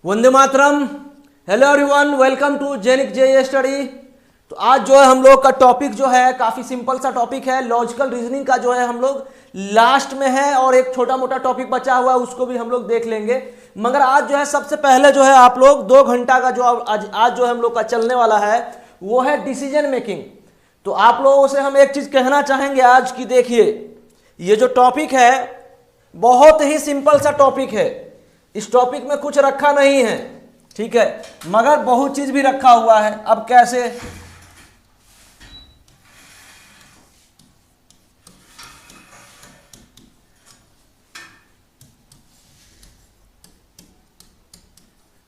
वंदे मातरम। Hello everyone, welcome to जेनिक J study. तो आज जो है हम लोग का टॉपिक जो है काफी सिंपल सा टॉपिक है, लॉजिकल रीजनिंग का जो है हम लोग लास्ट में है और एक छोटा मोटा टॉपिक बचा हुआ है उसको भी हम लोग देख लेंगे। मगर आज जो है सबसे पहले जो है आप लोग 2 घंटा का जो आज जो हम लोग का चलने वाला है वो है डिसीजन मेकिंग। तो आप लोगों से हम एक चीज कहना चाहेंगे आज की, देखिए ये जो टॉपिक है बहुत ही सिंपल सा टॉपिक है। इस टॉपिक में कुछ रखा नहीं है, ठीक है, मगर बहुत चीज भी रखा हुआ है। अब कैसे?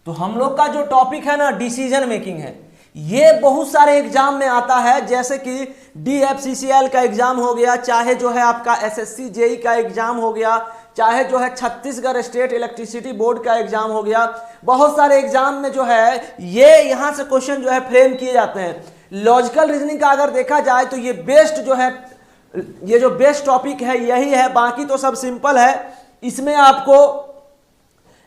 तो हम लोग का जो टॉपिक है ना डिसीजन मेकिंग है, ये बहुत सारे एग्जाम में आता है, जैसे कि DFCCL का एग्जाम हो गया, चाहे जो है आपका SSC JEE का एग्जाम हो गया, चाहे जो है छत्तीसगढ़ स्टेट इलेक्ट्रिसिटी बोर्ड का एग्जाम हो गया। बहुत सारे एग्जाम में जो है ये यहां से क्वेश्चन जो है फ्रेम किए जाते हैं। लॉजिकल रीजनिंग का अगर देखा जाए तो ये बेस्ट जो है, ये जो बेस्ट टॉपिक है यही है, बाकी तो सब सिंपल है। इसमें आपको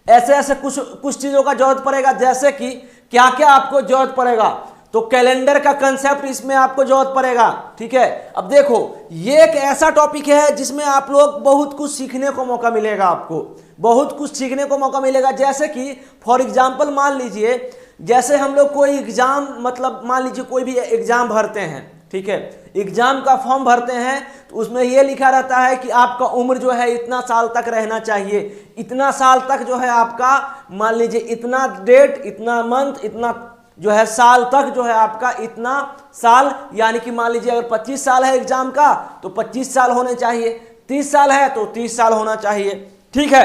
ऐसे ऐसे कुछ चीजों का जरूरत पड़ेगा, जैसे कि क्या क्या आपको जरूरत पड़ेगा, तो कैलेंडर का कंसेप्ट इसमें आपको जरूरत पड़ेगा, ठीक है। अब देखो ये एक ऐसा टॉपिक है जिसमें आप लोग बहुत कुछ सीखने को मौका मिलेगा, आपको बहुत कुछ सीखने को मौका मिलेगा। जैसे कि फॉर एग्जांपल मान लीजिए, जैसे हम लोग कोई एग्जाम, मतलब मान लीजिए कोई भी एग्जाम भरते हैं, ठीक है, एग्जाम का फॉर्म भरते हैं तो उसमें यह लिखा रहता है कि आपका उम्र जो है इतना साल तक रहना चाहिए, इतना साल तक जो है आपका, मान लीजिए इतना डेट, इतना मंथ, इतना जो है साल तक जो है आपका इतना साल, यानी कि मान लीजिए अगर 25 साल है एग्जाम का तो 25 साल होने चाहिए, 30 साल है तो 30 साल होना चाहिए, ठीक है।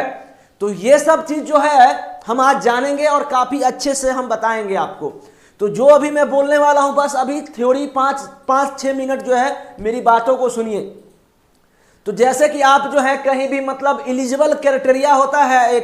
तो ये सब चीज जो है हम आज जानेंगे और काफी अच्छे से हम बताएंगे आपको। तो जो अभी मैं बोलने वाला हूं बस अभी थ्योरी 5-6 मिनट जो है मेरी बातों को सुनिए। तो जैसे कि आप जो है कहीं भी, मतलब एलिजिबल क्राइटेरिया होता है,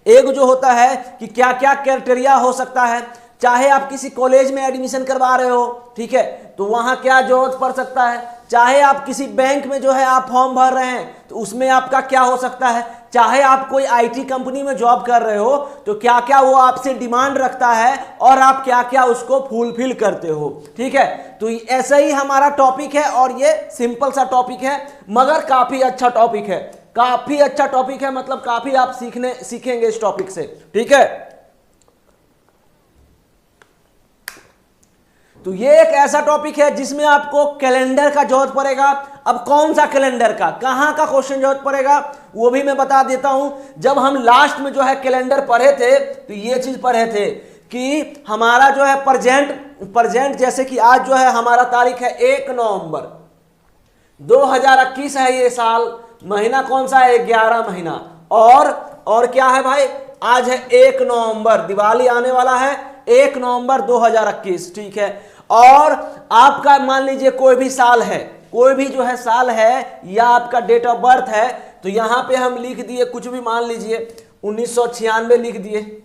एक जो होता है कि क्या क्या क्राइटेरिया हो सकता है, चाहे आप किसी कॉलेज में एडमिशन करवा रहे हो, ठीक है, तो वहां क्या जरूरत पड़ सकता है, चाहे आप किसी बैंक में जो है आप फॉर्म भर रहे हैं तो उसमें आपका क्या हो सकता है, चाहे आप कोई IT कंपनी में जॉब कर रहे हो तो क्या क्या वो आपसे डिमांड रखता है और आप क्या क्या उसको फुलफिल करते हो, ठीक है। तो ऐसा ही हमारा टॉपिक है और ये सिंपल सा टॉपिक है मगर काफी अच्छा टॉपिक है, काफी अच्छा टॉपिक है, मतलब काफी आप सीखेंगे इस टॉपिक से, ठीक है। तो ये एक ऐसा टॉपिक है जिसमें आपको कैलेंडर का जरूरत पड़ेगा। अब कौन सा कैलेंडर का, कहां का क्वेश्चन जरूरत पड़ेगा वो भी मैं बता देता हूं। जब हम लास्ट में जो है कैलेंडर पढ़े थे तो ये चीज पढ़े थे कि हमारा जो है प्रेजेंट, जैसे कि आज जो है हमारा तारीख है 1 नवंबर 2021 है, ये साल, महीना कौन सा है, 11 महीना, और क्या है भाई, आज है 1 नवंबर, दिवाली आने वाला है 1 नवंबर 2021, ठीक है। और आपका मान लीजिए कोई भी साल है, कोई भी जो है साल है या आपका डेट ऑफ बर्थ है, तो यहां पे हम लिख दिए कुछ भी, मान लीजिए 1996 लिख दिए,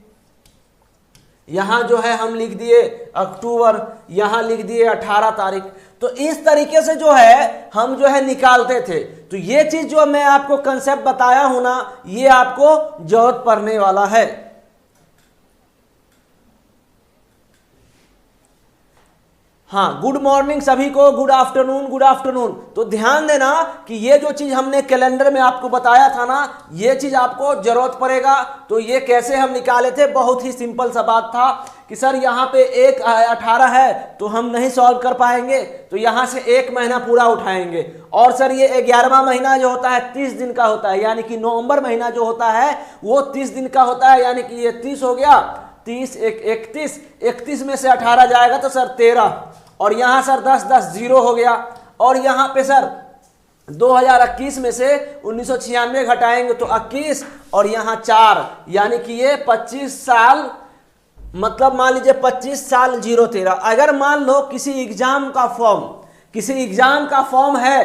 यहां जो है हम लिख दिए अक्टूबर, यहां लिख दिए 18 तारीख। तो इस तरीके से जो है हम जो है निकालते थे। तो ये चीज जो मैं आपको कंसेप्ट बताया हूं ना, ये आपको जरूरत पड़ने वाला है। हाँ, गुड मॉर्निंग सभी को, गुड आफ्टरनून, गुड आफ्टरनून। तो ध्यान देना कि ये जो चीज हमने कैलेंडर में आपको बताया था ना, ये चीज आपको जरूरत पड़ेगा। तो ये कैसे हम निकाले थे, बहुत ही सिंपल सा बात था कि सर यहाँ पे 18 है तो हम नहीं सॉल्व कर पाएंगे, तो यहाँ से 1 महीना पूरा उठाएंगे, और सर ये 11वां महीना जो होता है 30 दिन का होता है, यानी कि नवंबर महीना जो होता है वो 30 दिन का होता है, यानी कि ये 30 हो गया, 30 31 में से 18 जाएगा तो सर 13, और यहां सर 10 0 हो गया, और यहां पे सर 2021 में से 1996 घटाएंगे तो 21, और यहां 4, यानी कि ये 25 साल, मतलब मान लीजिए 25 साल 013। अगर मान लो किसी एग्जाम का फॉर्म है,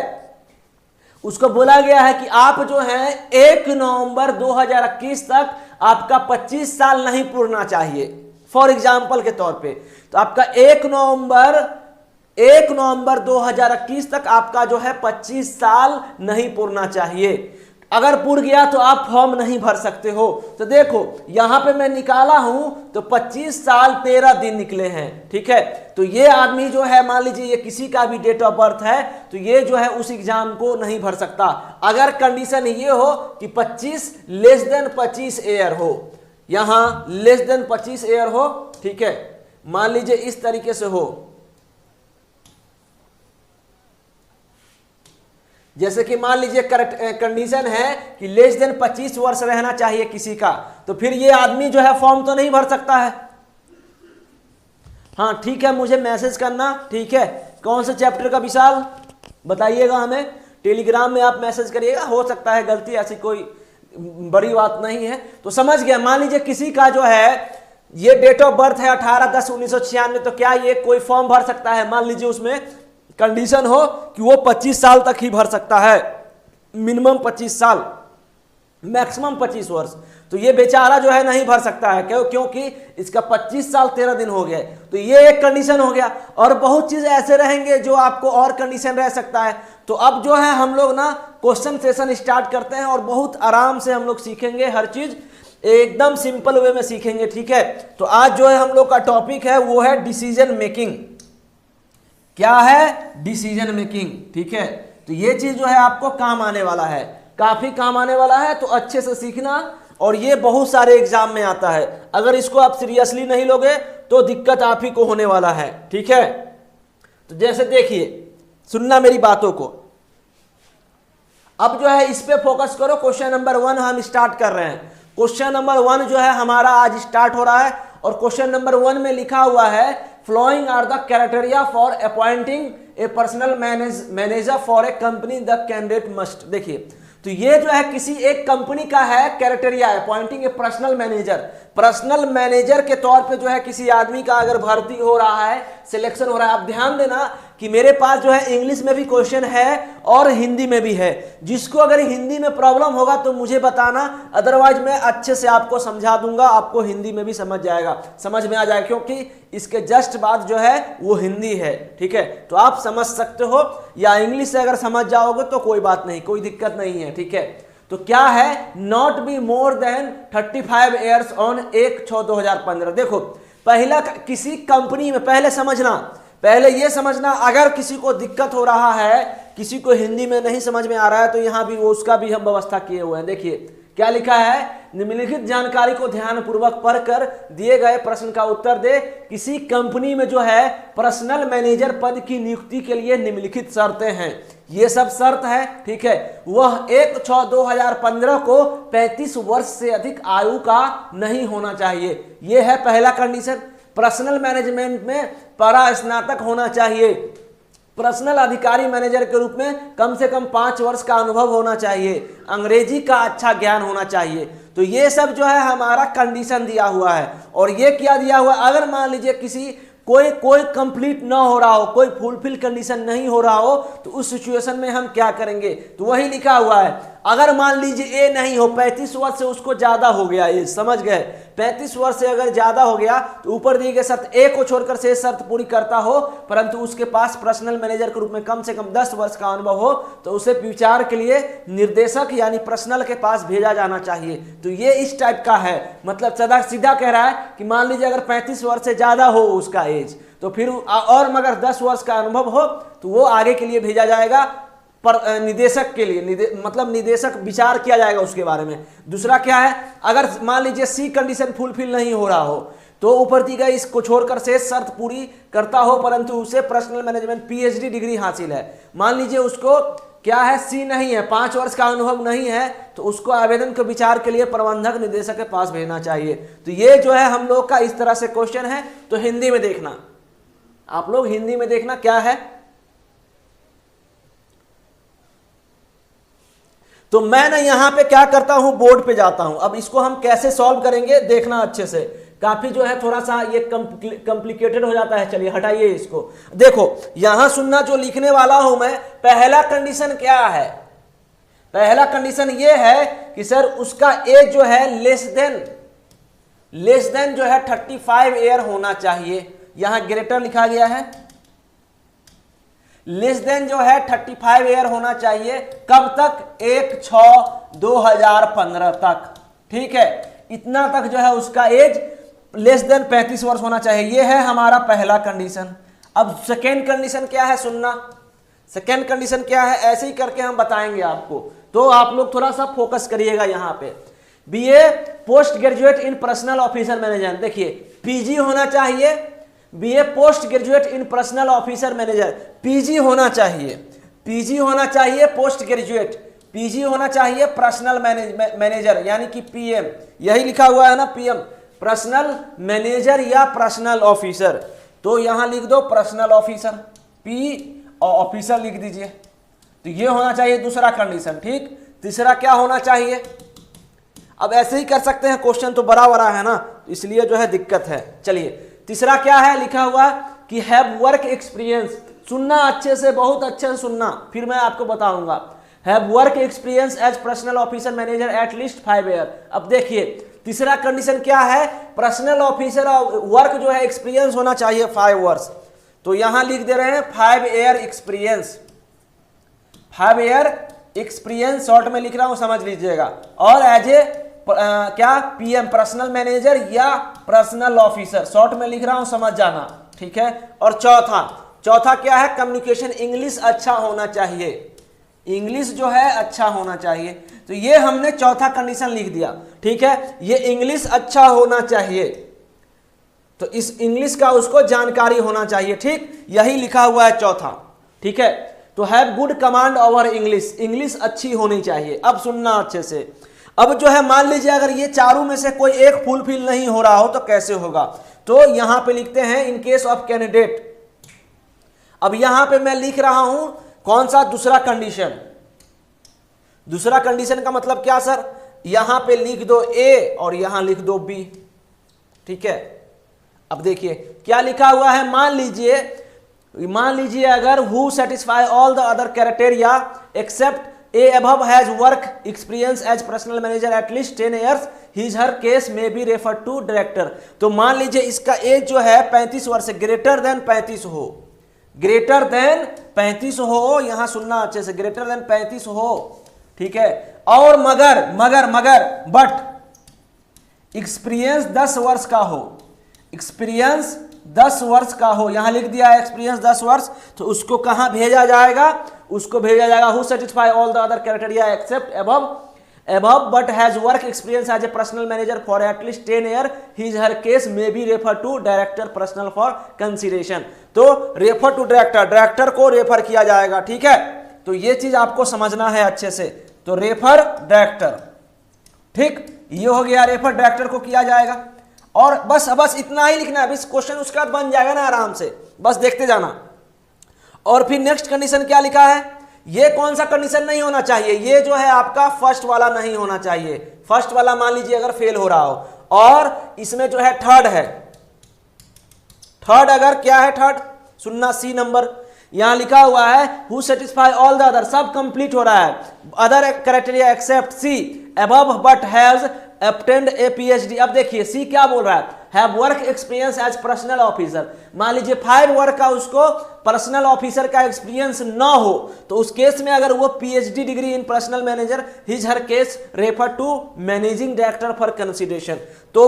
उसको बोला गया है कि आप जो है 1 नवंबर 2021 तक आपका 25 साल नहीं पूरना चाहिए, फॉर एग्जाम्पल के तौर पे, तो आपका 1 नवंबर 2021 तक आपका जो है 25 साल नहीं पूरना चाहिए। अगर पूर गया तो आप फॉर्म नहीं भर सकते हो। तो देखो यहां पे मैं निकाला हूं तो 25 साल 13 दिन निकले हैं, ठीक है। तो ये आदमी जो है, मान लीजिए ये किसी का भी डेट ऑफ बर्थ है, तो ये जो है उस एग्जाम को नहीं भर सकता अगर कंडीशन ये हो कि 25 लेस देन 25 ईयर हो, यहां लेस देन 25 ईयर हो, ठीक है। मान लीजिए इस तरीके से हो, जैसे कि मान लीजिए कंडीशन है कि लेस देन 25 वर्ष रहना चाहिए किसी का, तो फिर ये आदमी जो है फॉर्म तो नहीं भर सकता है। हाँ ठीक है, मुझे मैसेज करना, ठीक है। कौन से चैप्टर का विशाल बताइएगा हमें, टेलीग्राम में आप मैसेज करिएगा, हो सकता है गलती, ऐसी कोई बड़ी बात नहीं है। तो समझ गया, मान लीजिए किसी का जो है ये डेट ऑफ बर्थ है 18/10/1996, तो क्या ये कोई फॉर्म भर सकता है? मान लीजिए उसमें कंडीशन हो कि वो 25 साल तक ही भर सकता है, मिनिमम 25 साल, मैक्सिमम 25 वर्ष, तो ये बेचारा जो है नहीं भर सकता है। क्योंकि इसका 25 साल 13 दिन हो गए। तो ये एक कंडीशन हो गया, और बहुत चीज ऐसे रहेंगे जो आपको और कंडीशन रह सकता है। तो अब जो है हम लोग ना क्वेश्चन सेशन स्टार्ट करते हैं, और बहुत आराम से हम लोग सीखेंगे, हर चीज एकदम सिंपल वे में सीखेंगे, ठीक है। तो आज जो है हम लोग का टॉपिक है वो है डिसीजन मेकिंग। क्या है? डिसीजन मेकिंग, ठीक है। तो ये चीज जो है आपको काम आने वाला है, काफी काम आने वाला है, तो अच्छे से सीखना। और ये बहुत सारे एग्जाम में आता है, अगर इसको आप सीरियसली नहीं लोगे तो दिक्कत आप ही को होने वाला है, ठीक है। तो जैसे देखिए, सुनना मेरी बातों को, अब जो है इस पे फोकस करो। क्वेश्चन नंबर 1 हम स्टार्ट कर रहे हैं। क्वेश्चन नंबर 1 जो है हमारा आज स्टार्ट हो रहा है, और क्वेश्चन नंबर 1 में लिखा हुआ है following are the criteria for appointing a personal manager for a company the candidate must. देखिए, तो ये जो है किसी एक कंपनी का है criteria, appointing a personal manager. Personal manager के तौर पे जो है किसी आदमी का अगर भर्ती हो रहा है, सिलेक्शन हो रहा है। आप ध्यान देना कि मेरे पास जो है इंग्लिश में भी क्वेश्चन है और हिंदी में भी है। जिसको अगर हिंदी में प्रॉब्लम होगा तो मुझे बताना, अदरवाइज मैं अच्छे से आपको समझा दूंगा, आपको हिंदी में भी समझ जाएगा, समझ में आ जाएगा, क्योंकि इसके जस्ट बाद जो है वो हिंदी है, ठीक है। तो आप समझ सकते हो, या इंग्लिश से अगर समझ जाओगे तो कोई बात नहीं, कोई दिक्कत नहीं है, ठीक है। तो क्या है? Not be more than 35 years on 1/6/2015। देखो, पहला किसी कंपनी में, पहले समझना, पहले ये समझना, अगर किसी को दिक्कत हो रहा है, किसी को हिंदी में नहीं समझ में आ रहा है, तो यहां भी वो उसका भी हम व्यवस्था किए हुए हैं। देखिए क्या लिखा है, निम्नलिखित जानकारी को ध्यानपूर्वक पढ़कर दिए गए प्रश्न का उत्तर दे। किसी कंपनी में जो है पर्सनल मैनेजर पद की नियुक्ति के लिए निम्नलिखित शर्तें हैं। ये सब शर्त है, ठीक है। वह 1/6/2015 को 35 वर्ष से अधिक आयु का नहीं होना चाहिए। यह है पहला कंडीशन। पर्सनल मैनेजमेंट में परास्नातक होना चाहिए। पर्सनल अधिकारी मैनेजर के रूप में कम से कम 5 वर्ष का अनुभव होना चाहिए। अंग्रेजी का अच्छा ज्ञान होना चाहिए। तो ये सब जो है हमारा कंडीशन दिया हुआ है। और ये क्या दिया हुआ है, अगर मान लीजिए किसी कोई कंप्लीट ना हो रहा हो, कोई फुलफिल कंडीशन नहीं हो रहा हो, तो उस सिचुएशन में हम क्या करेंगे, तो वही लिखा हुआ है। अगर मान लीजिए ए नहीं हो, 35 वर्ष से उसको ज्यादा हो गया, ये समझ गए, 35 वर्ष से अगर ज्यादा हो गया, तो ऊपर दी गई शर्त ए को छोड़कर से शर्त पूरी करता हो, परंतु उसके पास पर्सनल मैनेजर के रूप में कम से कम 10 वर्ष का अनुभव हो, तो उसे विचार के लिए निर्देशक यानी पर्सनल के पास भेजा जाना चाहिए। तो ये इस टाइप का है, मतलब सीधा कह रहा है कि मान लीजिए अगर 35 वर्ष से ज्यादा हो उसका एज, तो फिर और मगर 10 वर्ष का अनुभव हो तो वो आगे के लिए भेजा जाएगा पर निदेशक के लिए, मतलब निदेशक विचार किया जाएगा उसके बारे में। दूसरा क्या है, अगर मान लीजिए सी कंडीशन फुलफिल नहीं हो रहा हो, तो ऊपर दी गई इसको छोड़कर से शर्त पूरी करता हो, परंतु उसे पर्सनल मैनेजमेंट पीएचडी डिग्री हासिल है। मान लीजिए उसको क्या है, सी नहीं है, 5 वर्ष का अनुभव नहीं है, तो उसको आवेदन के विचार के लिए प्रबंधक निदेशक के पास भेजना चाहिए। तो ये जो है हम लोग का इस तरह से क्वेश्चन है। तो हिंदी में देखना, आप लोग हिंदी में देखना क्या है। तो मैं ना यहां पे क्या करता हूं, बोर्ड पे जाता हूं। अब इसको हम कैसे सॉल्व करेंगे देखना अच्छे से, काफी जो है थोड़ा सा ये कॉम्प्लिकेटेड हो जाता है। चलिए हटाइए इसको। देखो यहां सुनना, जो लिखने वाला हूं मैं, पहला कंडीशन क्या है, पहला कंडीशन ये है कि सर उसका एज जो है लेस देन जो है 35 ईयर होना चाहिए। यहां ग्रेटर लिखा गया है, लेस देन जो है 35 ईयर होना चाहिए। कब तक? 1/6/2015 तक। ठीक है, इतना तक जो है उसका एज लेस देन 35 वर्ष होना चाहिए। ये है हमारा पहला कंडीशन। अब सेकेंड कंडीशन क्या है, सुनना। सेकेंड कंडीशन क्या है, ऐसे ही करके हम बताएंगे आपको, तो आप लोग थोड़ा सा फोकस करिएगा यहाँ पे। BA post graduate in personal officer manager, देखिए पीजी होना चाहिए। BA post graduate in personal officer manager, PG होना चाहिए, पीजी होना चाहिए पोस्ट ग्रेजुएट, पीजी होना चाहिए पर्सनल मैनेजर यानी कि पीएम, यही लिखा हुआ है ना पीएम, पर्सनल मैनेजर या पर्सनल ऑफिसर। तो यहां लिख दो पर्सनल ऑफिसर, पी और ऑफिसर लिख दीजिए। तो ये होना चाहिए दूसरा कंडीशन। ठीक, तीसरा क्या होना चाहिए? अब ऐसे ही कर सकते हैं, क्वेश्चन तो बड़ा बड़ा है ना, इसलिए जो है दिक्कत है। चलिए तीसरा क्या है, लिखा हुआ कि हैव वर्क एक्सपीरियंस। सुनना अच्छे से, बहुत अच्छे से सुनना, फिर मैं आपको बताऊंगा। Have work experience as personal officer manager at least 5 year. अब देखिए तीसरा कंडीशन क्या है, पर्सनल ऑफिसर वर्क जो है एक्सपीरियंस होना चाहिए 5 वर्ष। तो यहां लिख दे रहे हैं 5 year experience, 5 year experience short में लिख रहा हूं, समझ लीजिएगा। और एज ए क्या पीएम पर्सनल मैनेजर या पर्सनल ऑफिसर शॉर्ट में लिख रहा हूं, समझ जाना। ठीक है, और चौथा क्या है, कम्युनिकेशन इंग्लिश अच्छा होना चाहिए, इंग्लिश जो है अच्छा होना चाहिए। तो ये हमने चौथा कंडीशन लिख दिया। ठीक है, ये इंग्लिश अच्छा होना चाहिए, तो इस इंग्लिश का उसको जानकारी होना चाहिए। ठीक, यही लिखा हुआ है चौथा। ठीक है, तो have good command over English, English अच्छी होनी चाहिए। अब सुनना अच्छे से। अब जो है मान लीजिए अगर ये चारों में से कोई एक फुलफिल नहीं हो रहा हो तो कैसे होगा, तो यहां पे लिखते हैं इन केस ऑफ कैंडिडेट। अब यहां पे मैं लिख रहा हूं कौन सा, दूसरा कंडीशन। दूसरा कंडीशन का मतलब क्या सर, यहां पे लिख दो ए और यहां लिख दो बी। ठीक है, अब देखिए क्या लिखा हुआ है, मान लीजिए अगर who satisfy all the other criteria except A above has work experience as personal manager at least 10 years, his her case में बी रेफर टू डायरेक्टर। तो मान लीजिए इसका एज जो है 35 वर्ष से ग्रेटर देन 35 हो, ग्रेटर देन 35 हो, यहां सुनना अच्छे से, ग्रेटर देन 35 हो। ठीक है, और मगर बट एक्सपीरियंस 10 वर्ष का हो, एक्सपीरियंस 10 वर्ष का हो, यहां लिख दिया है एक्सपीरियंस 10 वर्ष। तो उसको कहां भेजा जाएगा, उसको भेजा जाएगा who satisfy all the other criteria except above but has work experience as a personal manager for at least 10 year, his her case may be referred to director personal for consideration। तो refer to director को refer किया जाएगा। ठीक है, तो ये चीज आपको समझना है अच्छे से। तो रेफर डायरेक्टर, ठीक, ये हो गया, रेफर डायरेक्टर को किया जाएगा। और बस इतना ही लिखना है, इस क्वेश्चन उसके बाद बन जाएगा ना आराम से, बस देखते जाना। और फिर नेक्स्ट कंडीशन क्या लिखा है, ये कौन सा कंडीशन नहीं होना चाहिए, ये जो है आपका फर्स्ट वाला नहीं होना चाहिए। फर्स्ट वाला मान लीजिए अगर फेल हो रहा हो, और इसमें जो है थर्ड है, थर्ड अगर क्या है, थर्ड सुनना, सी नंबर यहां लिखा हुआ है who satisfy all the other, सब कंप्लीट हो रहा है, other criteria except C above but has obtained a PhD। अब देखिए सी क्या बोल रहा है, have work experience as personal officer. मान लीजिए 5 वर्क का उसको पर्सनल ऑफिसर का एक्सपीरियंस ना हो, तो उस केस में अगर वो PhD degree in personal manager, his her case refer to managing director for consideration. तो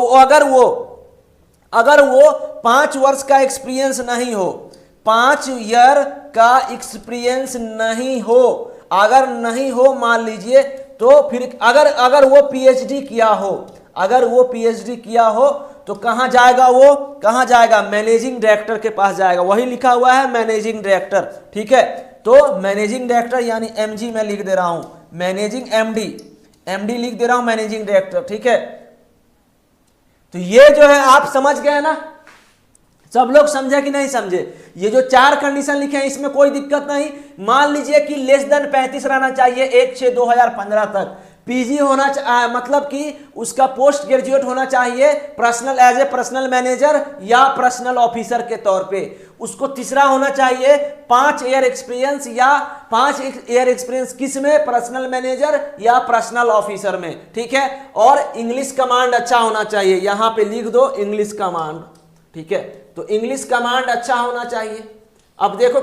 अगर वो 5 वर्ष का एक्सपीरियंस नहीं हो, 5 ईयर का एक्सपीरियंस नहीं हो, अगर नहीं हो मान लीजिए, तो फिर अगर वो पीएचडी किया हो, अगर वो पीएचडी किया हो तो कहां जाएगा, वो कहां जाएगा, मैनेजिंग डायरेक्टर के पास जाएगा। वही लिखा हुआ है मैनेजिंग डायरेक्टर। ठीक है, तो मैनेजिंग डायरेक्टर यानी एमजी मैं लिख दे रहा हूं, मैनेजिंग एमडी लिख दे रहा हूं, मैनेजिंग डायरेक्टर। ठीक है, तो ये जो है आप समझ गए ना, सब लोग समझे कि नहीं समझे। ये जो 4 कंडीशन लिखे हैं इसमें कोई दिक्कत नहीं। मान लीजिए कि लेस देन 35 रहना चाहिए 1/6/2015 तक, पीजी होना मतलब कि उसका पोस्ट ग्रेजुएट होना चाहिए personal as a personal manager या पर्सनल ऑफिसर के तौर पे। उसको तीसरा होना चाहिए 5 ईयर एक्सपीरियंस, या 5 ईयर एक्सपीरियंस किस में, पर्सनल मैनेजर या पर्सनल ऑफिसर में। ठीक है, और इंग्लिश कमांड अच्छा होना चाहिए, यहां पे लिख दो इंग्लिश कमांड। ठीक है, तो इंग्लिश कमांड अच्छा होना चाहिए। अब देखो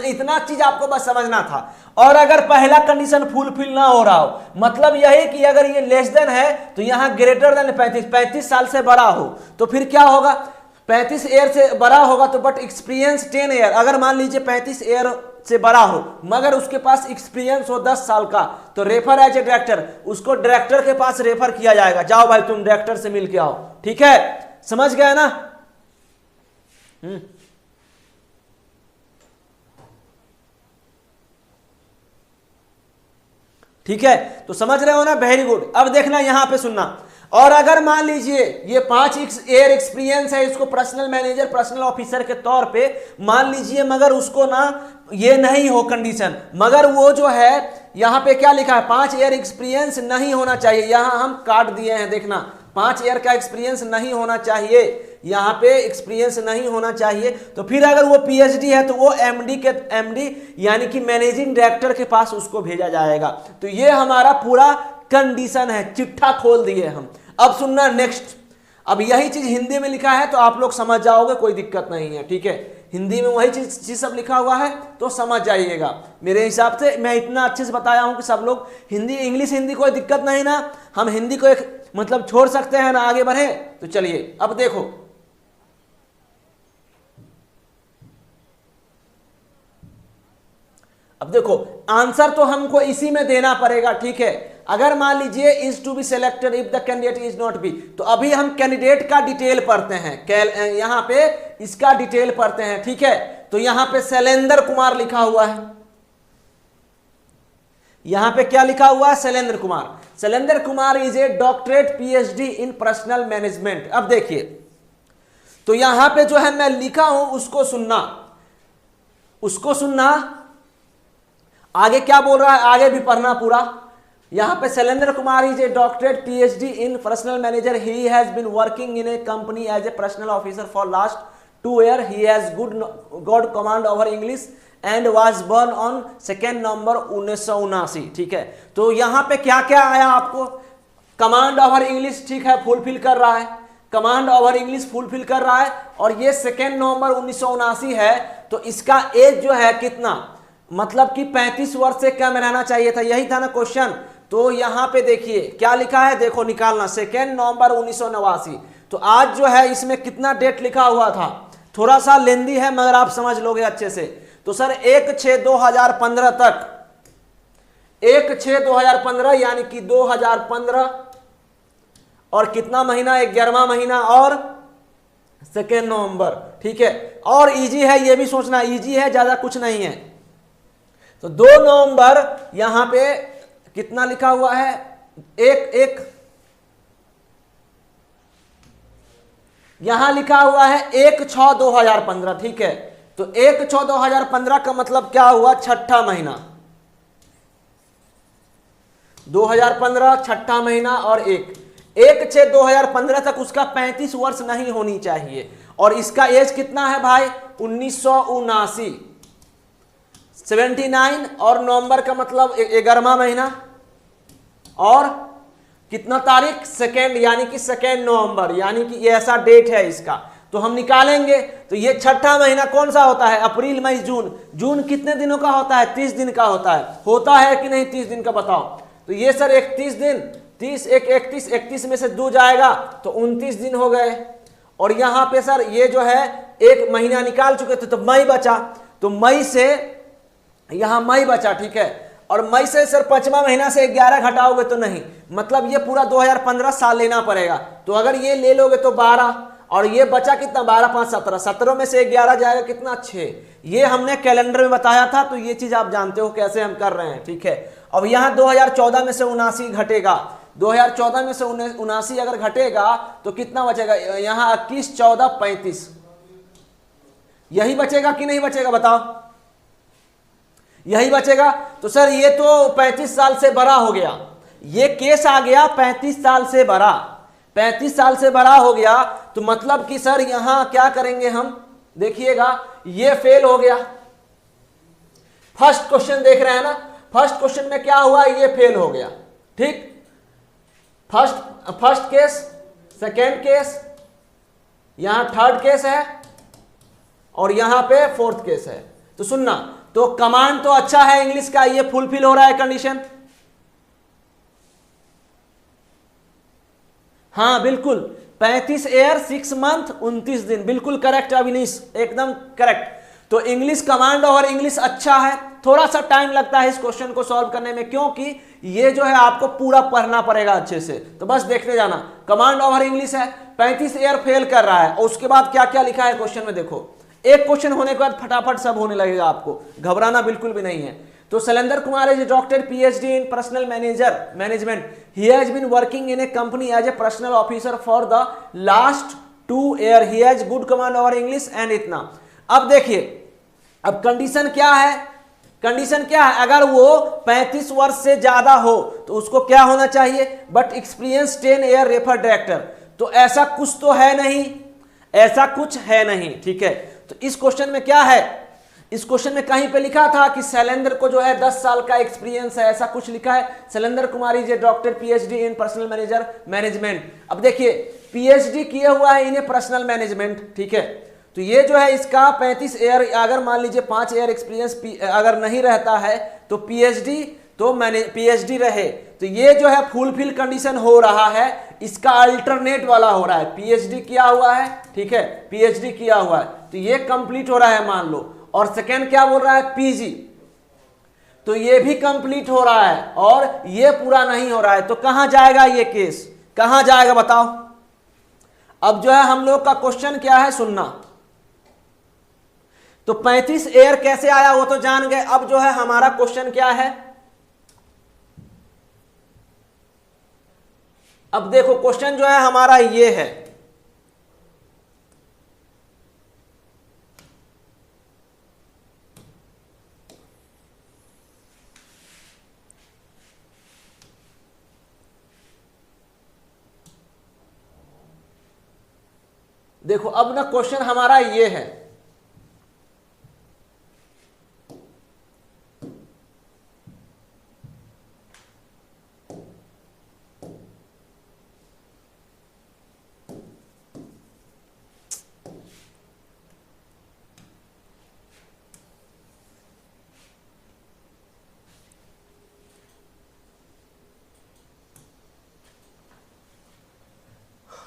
इतना चीज आपको बस समझना था। और अगर पहला कंडीशन फुलफिल ना हो रहा हो, मतलब यही कि अगर ये लेस देन है तो यहां ग्रेटर देन 35 साल से बड़ा हो, तो फिर क्या होगा, 35 ईयर से बड़ा होगा तो बट एक्सपीरियंस 10 ईयर। अगर मान लीजिए 35 ईयर से बड़ा हो मगर उसके पास एक्सपीरियंस हो 10 साल का, तो रेफर एज ए डायरेक्टर, उसको डायरेक्टर के पास रेफर किया जाएगा, जाओ भाई तुम डायरेक्टर से मिल के आओ। ठीक है, समझ गए ना? ठीक है, तो समझ रहे हो ना, वेरी गुड। अब देखना यहां पे सुनना, और अगर मान लीजिए ये 5 ईयर एक्सपीरियंस है इसको पर्सनल मैनेजर पर्सनल ऑफिसर के तौर पे मान लीजिए, मगर उसको ना ये नहीं हो कंडीशन, मगर वो जो है यहां पे क्या लिखा है 5 ईयर एक्सपीरियंस नहीं होना चाहिए, यहां हम काट दिए हैं, देखना 5 ईयर का एक्सपीरियंस नहीं होना चाहिए, यहां पे एक्सपीरियंस नहीं होना चाहिए। तो फिर अगर वो पीएचडी है तो वो एमडी यानी कि मैनेजिंग डायरेक्टर के पास उसको भेजा जाएगा। तो ये हमारा पूरा कंडीशन है, चिट्ठा खोल दिए हम। अब सुनना नेक्स्ट, अब यही चीज हिंदी में लिखा है तो आप लोग समझ जाओगे, कोई दिक्कत नहीं है। ठीक है, हिंदी में वही चीज सब लिखा हुआ है तो समझ जाइएगा। मेरे हिसाब से मैं इतना अच्छे से बताया हूं कि सब लोग हिंदी इंग्लिश हिंदी कोई दिक्कत नहीं ना, हम हिंदी को एक मतलब छोड़ सकते हैं ना, आगे बढ़े। तो चलिए अब देखो, अब देखो आंसर तो हमको इसी में देना पड़ेगा। ठीक है, अगर मान लीजिए is to be selected if the candidate is not be, तो अभी हम कैंडिडेट का डिटेल पढ़ते हैं, यहां पे इसका डिटेल पढ़ते हैं। ठीक है, तो यहां पे शैलेंद्र कुमार लिखा हुआ है, यहां पे क्या लिखा हुआ है, Shailendra Kumar. Shailendra Kumar is a doctorate PhD in personal management. अब देखिए, तो यहां पे जो है मैं लिखा हूं उसको सुनना, उसको सुनना, आगे क्या बोल रहा है आगे भी पढ़ना पूरा। यहां पे Shailendra Kumar is a doctorate PhD in personal manager, he has been working in a company as a personal officer for last 2 year, he has good command over English and was born on 2 November 1979। ठीक है, तो यहां पे क्या क्या आया आपको, command over English, ठीक है, फुलफिल कर रहा है, कमांड ओवर इंग्लिश फुलफिल कर रहा है, और ये 2 नवंबर 1979 है, तो इसका एज जो है कितना, मतलब कि 35 वर्ष से कम रहना चाहिए था, यही था ना क्वेश्चन। तो यहां पे देखिए क्या लिखा है, देखो निकालना, 2 नवंबर 1989। तो आज जो है इसमें कितना डेट लिखा हुआ था, थोड़ा सा लेंदी है मगर आप समझ लोगे अच्छे से। तो सर 1/6/2015 तक, 1/6/2015 यानी कि 2015 और कितना महीना, 11वां महीना और 2 नवंबर। ठीक है, और इजी है, ये भी सोचना इजी है, ज्यादा कुछ नहीं है। तो 2 नवंबर यहां पे कितना लिखा हुआ है, यहां लिखा हुआ है 1/6/2015। ठीक है, तो 1/6/2015 का मतलब क्या हुआ, छठा महीना, 2015 छठा महीना और 1/6/2015 तक उसका 35 वर्ष नहीं होनी चाहिए, और इसका एज कितना है भाई, 1979, 79, और नवंबर का मतलब 11वां महीना, और कितना तारीख, 2 यानी कि 2 नवंबर, यानी कि ये ऐसा डेट है इसका। तो हम निकालेंगे, तो ये छठा महीना कौन सा होता है, अप्रैल मई जून, जून कितने दिनों का होता है, 30 दिन का होता है कि नहीं 30 दिन का, बताओ। तो ये सर 31 दिन, 30 1 31, 31 में से 2 जाएगा तो 29 दिन हो गए, और यहां पे सर ये जो है 1 महीना निकाल चुके थे, तो मई बचा, तो मई से यहां मई बचा। ठीक है, और मई से सर 5वां महीना से 11 घटाओगे तो नहीं, मतलब ये पूरा 2015 साल लेना पड़ेगा। तो अगर ये ले लोगे तो 12, और ये बचा कितना, 12 5 17, 17 में से 11 जाएगा कितना, 6। ये हमने कैलेंडर में बताया था, तो ये चीज आप जानते हो कैसे हम कर रहे हैं। ठीक है, अब यहां 2014 में से 79 घटेगा, 2014 में से 79 अगर घटेगा तो कितना बचेगा, यहां 21 14 35, यही बचेगा कि नहीं बचेगा, बताओ, यही बचेगा। तो सर ये तो 35 साल से बड़ा हो गया, ये केस आ गया 35 साल से बड़ा, 35 साल से बड़ा हो गया, तो मतलब कि सर यहां क्या करेंगे हम, देखिएगा ये फेल हो गया। फर्स्ट क्वेश्चन देख रहे हैं ना, फर्स्ट क्वेश्चन में क्या हुआ, ये फेल हो गया। ठीक, फर्स्ट केस, सेकेंड केस, यहां थर्ड केस है, और यहां पे फोर्थ केस है। तो सुनना, तो कमांड तो अच्छा है इंग्लिश का, ये फुलफिल हो रहा है कंडीशन। हाँ बिल्कुल, 35 ईयर 6 मंथ 29 दिन, बिल्कुल करेक्ट अविनीश, एकदम करेक्ट। तो इंग्लिश कमांड और इंग्लिश अच्छा है, थोड़ा सा टाइम लगता है इस क्वेश्चन को सॉल्व करने में, क्योंकि ये जो है आपको पूरा पढ़ना पड़ेगा अच्छे से, तो बस देखते जाना। कमांड ओवर इंग्लिश है, 35 ईयर फेल कर रहा है, और उसके बाद क्या क्या लिखा है क्वेश्चन में देखो। एक क्वेश्चन होने के बाद फटाफट सब होने लगेगा, आपको घबराना बिल्कुल भी नहीं है। तो Shailendra Kumar is doctor PhD in personal management, he has been working in a company as a personal officer for the last 2 year, he has good command over English and इतना। अब देखिए, अब कंडीशन क्या है, कंडीशन क्या है, अगर वो 35 वर्ष से ज्यादा हो तो उसको क्या होना चाहिए, but experience 10 year refer director. तो ऐसा कुछ तो है नहीं, ऐसा कुछ है नहीं, ठीक है। तो इस क्वेश्चन में क्या है, इस क्वेश्चन में कहीं पे लिखा था कि शैलेंद्र को जो है 10 साल का एक्सपीरियंस है, ऐसा कुछ लिखा है। Shailendra Kumari ji doctor PhD in personal management. अब देखिए, पीएचडी किया हुआ है इन पर्सनल मैनेजमेंट, ठीक है। तो ये जो है इसका 35 ईयर, अगर मान लीजिए 5 ईयर एक्सपीरियंस अगर नहीं रहता है तो पीएचडी, तो मैंने पीएचडी रहे, तो ये जो है फुलफिल कंडीशन हो रहा है, इसका अल्टरनेट वाला हो रहा है। पीएचडी किया हुआ है, ठीक है, पीएचडी किया हुआ है, तो ये कंप्लीट हो रहा है मान लो। और सेकेंड क्या बोल रहा है, पीजी, तो ये भी कंप्लीट हो रहा है और ये पूरा नहीं हो रहा है। तो कहां जाएगा ये केस, कहां जाएगा बताओ। अब जो है हम लोग का क्वेश्चन क्या है, सुनना। तो 35 ईयर कैसे आया वो तो जान गए। अब जो है हमारा क्वेश्चन क्या है, अब देखो क्वेश्चन जो है हमारा ये है, देखो अब ना क्वेश्चन हमारा ये है,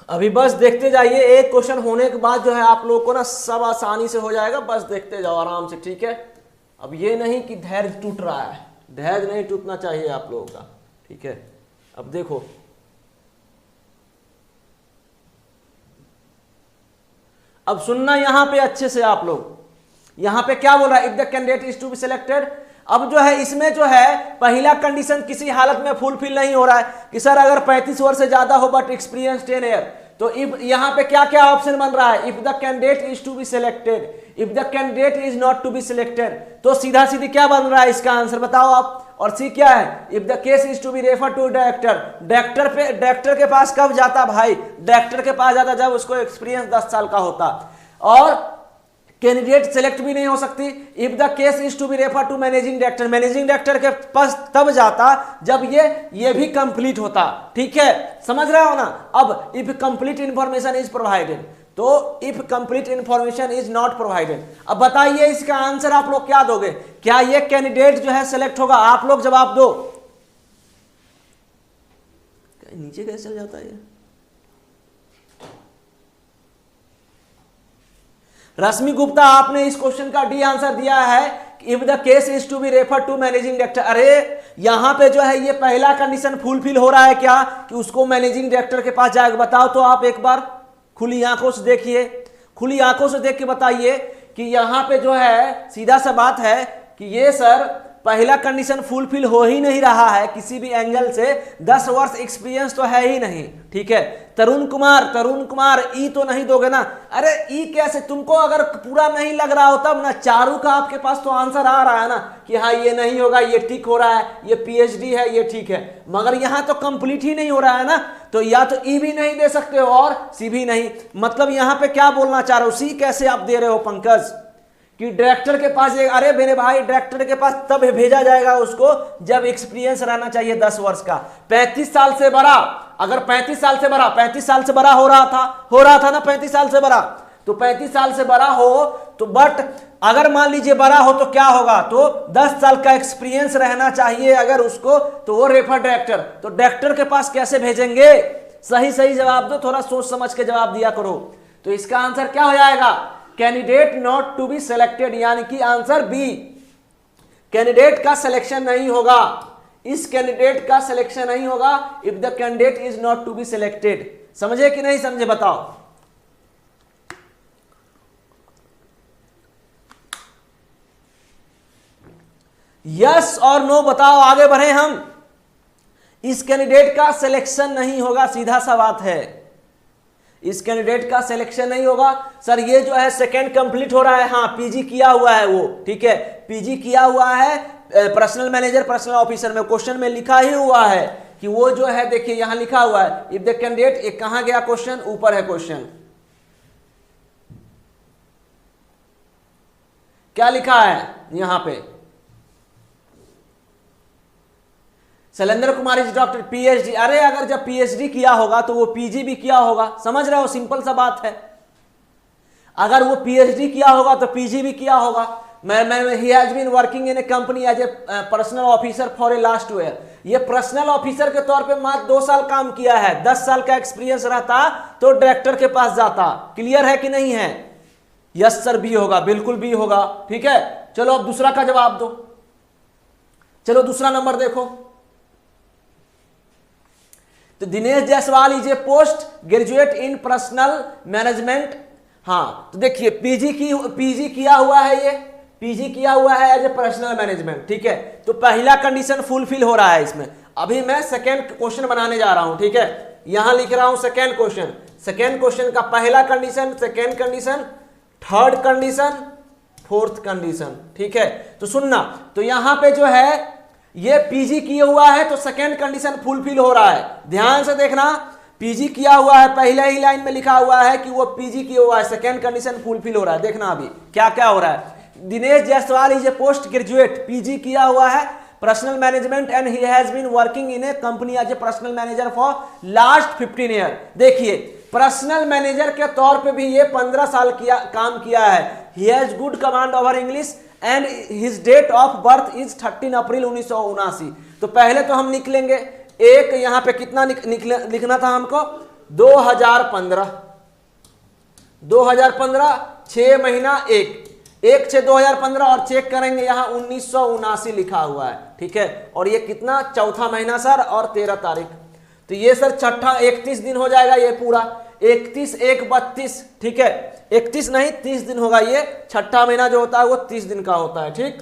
अभी बस देखते जाइए, एक क्वेश्चन होने के बाद जो है आप लोगों को ना सब आसानी से हो जाएगा, बस देखते जाओ आराम से, ठीक है। अब ये नहीं कि धैर्य टूट रहा है, धैर्य नहीं टूटना चाहिए आप लोगों का, ठीक है। अब देखो, अब सुनना यहां पे अच्छे से आप लोग, यहां पे क्या बोल रहा है, if the candidate is to be selected. अब जो है इसमें जो है पहला कंडीशन किसी हालत में फुलफिल नहीं हो रहा है कि सर अगर 35 वर्ष से ज्यादा हो बट एक्सपीरियंस 10 ईयर, तो इफ यहां पे क्या क्या ऑप्शन बन रहा है, if the candidate is to be selected, if the candidate is not to be selected, तो सीधा सीधी क्या बन रहा है इसका आंसर बताओ आप। और सी क्या है, if the case is to be refer to director, director के पास कब जाता भाई, डायरेक्टर के पास जाता जब उसको एक्सपीरियंस 10 साल का होता। और कैंडिडेट सेलेक्ट भी नहीं हो सकती, if the case is to be refer to managing director, managing director के पास तब जाता जब ये भी कंप्लीट होता, ठीक है, समझ रहे हो ना। अब if complete information is provided, तो if complete information is not provided. अब बताइए इसका आंसर आप लोग क्या दोगे, क्या ये कैंडिडेट जो है सेलेक्ट होगा, आप लोग जवाब दो। नीचे कैसे चल जाता है ये, रश्मि गुप्ता आपने इस क्वेश्चन का डी आंसर दिया है, if the case is to be refer to managing director. अरे यहां पे जो है ये पहला कंडीशन फुलफिल हो रहा है क्या, कि उसको मैनेजिंग डायरेक्टर के पास जाएगा। बताओ तो आप एक बार खुली आंखों से देखिए, खुली आंखों से देख के बताइए कि यहां पे जो है सीधा सा बात है कि ये सर पहला कंडीशन फुलफिल हो ही नहीं रहा है किसी भी एंगल से, 10 वर्ष एक्सपीरियंस तो है ही नहीं, ठीक है। तरुण कुमार ई तो नहीं दोगे ना, अरे ई कैसे, तुमको अगर पूरा नहीं लग रहा हो तब ना, चारू का आपके पास तो आंसर आ रहा है ना कि हाँ ये नहीं होगा, ये ठीक हो रहा है, ये पीएचडी है, ये ठीक है, मगर यहां तो कंप्लीट ही नहीं हो रहा है ना, तो या तो ई भी नहीं दे सकते हो और सी भी नहीं। मतलब यहां पे क्या बोलना चाह रहे हो, सी कैसे आप दे रहे हो पंकज, कि डायरेक्टर के पास, अरे मेरे भाई डायरेक्टर के पास तब भेजा जाएगा उसको जब एक्सपीरियंस रहना चाहिए 10 वर्ष का, 35 साल से बड़ा, अगर 35 साल से बड़ा, 35 साल से बड़ा हो रहा था ना, 35 साल से बड़ा, तो 35 साल से बड़ा हो तो, बट अगर मान लीजिए बड़ा हो तो क्या होगा, तो 10 साल का एक्सपीरियंस रहना चाहिए अगर उसको, तो वो रेफर डायरेक्टर। तो डायरेक्टर के पास कैसे भेजेंगे? सही सही जवाब दो, थोड़ा सोच समझ के जवाब दिया करो। तो इसका आंसर क्या हो जाएगा? Candidate not to be selected, यानी कि आंसर बी, कैंडिडेट का सिलेक्शन नहीं होगा, इस कैंडिडेट का सिलेक्शन नहीं होगा if the candidate is not to be selected. समझे कि नहीं समझे बताओ? यस और नो बताओ, आगे बढ़े हम। इस कैंडिडेट का सिलेक्शन नहीं होगा, सीधा सा बात है, इस कैंडिडेट का सिलेक्शन नहीं होगा। सर ये जो है सेकंड कंप्लीट हो रहा है, हाँ पीजी किया हुआ है वो, ठीक है, पीजी किया हुआ है पर्सनल मैनेजर पर्सनल ऑफिसर में, क्वेश्चन में लिखा ही हुआ है कि वो जो है, देखिए यहां लिखा हुआ है इफ द कैंडिडेट, एक कहां गया क्वेश्चन, ऊपर है क्वेश्चन, क्या लिखा है यहां पे, Shailendra Kumar is doctor PhD. अरे अगर जब पीएचडी किया होगा तो वो पीजी भी किया होगा, समझ रहे हो, सिंपल सा बात है। अगर वो पीएचडी किया होगा तो पीजी भी किया होगा। He has been working in a company as a personal officer for a last year. ये पर्सनल ऑफिसर के तौर पे मात्र 2 साल काम किया है, 10 साल का एक्सपीरियंस रहता तो डायरेक्टर के पास जाता। क्लियर है कि नहीं है? यस सर बी होगा, बिल्कुल बी होगा, ठीक है। चलो अब दूसरा का जवाब दो। चलो दूसरा नंबर देखो, तो Dinesh Jaiswal is a post graduate in personal management. हाँ तो देखिए पीजी किया हुआ है, ये पीजी किया हुआ है एज ए पर्सनल मैनेजमेंट, ठीक है। तो पहला कंडीशन फुलफिल हो रहा है इसमें। अभी मैं सेकेंड क्वेश्चन बनाने जा रहा हूं, ठीक है, यहां लिख रहा हूं सेकेंड क्वेश्चन। सेकेंड क्वेश्चन का पहला condition, second condition, third condition, fourth condition, ठीक है। तो सुनना, तो यहां पे जो है ये पीजी किया हुआ है तो सेकेंड कंडीशन फुलफिल हो रहा है। ध्यान से देखना, पीजी किया हुआ है, पहले ही लाइन में लिखा हुआ है कि वो पीजी किया हुआ है, सेकेंड कंडीशन फुलफिल हो रहा है। देखना अभी क्या क्या हो रहा है। Dinesh Jaiswal is a post graduate, PG किया हुआ है personal management and he has been working in a company as a personal manager for last 15 year. देखिए पर्सनल मैनेजर के तौर पे भी ये 15 साल काम किया है। He has good command over English and his date of birth is 13 April 1979। तो पहले तो हम निकलेंगे एक, यहां पे कितना लिखना था हमको, 2015, 6 महीना 1/6/2015 और चेक करेंगे यहां 1979 लिखा हुआ है, ठीक है। और ये कितना, चौथा महीना सर और 13 तारीख। तो ये सर छठा 31 दिन हो जाएगा ये पूरा, 31/1/32, ठीक है, 31 नहीं 30 दिन होगा। ये छठा महीना जो होता है वो 30 दिन का होता है, ठीक।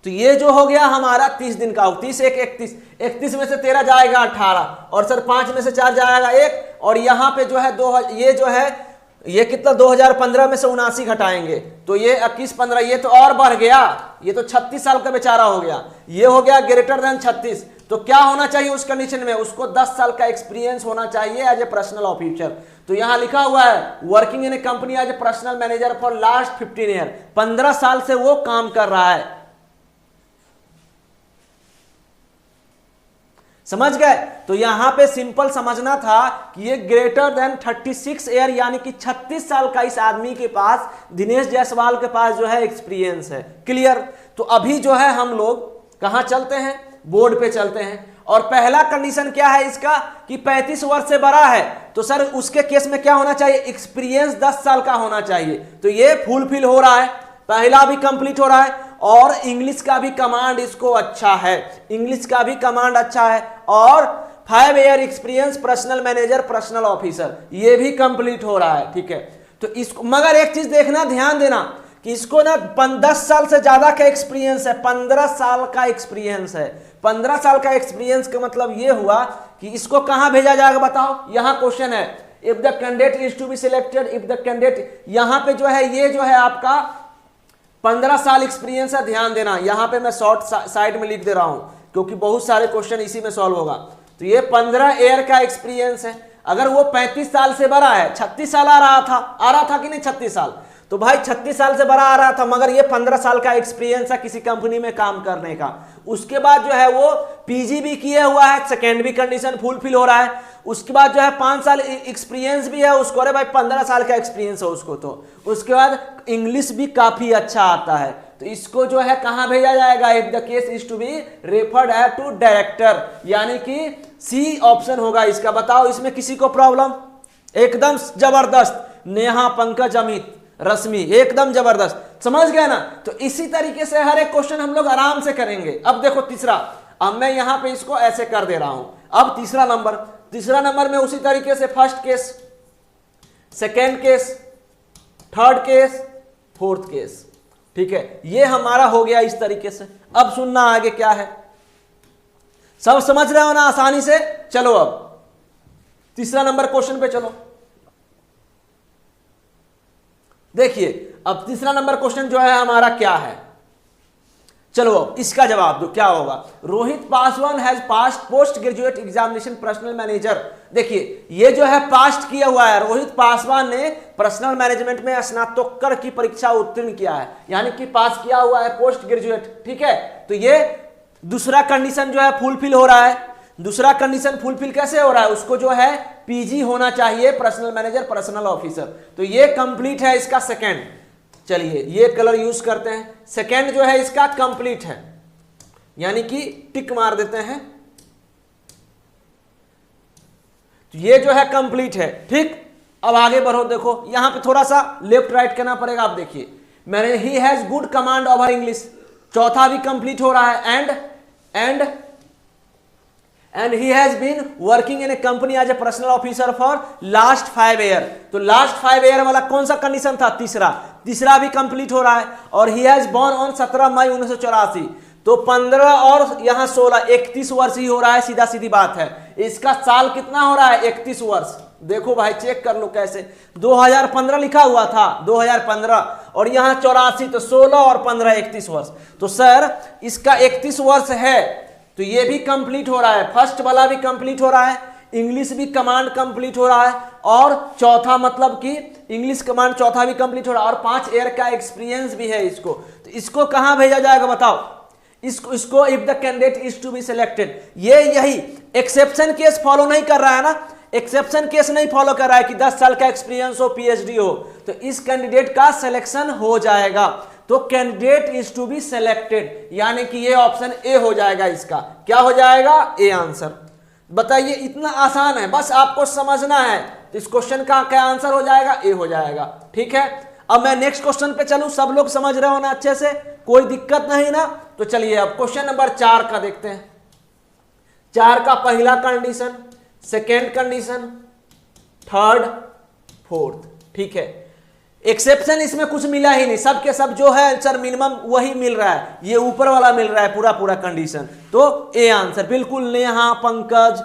तो ये जो हो गया हमारा 30 दिन का, 30/1/31, 31 में से 13 जाएगा 18, और सर 5 में से 4 जाएगा 1, और यहां पे जो है 2, ये जो है ये कितना 2015 में से 79 घटाएंगे तो ये 21/15, ये तो और बढ़ गया, ये तो 36 साल का बेचारा हो गया। ये हो गया ग्रेटर देन 36। तो क्या होना चाहिए उस कंडीशन में, उसको 10 साल का एक्सपीरियंस होना चाहिए एज ए पर्सनल ऑफिसर। तो यहां लिखा हुआ है working in a company as a personal manager for last 15 year, 15 साल से वो काम कर रहा है। समझ गए? तो यहां पे सिंपल समझना था कि ये ग्रेटर देन 36 ईयर, यानी कि 36 साल का इस आदमी के पास, दिनेश जायसवाल के पास जो है एक्सपीरियंस है। क्लियर? तो अभी जो है हम लोग कहां चलते हैं, बोर्ड पे चलते हैं। और पहला कंडीशन क्या है इसका कि 35 वर्ष से बड़ा है, तो सर उसके केस में क्या होना चाहिए, एक्सपीरियंस 10 साल का होना चाहिए। तो ये फुलफिल हो रहा है, पहला भी कंप्लीट हो रहा है, और इंग्लिश का भी कमांड इसको अच्छा है, इंग्लिश का भी कमांड अच्छा है, और 5 year experience personal manager personnel officer ये भी कंप्लीट हो रहा है, ठीक है। तो इसको मगर एक चीज देखना, ध्यान देना कि इसको ना 10 साल से ज्यादा का एक्सपीरियंस है, 15 साल का एक्सपीरियंस है। 15 साल का एक्सपीरियंस का मतलब ये हुआ कि इसको कहां भेजा जाएगा बताओ। यहां क्वेश्चन है if the candidate is to be selected, if the candidate, यहां पे जो है ये जो है आपका 15 साल एक्सपीरियंस है। ध्यान देना, यहां पे मैं शॉर्ट साइड में लिख दे रहा हूं क्योंकि बहुत सारे क्वेश्चन इसी में सॉल्व होगा। तो ये 15 ईयर का एक्सपीरियंस है। अगर वो 35 साल से बड़ा है, 36 साल आ रहा था कि नहीं 36 साल, तो भाई 36 साल से बड़ा आ रहा था, मगर ये 15 साल का एक्सपीरियंस है किसी कंपनी में काम करने का। उसके बाद जो है वो पीजी भी किया हुआ है, सेकेंड भी कंडीशन फुलफिल हो रहा है। उसके बाद जो है 5 साल एक्सपीरियंस भी है उसको, अरे भाई 15 साल का एक्सपीरियंस है उसको। तो उसके बाद इंग्लिश भी काफी अच्छा आता है, तो इसको जो है कहां भेजा जाएगा, if the case is to be referred है टू डायरेक्टर, यानी कि सी ऑप्शन होगा इसका। बताओ इसमें किसी को प्रॉब्लम? एकदम जबरदस्त, नेहा, पंकज, अमित, रश्मि, एकदम जबरदस्त, समझ गए ना। तो इसी तरीके से हर एक क्वेश्चन हम लोग आराम से करेंगे। अब देखो तीसरा, अब मैं यहां पे इसको ऐसे कर दे रहा हूं। अब तीसरा नंबर में उसी तरीके से first case, second case, third case, fourth case, ठीक है, ये हमारा हो गया इस तरीके से। अब सुनना आगे क्या है, सब समझ रहे हो ना आसानी से। चलो अब तीसरा नंबर क्वेश्चन पे चलो। देखिए अब तीसरा नंबर क्वेश्चन जो है हमारा क्या है, चलो अब इसका जवाब दो, क्या होगा। Rohit Paswan has passed post graduate examination personal manager. देखिए ये जो है पास्ट किया हुआ है, रोहित पासवान ने पर्सनल मैनेजमेंट में स्नातकोत्तर की परीक्षा उत्तीर्ण किया है, यानी कि पास किया हुआ है पोस्ट ग्रेजुएट, ठीक है। तो ये दूसरा कंडीशन जो है फुलफिल हो रहा है। दूसरा कंडीशन फुलफिल कैसे हो रहा है, उसको जो है पीजी होना चाहिए, पर्सनल मैनेजर, पर्सनल ऑफिसर। तो ये कंप्लीट है इसका सेकंड। चलिए ये कलर यूज करते हैं, सेकंड जो है इसका कंप्लीट है, यानी कि टिक मार देते हैं। तो ये जो है कंप्लीट है, ठीक। अब आगे बढ़ो, देखो यहां पे थोड़ा सा लेफ्ट राइट करना पड़ेगा। आप देखिए मैंने he has good command over English, चौथा भी कंप्लीट हो रहा है। And he has been working in a company as a personal officer for last 5 year. तो लास्ट 5 ईयर वाला कौन सा कंडीशन था, तीसरा भी कंप्लीट हो रहा है। और ही हैज बॉर्न ऑन 17 मई 1984। तो 15 और यहां 16, 31 वर्ष ही हो रहा है, सीधा सीधी बात है। इसका साल कितना हो रहा है, 31 वर्ष। देखो भाई चेक कर लो कैसे, 2015 लिखा हुआ था, 2015, और यहां 84, तो 16 और 15, 31 वर्ष। तो सर इसका 31 वर्ष है, तो ये भी कंप्लीट हो रहा है, फर्स्ट वाला भी कंप्लीट हो रहा है, इंग्लिश भी कमांड कंप्लीट हो रहा है, और चौथा मतलब कि इंग्लिश कमांड चौथा भी कंप्लीट हो रहा है, और 5 ईयर का एक्सपीरियंस भी है इसको। तो इसको कहां भेजा जाएगा बताओ, इसको if the candidate is to be selected, ये यही एक्सेप्शन केस फॉलो नहीं कर रहा है ना, एक्सेप्शन केस नहीं फॉलो कर रहा है कि 10 साल का एक्सपीरियंस हो, पीएचडी हो, तो इस कैंडिडेट का सिलेक्शन हो जाएगा। तो candidate is to be selected, यानी कि ये ऑप्शन ए हो जाएगा, इसका क्या हो जाएगा, ए आंसर। बताइए इतना आसान है, बस आपको समझना है। तो इस क्वेश्चन का क्या आंसर हो जाएगा, ए हो जाएगा, ठीक है। अब मैं नेक्स्ट क्वेश्चन पे चलूं, सब लोग समझ रहे हो ना अच्छे से, कोई दिक्कत नहीं ना। तो चलिए अब क्वेश्चन नंबर 4 का देखते हैं। 4 का पहला condition, second condition, third, fourth, ठीक है। एक्सेप्शन इसमें कुछ मिला ही नहीं, सब के सब जो है आंसर मिनिमम वही मिल रहा है, ये ऊपर वाला मिल रहा है पूरा कंडीशन। तो ए आंसर बिल्कुल, नेहा, पंकज,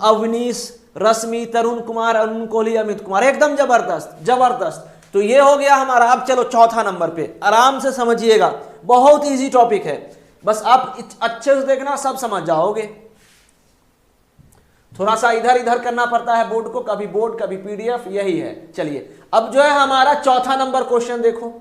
अवनीश, रश्मि, तरुण कुमार, अरुण कोहली, अमित कुमार, एकदम जबरदस्त। तो ये हो गया हमारा। अब चलो चौथा नंबर पे, आराम से समझिएगा, बहुत इजी टॉपिक है, बस आप अच्छे से देखना, सब समझ जाओगे। थोड़ा सा इधर इधर करना पड़ता है बोर्ड को, कभी बोर्ड कभी पीडीएफ, यही है। चलिए अब जो है हमारा चौथा नंबर क्वेश्चन देखो।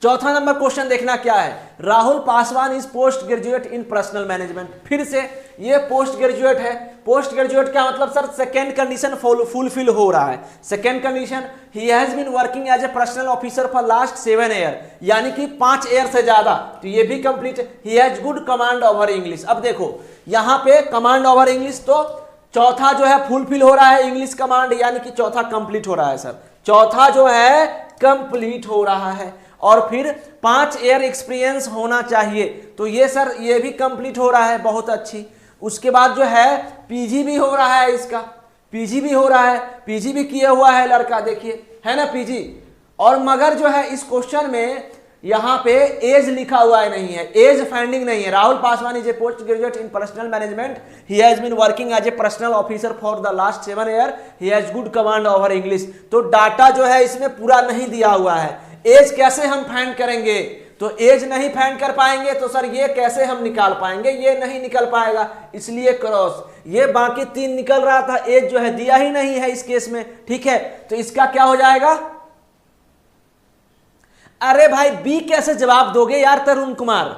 चौथा नंबर क्वेश्चन देखना क्या है, Rahul Paswan is post graduate in personal management. फिर से ये पोस्ट ग्रेजुएट है। पोस्ट ग्रेजुएट क्या मतलब सर, सेकेंड कंडीशन फुलफिल हो रहा है। Second condition, he has been working as a personal officer for last 7 year, यानी कि 5 ईयर से ज्यादा। तो ये भी कंप्लीट है। He has good command over English. अब देखो यहां पे कमांड ओवर इंग्लिश, तो चौथा जो है फुलफिल हो रहा है, इंग्लिश कमांड, यानी कि चौथा कंप्लीट हो रहा है सर, चौथा जो है कंप्लीट हो रहा है। और फिर 5 ईयर एक्सपीरियंस होना चाहिए, तो ये सर ये भी कंप्लीट हो रहा है, बहुत अच्छी। उसके बाद जो है पीजी भी हो रहा है, इसका पीजी भी हो रहा है, पीजी भी किया हुआ है लड़का, देखिए है ना पीजी। और मगर जो है इस क्वेश्चन में यहां पे एज लिखा हुआ है, नहीं है, एज फाइंडिंग नहीं है। Rahul Paswan is a post graduate in personal management, he has been working as a personal officer for the last 7 year, he has good command over English. तो डाटा जो है इसमें पूरा नहीं दिया हुआ है। एज कैसे हम फाइंड करेंगे, तो एज नहीं फाइंड कर पाएंगे तो सर ये कैसे हम निकाल पाएंगे, ये नहीं निकल पाएगा, इसलिए क्रॉस। ये बाकी 3 निकल रहा था, एज जो है दिया ही नहीं है इस केस में, ठीक है। तो इसका क्या हो जाएगा, अरे भाई बी कैसे जवाब दोगे यार तरुण कुमार,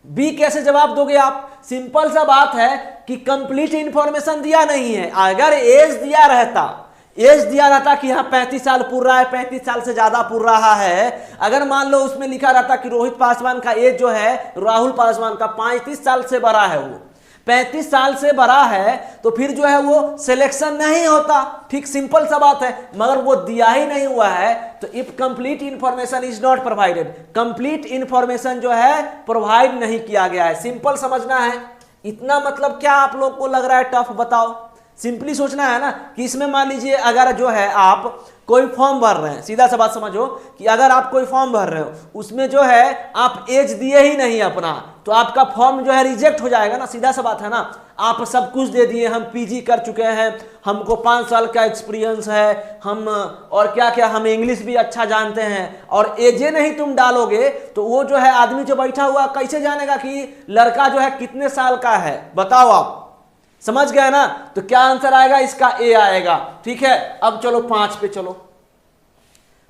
बी कैसे जवाब दोगे आप? सिंपल सा बात है कि कंप्लीट इंफॉर्मेशन दिया नहीं है। अगर एज दिया रहता कि हाँ 35 साल पूरा है, 35 साल से ज्यादा पूरा रहा है, अगर मान लो उसमें लिखा रहता कि रोहित पासवान का एज जो है राहुल पासवान का 35 साल से बड़ा है, वो 35 साल से बड़ा है, तो फिर जो है वो सिलेक्शन नहीं होता। ठीक, सिंपल सा बात है, मगर वो दिया ही नहीं हुआ है। तो if complete information is not provided, complete information जो है प्रोवाइड नहीं किया गया है। सिंपल समझना है इतना। मतलब क्या आप लोग को लग रहा है टफ? बताओ, सिंपली सोचना है ना कि इसमें मान लीजिए अगर जो है आप कोई फॉर्म भर रहे हैं, सीधा सा बात समझो कि अगर आप कोई फॉर्म भर रहे हो, उसमें जो है आप एज दिए ही नहीं अपना, तो आपका फॉर्म जो है रिजेक्ट हो जाएगा ना, सीधा सा बात है ना। आप सब कुछ दे दिए, हम पीजी कर चुके हैं, हमको 5 साल का एक्सपीरियंस है, हम और क्या क्या, हम इंग्लिश भी अच्छा जानते हैं, और एजे नहीं तुम डालोगे तो वो जो है आदमी जो बैठा हुआ कैसे जानेगा कि लड़का जो है कितने साल का है? बताओ आप, समझ गए ना? तो क्या आंसर आएगा इसका? ए आएगा। ठीक है, अब चलो 5 पे चलो,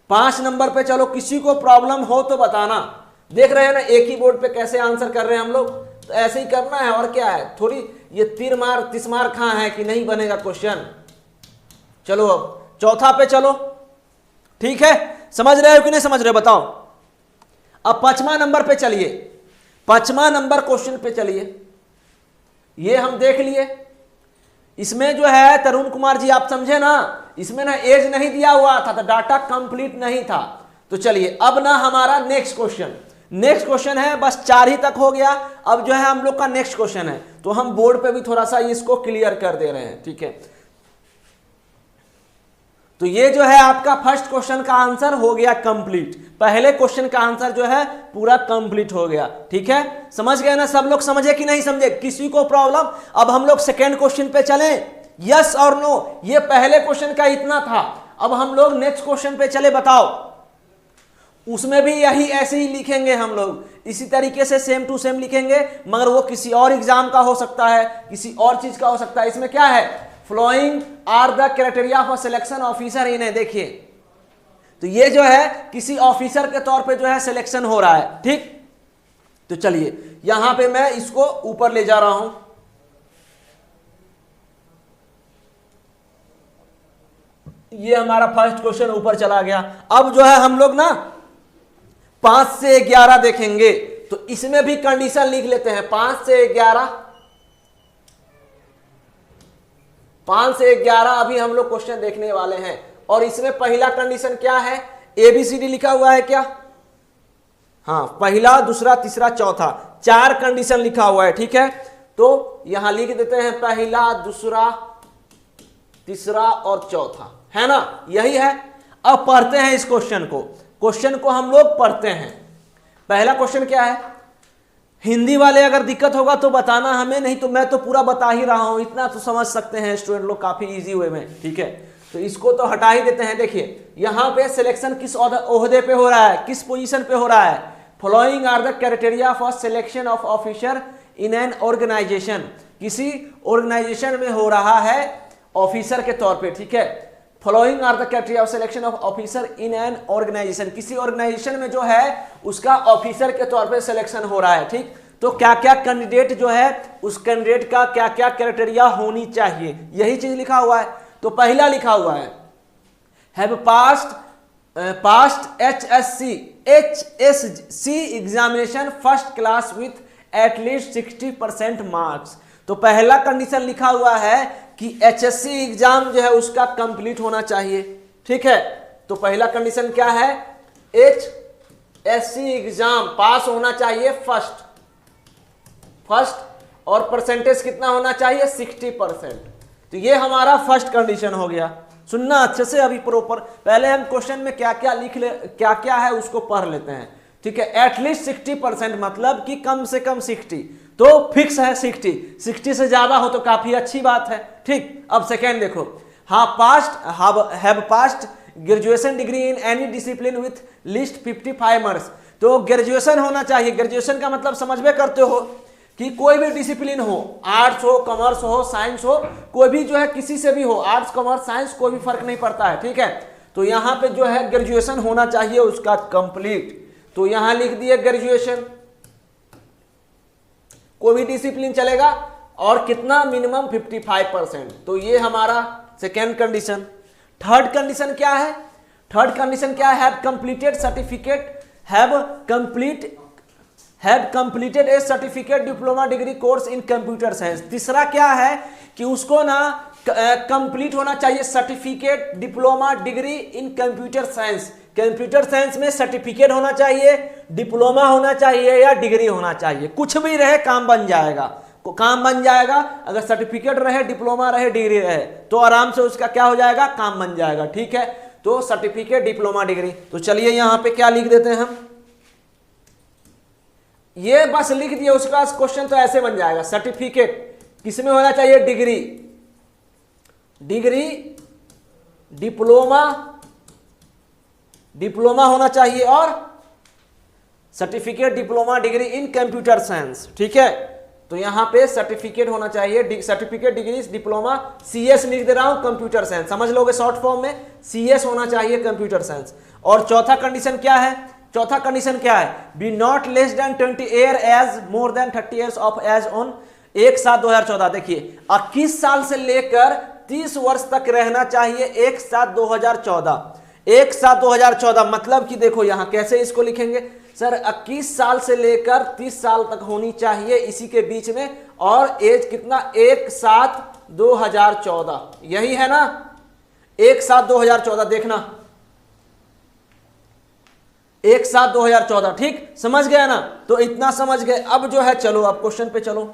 5 नंबर पे चलो। किसी को प्रॉब्लम हो तो बताना। देख रहे हैं ना एक ही बोर्ड पे कैसे आंसर कर रहे हैं हम लोग, तो ऐसे ही करना है और क्या है। थोड़ी ये तीर मार तिस्मार खां है कि नहीं बनेगा क्वेश्चन। चलो अब चौथा पे चलो। ठीक है, समझ रहे हो कि नहीं समझ रहे हो बताओ। अब 5वां नंबर पे चलिए, 5वां नंबर क्वेश्चन पे चलिए। ये हम देख लिए, इसमें जो है तरुण कुमार जी आप समझे ना, इसमें ना एज नहीं दिया हुआ था, तो डाटा कंप्लीट नहीं था। तो चलिए अब ना हमारा नेक्स्ट क्वेश्चन है, बस 4 ही तक हो गया। अब जो है हम लोग का नेक्स्ट क्वेश्चन है, तो हम बोर्ड पे भी थोड़ा सा इसको क्लियर कर दे रहे हैं। ठीक है, तो ये जो है आपका फर्स्ट क्वेश्चन का आंसर हो गया कंप्लीट। पहले क्वेश्चन का आंसर जो है पूरा कंप्लीट हो गया। ठीक है, समझ गए ना? सब लोग समझे कि नहीं समझे? किसी को प्रॉब्लम? अब हम लोग सेकेंड क्वेश्चन पे चलें, यस और नो। ये पहले क्वेश्चन का इतना था, अब हम लोग नेक्स्ट क्वेश्चन पे चले। बताओ, उसमें भी यही ऐसे ही लिखेंगे हम लोग, इसी तरीके से सेम टू सेम लिखेंगे, मगर वो किसी और एग्जाम का हो सकता है, किसी और चीज का हो सकता है। इसमें क्या है? Following are the criteria for selection officer in है। देखिए, तो ये जो है किसी ऑफिसर के तौर पे जो है सिलेक्शन हो रहा है। ठीक, तो चलिए यहां पे मैं इसको ऊपर ले जा रहा हूं। ये हमारा फर्स्ट क्वेश्चन ऊपर चला गया। अब जो है हम लोग ना 5 से 11 देखेंगे, तो इसमें भी कंडीशन लिख लेते हैं। 5 से 11 अभी हम लोग क्वेश्चन देखने वाले हैं, और इसमें पहला कंडीशन क्या है? ABCD लिखा हुआ है क्या? हाँ, पहला, दूसरा, तीसरा, चौथा, 4 कंडीशन लिखा हुआ है। ठीक है, तो यहां लिख देते हैं पहला, दूसरा, तीसरा और चौथा, है ना? यही है। अब पढ़ते हैं इस क्वेश्चन को हम लोग पढ़ते हैं। पहला क्वेश्चन क्या है? हिंदी वाले अगर दिक्कत होगा तो बताना हमें, नहीं तो मैं तो पूरा बता ही रहा हूं, इतना तो समझ सकते हैं स्टूडेंट लोग काफी इजी वे में। ठीक है, तो इसको तो हटा ही देते हैं। देखिए यहां पे सिलेक्शन किस ओहदे पे हो रहा है, किस पोजीशन पे हो रहा है? Following are the criteria for selection of officer in an organisation. किसी ऑर्गेनाइजेशन में हो रहा है ऑफिसर के तौर पे। ठीक है, following are the criteria of selection of officer in an organisation. किसी ऑर्गेनाइजेशन में जो है उसका ऑफिसर के तौर पे सिलेक्शन हो रहा है। ठीक, तो क्या क्या कैंडिडेट जो है, उस कैंडिडेट का क्या क्या क्राइटेरिया होनी चाहिए, यही चीज लिखा हुआ है। तो पहला लिखा हुआ है have past HSC examination first class with at least 60% marks. तो पहला कंडीशन लिखा हुआ है कि HSC एग्जाम जो है उसका कंप्लीट होना चाहिए। ठीक है, तो पहला कंडीशन क्या है? HSC एग्जाम पास होना चाहिए फर्स्ट, और परसेंटेज कितना होना चाहिए? 60%। तो ये हमारा फर्स्ट कंडीशन हो गया। सुनना अच्छे से अभी प्रॉपर, पहले हम क्वेश्चन में क्या क्या है उसको पढ़ लेते हैं। ठीक है, एटलीस्ट 60% मतलब कि कम से कम 60, तो फिक्स है 60 से ज्यादा हो तो काफी अच्छी बात है। ठीक, अब सेकेंड देखो, have past graduation degree in any discipline with list 55 marks. तो ग्रेजुएशन होना चाहिए। ग्रेजुएशन का मतलब समझ में करते हो कि कोई भी डिसिप्लिन हो, आर्ट्स हो, कॉमर्स हो, साइंस हो, कोई भी जो है किसी से भी हो, आर्ट्स, कॉमर्स, साइंस, कोई भी फर्क नहीं पड़ता है। ठीक है, तो यहां पे जो है ग्रेजुएशन होना चाहिए उसका कंप्लीट, तो यहां लिख दिए ग्रेजुएशन, कोई भी डिसिप्लिन चलेगा, और कितना मिनिमम 55%। तो ये हमारा सेकेंड कंडीशन। थर्ड कंडीशन क्या है? थर्ड कंडीशन क्या है? Have completed certificate, have completed A certificate diploma degree course in computer science. तीसरा क्या है कि उसको ना कंप्लीट होना चाहिए certificate diploma degree in computer science. Computer science में सर्टिफिकेट होना चाहिए, डिप्लोमा होना चाहिए या डिग्री होना चाहिए, कुछ भी रहे काम बन जाएगा, काम बन जाएगा। अगर सर्टिफिकेट रहे, डिप्लोमा रहे, डिग्री रहे तो आराम से उसका क्या हो जाएगा, काम बन जाएगा। ठीक है, तो सर्टिफिकेट डिप्लोमा डिग्री। तो चलिए यहां पे क्या लिख देते हैं हम, ये बस लिख दिया, उसका क्वेश्चन तो ऐसे बन जाएगा, सर्टिफिकेट किसमें होना चाहिए, डिग्री, डिग्री डिप्लोमा होना चाहिए, और certificate diploma degree in computer science. ठीक है, तो यहां पे सर्टिफिकेट होना चाहिए, सर्टिफिकेट डिग्री डिप्लोमा, सीएस लिख दे रहा हूं, कंप्यूटर साइंस, समझ लोगे शॉर्ट फॉर्म में, सीएस होना चाहिए कंप्यूटर साइंस। और चौथा कंडीशन क्या है? चौथा कंडीशन क्या है? Be not less than 20 year as more than 30 years of age on 1/7/2014। देखिए 21 साल से लेकर 30 वर्ष तक रहना चाहिए 1/7/2014। 1/7/2014 मतलब कि देखो यहां कैसे इसको लिखेंगे सर, 21 साल से लेकर 30 साल तक होनी चाहिए इसी के बीच में, और एज कितना, 1/7/2014, यही है ना, 1/7/2014, देखना 1/7/2014। ठीक, समझ गया ना, तो इतना समझ गए। अब जो है चलो अब क्वेश्चन पे चलो,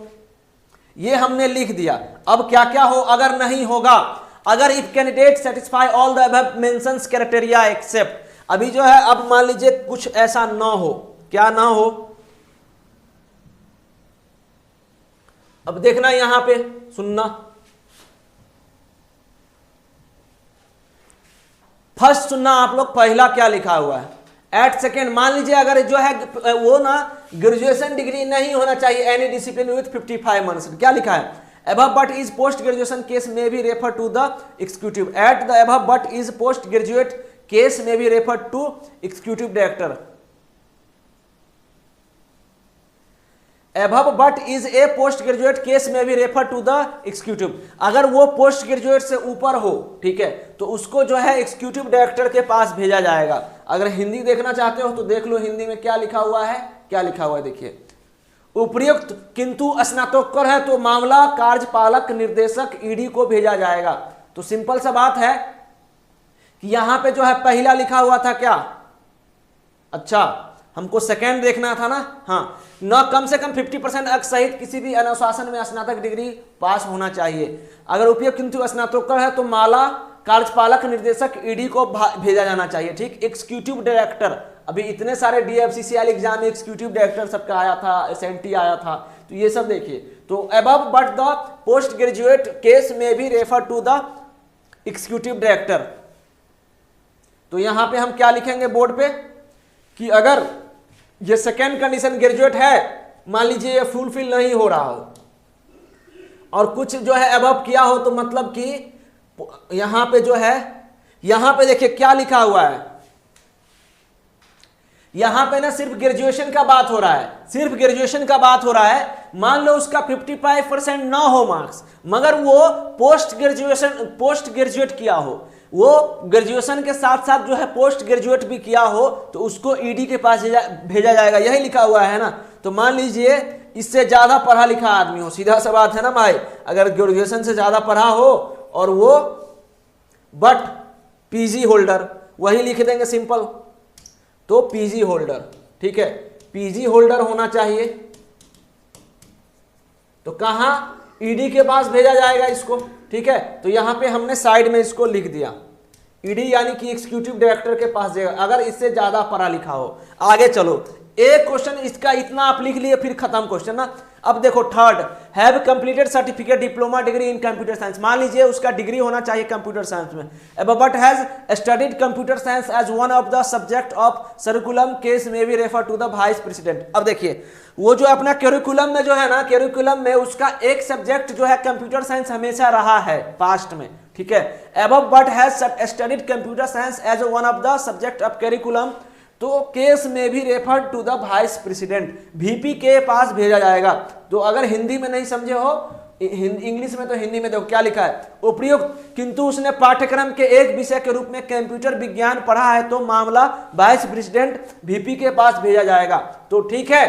ये हमने लिख दिया। अब क्या क्या हो अगर नहीं होगा, अगर if candidate satisfy all the above mentions criteria except, अभी जो है अब मान लीजिए कुछ ऐसा ना हो, क्या ना हो, अब देखना यहां पे सुनना, फर्स्ट सुनना आप लोग, पहला क्या लिखा हुआ है, एट सेकेंड, मान लीजिए अगर जो है वो ना ग्रेजुएशन डिग्री नहीं होना चाहिए एनी डिसिप्लिन विथ 55 मंथ्स, क्या लिखा है, above but is post graduation case may be referred to the executive, at the above but is post graduate case may be referred to executive director, above but is a post graduate case may be referred to the executive, अगर वो post graduate से ऊपर हो, ठीक है, तो उसको जो है एग्जीक्यूटिव डायरेक्टर के पास भेजा जाएगा। अगर हिंदी देखना चाहते हो तो देख लो हिंदी में क्या लिखा हुआ है, क्या लिखा हुआ है देखिए, उपयुक्त किंतु स्नातकोत्तर है तो मामला कार्यपालक निर्देशक ईडी को भेजा जाएगा। तो सिंपल सा बात है कि यहां पे जो है पहला लिखा हुआ था क्या, अच्छा हमको सेकंड देखना था ना, हाँ, न कम से कम 50% अंक सहित किसी भी अनुशासन में स्नातक डिग्री पास होना चाहिए। अगर उपयुक्त किंतु स्नातकोत्तर है तो माला कार्यपालक निर्देशक ईडी को भेजा जाना चाहिए। ठीक, एग्जीक्यूटिव डायरेक्टर, अभी इतने सारे DFCCL एग्जाम में एग्जीक्यूटिव डायरेक्टर सबका आया था, SNT आया था, तो ये सब देखिए। तो above but the post graduate case में भी refer to the executive director. तो यहां पे हम क्या लिखेंगे बोर्ड पे कि अगर ये सेकेंड कंडीशन ग्रेजुएट है, मान लीजिए ये फुलफिल नहीं हो रहा हो और कुछ जो है अबव किया हो, तो मतलब कि यहां पे जो है, यहां पे देखिए क्या लिखा हुआ है, यहां पे ना सिर्फ ग्रेजुएशन का बात हो रहा है, सिर्फ ग्रेजुएशन का बात हो रहा है। मान लो उसका 55% ना हो मार्क्स, मगर वो पोस्ट ग्रेजुएट किया हो, वो ग्रेजुएशन के साथ साथ जो है पोस्ट ग्रेजुएट भी किया हो, तो उसको ईडी के पास भेजा जाएगा, यही लिखा हुआ है ना। तो मान लीजिए इससे ज्यादा पढ़ा लिखा आदमी हो, सीधा सा बात है ना भाई, अगर ग्रेजुएशन से ज्यादा पढ़ा हो और वो बट पीजी होल्डर, वही लिख देंगे सिंपल, तो पीजी होल्डर, ठीक है, पीजी होल्डर होना चाहिए। तो कहां, ईडी के पास भेजा जाएगा इसको, ठीक है। तो यहां पे हमने साइड में इसको लिख दिया, ईडी यानी कि एग्जीक्यूटिव डायरेक्टर के पास जाएगा अगर इससे ज्यादा पढ़ा लिखा हो। आगे चलो, एक क्वेश्चन इसका इतना आप लिख लिए फिर खत्म क्वेश्चन ना। अब देखो third, have completed certificate diploma degree in computer science, मान लीजिए उसका डिग्री होना चाहिए कंप्यूटर साइंस में, but has studied computer science as one of the subject of curriculum case में भी refer to the vice president. अब देखिए वो जो अपना करिकुलम में जो है ना, करिकुलम में उसका एक सब्जेक्ट जो है कंप्यूटर साइंस हमेशा रहा है पास्ट में, ठीक है। above but has studied computer science as one of the subject of curriculum, तो केस में भी refer to the vice president, VP के पास भेजा जाएगा। तो अगर हिंदी में नहीं समझे हो, इंग्लिश में तो हिंदी में देखो क्या लिखा है, उपयुक्त किंतु उसने पाठ्यक्रम के एक विषय के रूप में कंप्यूटर विज्ञान पढ़ा है तो मामला वाइस प्रेसिडेंट वीपी के पास भेजा जाएगा। तो ठीक है,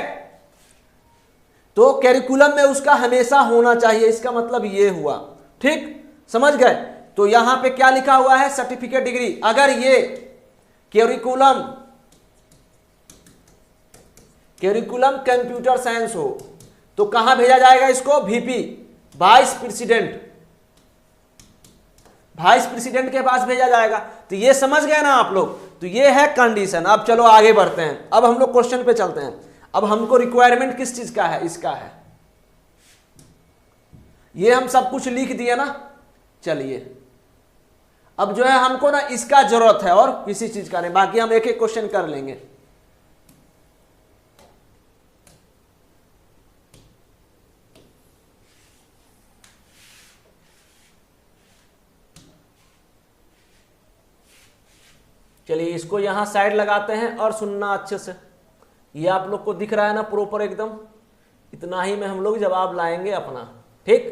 तो कैरिकुलम में उसका हमेशा होना चाहिए, इसका मतलब ये हुआ, ठीक समझ गए। तो यहां पे क्या लिखा हुआ है, सर्टिफिकेट डिग्री। अगर ये कैरिकुलम कंप्यूटर साइंस हो तो कहां भेजा जाएगा इसको, वीपी वाइस प्रेसिडेंट के पास भेजा जाएगा। तो ये समझ गए ना आप लोग, तो ये है कंडीशन। अब चलो आगे बढ़ते हैं, अब हम लोग क्वेश्चन पे चलते हैं। अब हमको रिक्वायरमेंट किस चीज का है, इसका है, ये हम सब कुछ लिख दिए ना। चलिए अब जो है हमको ना इसका जरूरत है और किसी चीज का नहीं, बाकी हम एक एक क्वेश्चन कर लेंगे। चलिए इसको यहां साइड लगाते हैं और सुनना अच्छे से। ये आप लोग को दिख रहा है ना प्रॉपर एकदम, इतना ही में हम लोग जवाब लाएंगे अपना, ठीक।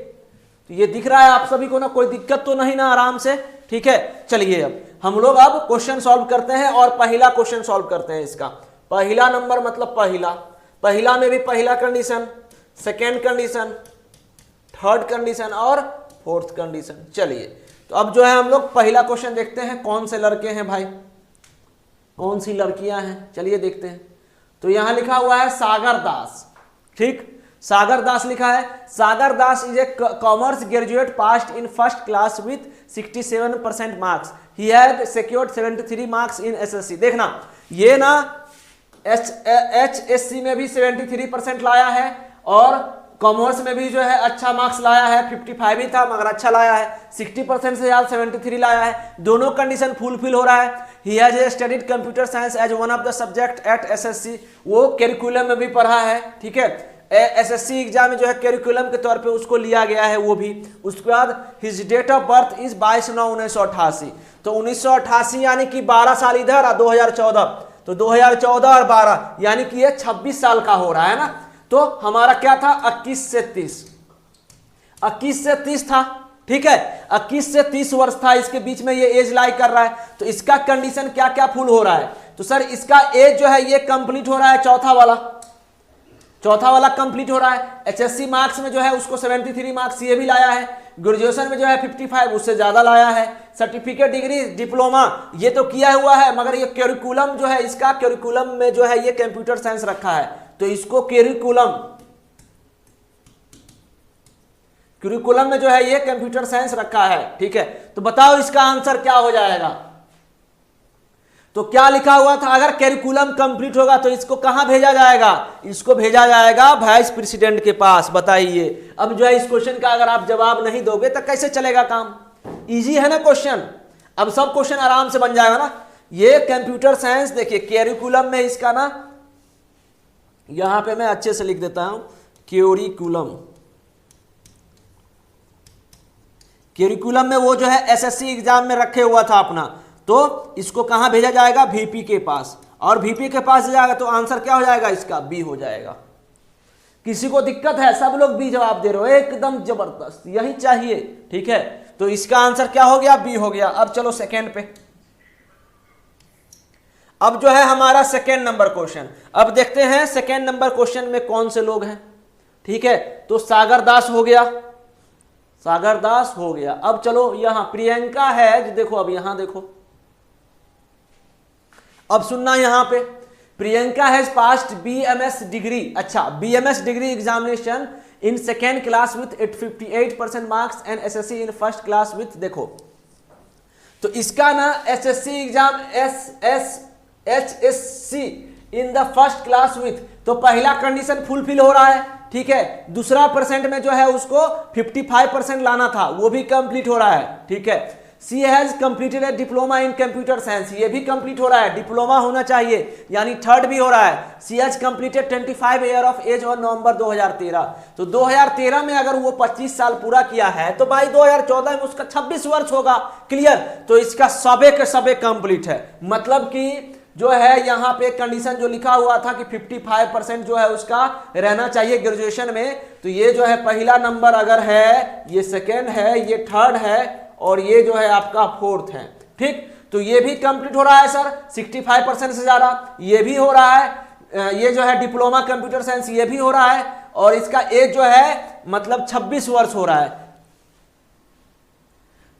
तो ये दिख रहा है आप सभी को ना, कोई दिक्कत तो नहीं ना, आराम से, ठीक है। चलिए अब हम लोग अब क्वेश्चन सॉल्व करते हैं और पहला क्वेश्चन सॉल्व करते हैं इसका। पहला नंबर मतलब पहला में भी पहला condition, second condition, third condition और फोर्थ कंडीशन। चलिए तो अब जो है हम लोग पहला क्वेश्चन देखते हैं, कौन से लड़के हैं भाई, कौन सी लड़कियां हैं, चलिए देखते हैं। तो यहां लिखा हुआ है सागर दास, ठीक, सागर दास लिखा है। Sagar Das is a commerce graduate passed in first class with 67% marks, he had secured 73 marks in SSC. देखना ये ना एचएससी में भी 73% लाया है और कॉमर्स में भी जो है अच्छा मार्क्स लाया है, 55 ही था मगर अच्छा लाया है, 60% से ज्यादा 73 लाया है, दोनों कंडीशन फुलफिल हो रहा है। He has studied computer science as one of the subject at SSC, वो कैरिकुलम में भी पढ़ा है, ठीक है। एसएससी एग्जाम में जो है कैरिकुलम के तौर पे उसको लिया गया है वो भी। उसके बाद his date of birth is 22/9/1988, तो 1988 यानी कि 12 साल इधर और 2014, तो 2014 और 12 यानी कि ये 26 साल का हो रहा है ना। तो हमारा क्या था 21 से 30 था, ठीक है, 21 से 30 वर्ष था, इसके बीच में ये एज लाई कर रहा है। तो इसका कंडीशन क्या क्या फुल हो रहा है, तो सर इसका एज जो है ये कंप्लीट हो रहा है, चौथा वाला कंप्लीट हो रहा है। एचएससी मार्क्स में जो है उसको 73 मार्क्स ये भी लाया है, ग्रेजुएशन में जो है 55 उससे ज्यादा लाया है, सर्टिफिकेट डिग्री डिप्लोमा ये तो किया हुआ है, मगर ये कैरिकुलम जो है इसका कैरिकुलम में जो है ये कंप्यूटर साइंस रखा है, तो इसको कैरिकुलम में जो है ये कंप्यूटर साइंस रखा है, ठीक है। तो बताओ इसका आंसर क्या हो जाएगा। तो क्या लिखा हुआ था, अगर कैरिकुलम कंप्लीट होगा तो इसको कहां भेजा जाएगा, इसको भेजा जाएगा वाइस प्रेसिडेंट के पास। बताइए अब जो है इस क्वेश्चन का अगर आप जवाब नहीं दोगे तो कैसे चलेगा काम, इजी है ना क्वेश्चन। अब सब क्वेश्चन आराम से बन जाएगा ना। ये कंप्यूटर साइंस देखिए कैरिकुलम में इसका ना, यहां पे मैं अच्छे से लिख देता हूं कैरिकुलम में वो जो है एसएससी एग्जाम में रखे हुआ था अपना, तो इसको कहां भेजा जाएगा, वीपी के पास, और वीपी के पास जाएगा तो आंसर क्या हो जाएगा इसका, बी हो जाएगा। किसी को दिक्कत है, सब लोग बी जवाब दे रहे हो, एकदम जबरदस्त, यही चाहिए, ठीक है। तो इसका आंसर क्या हो गया, बी हो गया। अब चलो सेकेंड पे, अब जो है हमारा सेकेंड नंबर क्वेश्चन। अब देखते हैं सेकेंड नंबर क्वेश्चन में कौन से लोग हैं, ठीक है। तो सागर दास हो गया, अब चलो यहां प्रियंका है, देखो अब यहां देखो, अब सुनना यहां पे, Priyanka has passed BMS degree, अच्छा BMS degree examination in second class with 58% marks and SSC in first class with, देखो तो इसका ना SSC exam HSC in the first class with, तो पहला कंडीशन फुलफिल हो रहा है, ठीक है। दूसरा परसेंट में जो है उसको 55% लाना था, वो भी कंप्लीट हो रहा है, ठीक है। She has completed a diploma in computer science, ये भी कंप्लीट हो रहा है, डिप्लोमा होना चाहिए यानी थर्ड भी हो रहा है। She has completed 25 year of age और नवंबर 2013, तो 2013 में अगर वो 25 साल पूरा किया है तो भाई 2014 में उसका 26 वर्ष होगा। क्लियर, तो इसका सबे के सबे कंप्लीट है। मतलब कि जो है यहाँ पे कंडीशन जो लिखा हुआ था कि 55% जो है उसका रहना चाहिए ग्रेजुएशन में, तो ये जो है पहला नंबर अगर है, ये सेकेंड है, ये थर्ड है और ये जो है आपका फोर्थ है। ठीक, तो ये भी कंप्लीट हो रहा है सर 65% से ज्यादा, ये भी हो रहा है, ये जो है डिप्लोमा कंप्यूटर साइंस ये भी हो रहा है, और इसका एज जो है मतलब 26 वर्ष हो रहा है।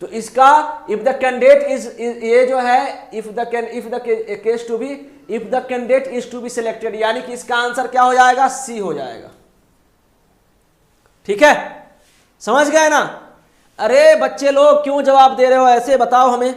तो इसका इफ द कैंडिडेट इज, ये जो है if the case to be, if the candidate is to be selected, यानी कि इसका आंसर क्या हो जाएगा, सी हो जाएगा। ठीक है, समझ गए ना। अरे बच्चे लोग क्यों जवाब दे रहे हो ऐसे, बताओ हमें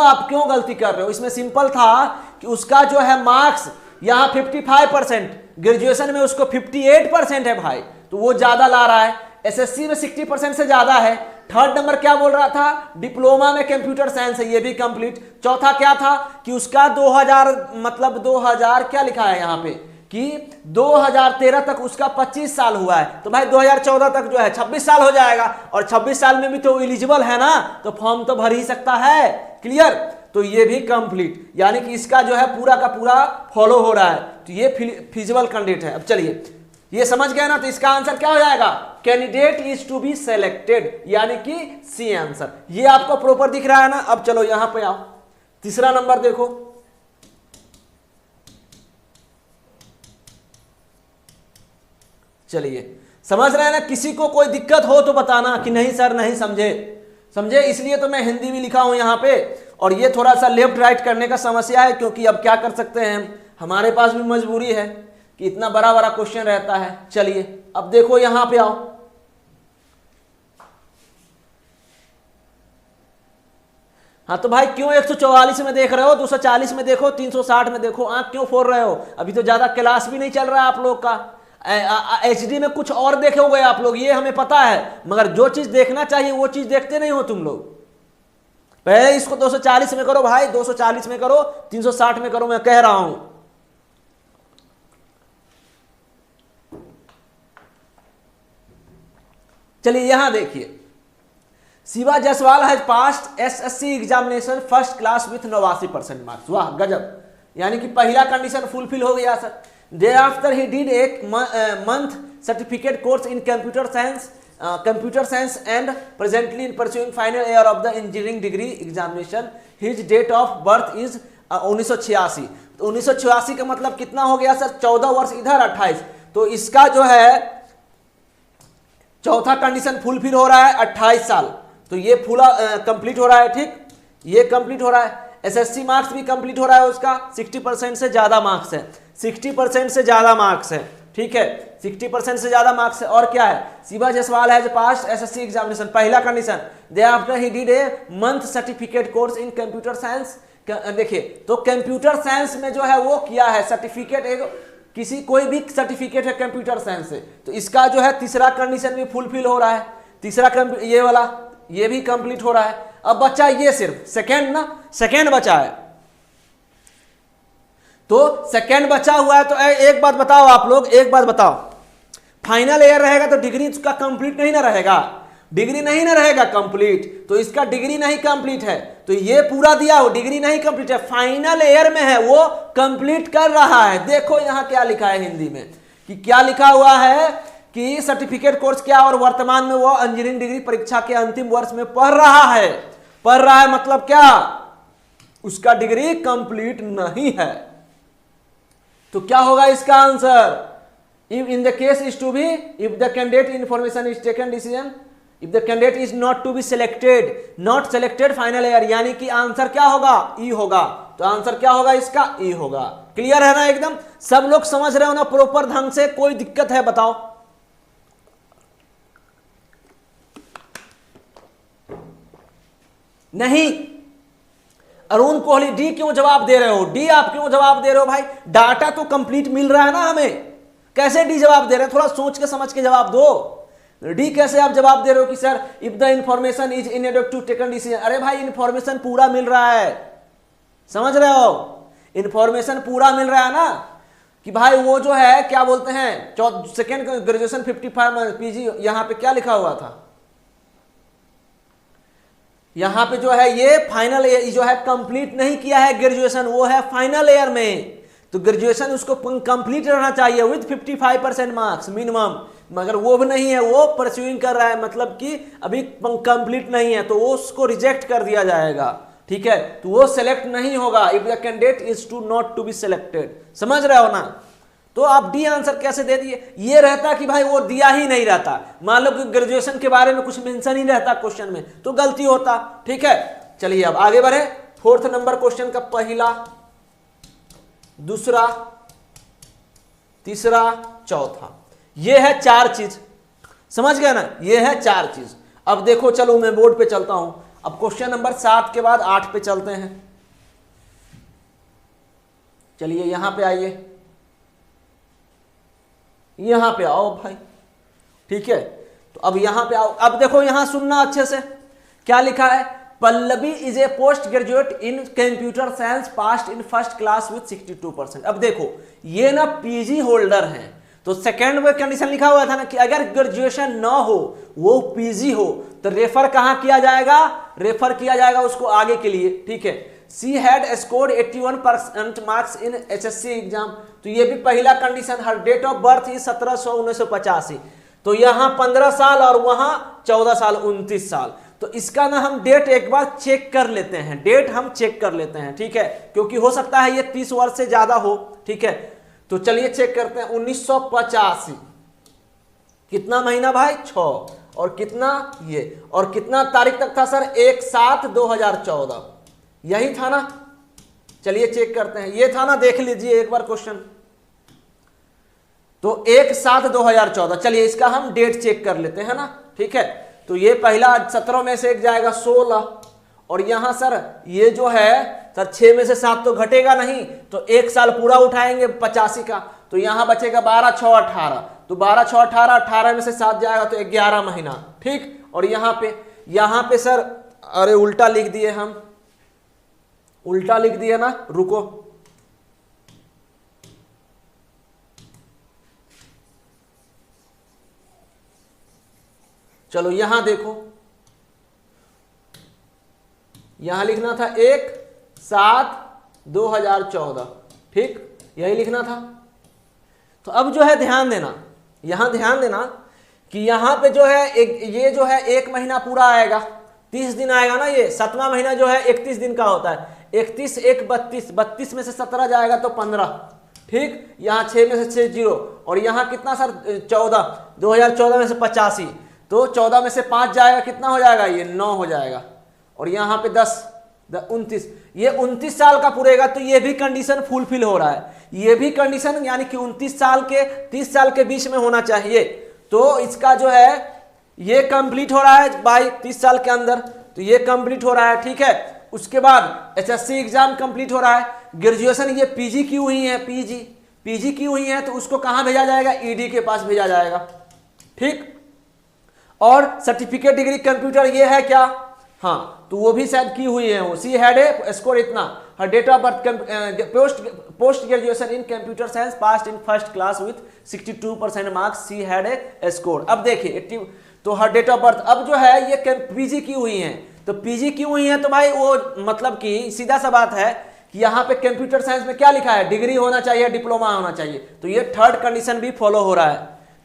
आप क्यों गलती कर रहे हो। इसमें सिंपल था कि उसका जो है मार्क्स यहां 55%, ग्रेजुएशन में उसको 58% है भाई, तो वो ज्यादा ला रहा है। एसएससी में 60% से ज्यादा है। थर्ड नंबर क्या बोल रहा था, डिप्लोमा में कंप्यूटर साइंस है, ये भी कंप्लीट। चौथा क्या था कि उसका 2000 मतलब 2000 क्या लिखा है यहाँ पे कि 2013 तक उसका 25 साल हुआ है, तो भाई 2014 तक जो है 26 साल हो जाएगा, और 26 साल में भी तो एलिजिबल है ना, तो फॉर्म तो भर ही सकता है। क्लियर, तो ये भी कंप्लीट, यानी कि इसका जो है पूरा का पूरा फॉलो हो रहा है, तो ये फिजिबल कैंडिडेट है। अब चलिए ये समझ गए ना, तो इसका आंसर क्या हो जाएगा, candidate is to be selected, यानी कि सी आंसर। ये आपको प्रॉपर दिख रहा है ना। अब चलो यहां पे आओ, तीसरा नंबर देखो, चलिए समझ रहे हैं ना। किसी को कोई दिक्कत हो तो बताना कि नहीं सर नहीं समझे, इसलिए तो मैं हिंदी भी लिखा हूं यहां पे, और ये थोड़ा सा लेफ्ट राइट करने का समस्या है, क्योंकि अब क्या कर सकते हैं, हमारे पास भी मजबूरी है कि इतना बड़ा बड़ा क्वेश्चन रहता है। चलिए अब देखो यहां पे आओ, हाँ तो भाई क्यों 144 में देख रहे हो, 240 में देखो, 360 में देखो, आंख क्यों फोड़ रहे हो। अभी तो ज्यादा क्लास भी नहीं चल रहा है आप लोग का। एचडी में कुछ और देखे हुए आप लोग, ये हमें पता है, मगर जो चीज देखना चाहिए वो चीज देखते नहीं हो तुम लोग। पहले इसको 240 में करो भाई, 240 में करो, 360 में करो, मैं कह रहा हूं। चलिए यहां देखिए, Shiva Jaiswal has passed SSC examination first class with 89% marks. वाह गजब, यानी कि पहला कंडीशन फुलफिल हो गया sir. Thereafter he did एक month certificate course in computer science and presently in pursuing final year of the engineering degree examination. His date of birth is 1986। तो 1986 का मतलब कितना हो गया सर, 14 वर्ष इधर 28, तो इसका जो है चौथा कंडीशन फुलफिल हो रहा है 28 साल, तो ये पूरा कंप्लीट हो रहा है। ठीक, ये कंप्लीट हो रहा है। एसएससी मार्क्स भी कंप्लीट हो रहा है उसका, 60% से ज्यादा मार्क्स है, 60% से ज्यादा मार्क्स है। ठीक है, 60% से ज्यादा मार्क्स है। और क्या है, Shiva Jaiswal has passed SSC examination, पहला condition. Thereafter he did a month certificate course in computer science. देखिए तो कंप्यूटर साइंस में जो है वो किया है सर्टिफिकेट, एक किसी कोई भी सर्टिफिकेट है कंप्यूटर साइंस से, तो इसका जो है तीसरा कंडीशन भी फुलफिल हो रहा है। तीसरा ये वाला ये भी कंप्लीट हो रहा है। अब बचा ये सिर्फ सेकेंड ना, सेकेंड बचा है, तो सेकेंड बचा हुआ है। तो एक बात बताओ आप लोग, एक बात बताओ, फाइनल ईयर रहेगा तो डिग्री उसका कंप्लीट नहीं ना रहेगा, डिग्री नहीं ना रहेगा कंप्लीट, तो इसका डिग्री नहीं कंप्लीट है, तो ये पूरा दिया हो डिग्री नहीं कंप्लीट है, फाइनल ईयर में है, वो कंप्लीट कर रहा है। देखो यहां क्या लिखा है हिंदी में, कि क्या लिखा हुआ है कि सर्टिफिकेट कोर्स क्या, और वर्तमान में वो इंजीनियरिंग डिग्री परीक्षा के अंतिम वर्ष में पढ़ रहा है मतलब क्या, उसका डिग्री कंप्लीट नहीं है। तो क्या होगा इसका answer, if in the case is to be, if the candidate information is taken decision, if the candidate is not to be selected, not selected final year, यानी कि आंसर क्या होगा, ई होगा। तो आंसर क्या होगा इसका, ई होगा। क्लियर है ना एकदम, सब लोग समझ रहे हो ना प्रॉपर ढंग से, कोई दिक्कत है बताओ। नहीं, अरुण कोहली डी क्यों जवाब दे रहे हो, डी आप क्यों जवाब दे रहे हो भाई, डाटा तो कंप्लीट मिल रहा है ना हमें, कैसे डी जवाब दे रहे हैं, थोड़ा सोच के समझ के जवाब दो। डी कैसे आप जवाब दे रहे हो कि sir if the information is inadequate to taken decision. अरे भाई इंफॉर्मेशन पूरा मिल रहा है, समझ रहे हो, इंफॉर्मेशन पूरा मिल रहा है ना, कि भाई वो जो है क्या बोलते हैं सेकेंड ग्रेजुएशन 55 पीजी, यहां पे क्या लिखा हुआ था, यहां पे जो है ये फाइनल ईयर जो है कंप्लीट नहीं किया है ग्रेजुएशन, वो है फाइनल ईयर में, तो ग्रेजुएशन उसको कंप्लीट रहना चाहिए विद 55% मार्क्स मिनिमम, मगर वो भी नहीं है, वो परस्यूइंग कर रहा है, मतलब कि अभी कंप्लीट नहीं है, तो वो उसको रिजेक्ट कर दिया जाएगा, ठीक है, तो वो सेलेक्ट नहीं होगा if the candidate is to not to be selected. समझ रहे हो ना, तो आप डी आंसर कैसे दे दिए, ये रहता कि भाई वो दिया ही नहीं रहता, मान लो कि ग्रेजुएशन के बारे में कुछ मेंशन ही रहता क्वेश्चन में, तो गलती होता, ठीक है। चलिए अब आगे बढ़े, फोर्थ नंबर क्वेश्चन का पहला, दूसरा, तीसरा, चौथा, ये है 4 चीज, समझ गए ना, ये है 4 चीज। अब देखो चलो मैं बोर्ड पे चलता हूं, अब क्वेश्चन नंबर 7 के बाद 8 पे चलते हैं। चलिए यहां पे आइए, यहां पे आओ भाई, ठीक है, तो अब यहां पे आओ, अब देखो यहां सुनना अच्छे से, क्या लिखा है, Pallavi is a post graduate in computer science passed in first class with 62%। अब देखो ये ना पीजी होल्डर हैं, तो सेकेंड में कंडीशन लिखा हुआ था ना कि अगर ग्रेजुएशन ना हो वो पीजी हो तो रेफर कहां किया जाएगा, रेफर किया जाएगा उसको आगे के लिए, ठीक है। She had scored 81% marks in HSC exam, तो ये भी पहला condition, her date of birth is 17/1985, तो यहां 15 साल और वहां 14 साल 29 साल, तो इसका ना हम डेट एक बार चेक कर लेते हैं, डेट हम चेक कर लेते हैं, ठीक है, क्योंकि हो सकता है ये 30 वर्ष से ज्यादा हो, ठीक है, तो चलिए चेक करते हैं। 1985 कितना महीना भाई, 6, और कितना ये, और कितना तारीख तक था सर, 1/7/2014, यही था ना, चलिए चेक करते हैं, ये था ना, देख लीजिए एक बार क्वेश्चन, तो 1/7/2014, चलिए इसका हम डेट चेक कर लेते हैं ना, ठीक है, तो ये पहला 17 में से एक जाएगा 16, और यहां सर ये जो है सर 6 में से 7 तो घटेगा नहीं, तो 1 साल पूरा उठाएंगे 85 का, तो यहां बचेगा 12/6/18, तो 12/6/18, 18 में से 7 जाएगा तो 11 महीना, ठीक। और यहां पे सर अरे उल्टा लिख दिए हम, उल्टा लिख दिए ना, रुको, चलो यहां देखो, यहां लिखना था 1/7/2014, ठीक, यही लिखना था। तो अब जो है ध्यान देना, यहां ध्यान देना कि यहां पे जो है ये जो है 1 महीना पूरा आएगा, 30 दिन आएगा ना, ये 7वां महीना जो है 31 दिन का होता है, 31 1 32, 32 में से 17 जाएगा तो 15, ठीक, यहाँ 6 में से 6 0, और यहाँ कितना सर 14, 2014 में से 85, तो 14 में से 5 जाएगा, कितना हो जाएगा ये 9 हो जाएगा, और यहाँ पे 10 29, ये 29 साल का पूरेगा, तो ये भी कंडीशन फुलफिल हो रहा है, ये भी कंडीशन यानी कि 29 साल के 30 साल के बीच में होना चाहिए, तो इसका जो है ये कंप्लीट हो रहा है भाई 30 साल के अंदर, तो ये कंप्लीट हो रहा है, ठीक है। उसके बाद एचएससी एग्जाम कंप्लीट हो रहा है, ग्रेजुएशन ये पीजी की हुई है, पीजी की हुई है, तो उसको कहां भेजा जाएगा, ईडी के पास भेजा जाएगा, ठीक। और सर्टिफिकेट डिग्री कंप्यूटर ये है क्या, हाँ, तो वो भी शायद की हुई है, वो सी हैड ए स्कोर इतना, her date of birth post graduation in computer science passed in first class with 62% marks, she had a score. अब देखिए तो हर डेट ऑफ बर्थ, अब जो है ये पीजी की हुई है, तो पीजी की हुई है, तो भाई वो मतलब कि सीधा सा बात है कि यहाँ पे कंप्यूटर साइंस में क्या लिखा है, डिग्री होना चाहिए, डिप्लोमा होना चाहिए, तो ये थर्ड कंडीशन भी फॉलो हो रहा है,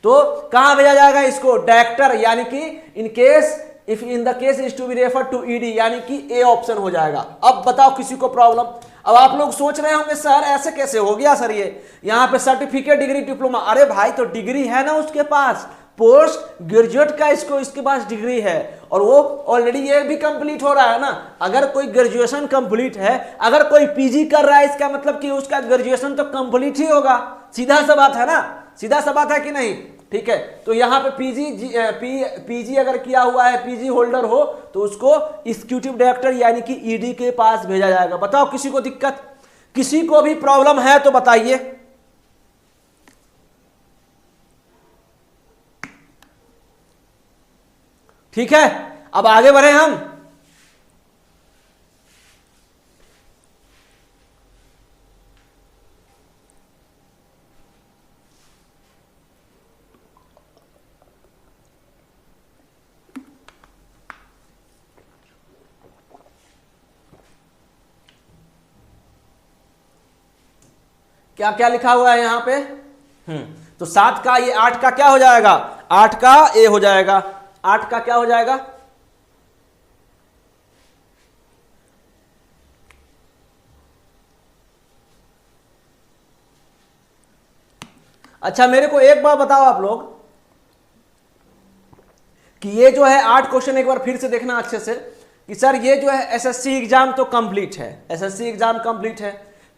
तो कहां भेजा जाएगा इसको, डायरेक्टर, यानी कि in case if in the case is to be refer to ED, यानी कि ए ऑप्शन हो जाएगा। अब बताओ किसी को प्रॉब्लम, अब आप लोग सोच रहे होंगे सर ऐसे कैसे हो गया सर, ये यहाँ पे सर्टिफिकेट डिग्री डिप्लोमा, अरे भाई तो डिग्री है ना उसके पास, पोस्ट ग्रेजुएट का इसके पास डिग्री है, और वो ऑलरेडी ये भी कंप्लीट हो रहा है ना। अगर कोई ग्रेजुएशन कंप्लीट है, अगर कोई पीजी कर रहा है, इसका मतलब कि उसका ग्रेजुएशन तो कंप्लीट ही होगा, सीधा सा बात है ना, सीधा सा बात है कि नहीं, ठीक है। तो यहाँ पे पीजी अगर किया हुआ है, पीजी होल्डर हो, तो उसको एग्जीक्यूटिव डायरेक्टर यानी कि ईडी के पास भेजा जाएगा। बताओ किसी को दिक्कत, किसी को भी प्रॉब्लम है तो बताइए। ठीक है, अब आगे बढ़े हम। क्या क्या लिखा हुआ है यहां पे? तो 7 का ये 8 का क्या हो जाएगा? 8 का ए हो जाएगा। 8 का क्या हो जाएगा? अच्छा मेरे को एक बार बताओ आप लोग कि ये जो है 8 क्वेश्चन एक बार फिर से देखना अच्छे से कि सर ये जो है एसएससी एग्जाम तो कंप्लीट है, एसएससी एग्जाम कंप्लीट है,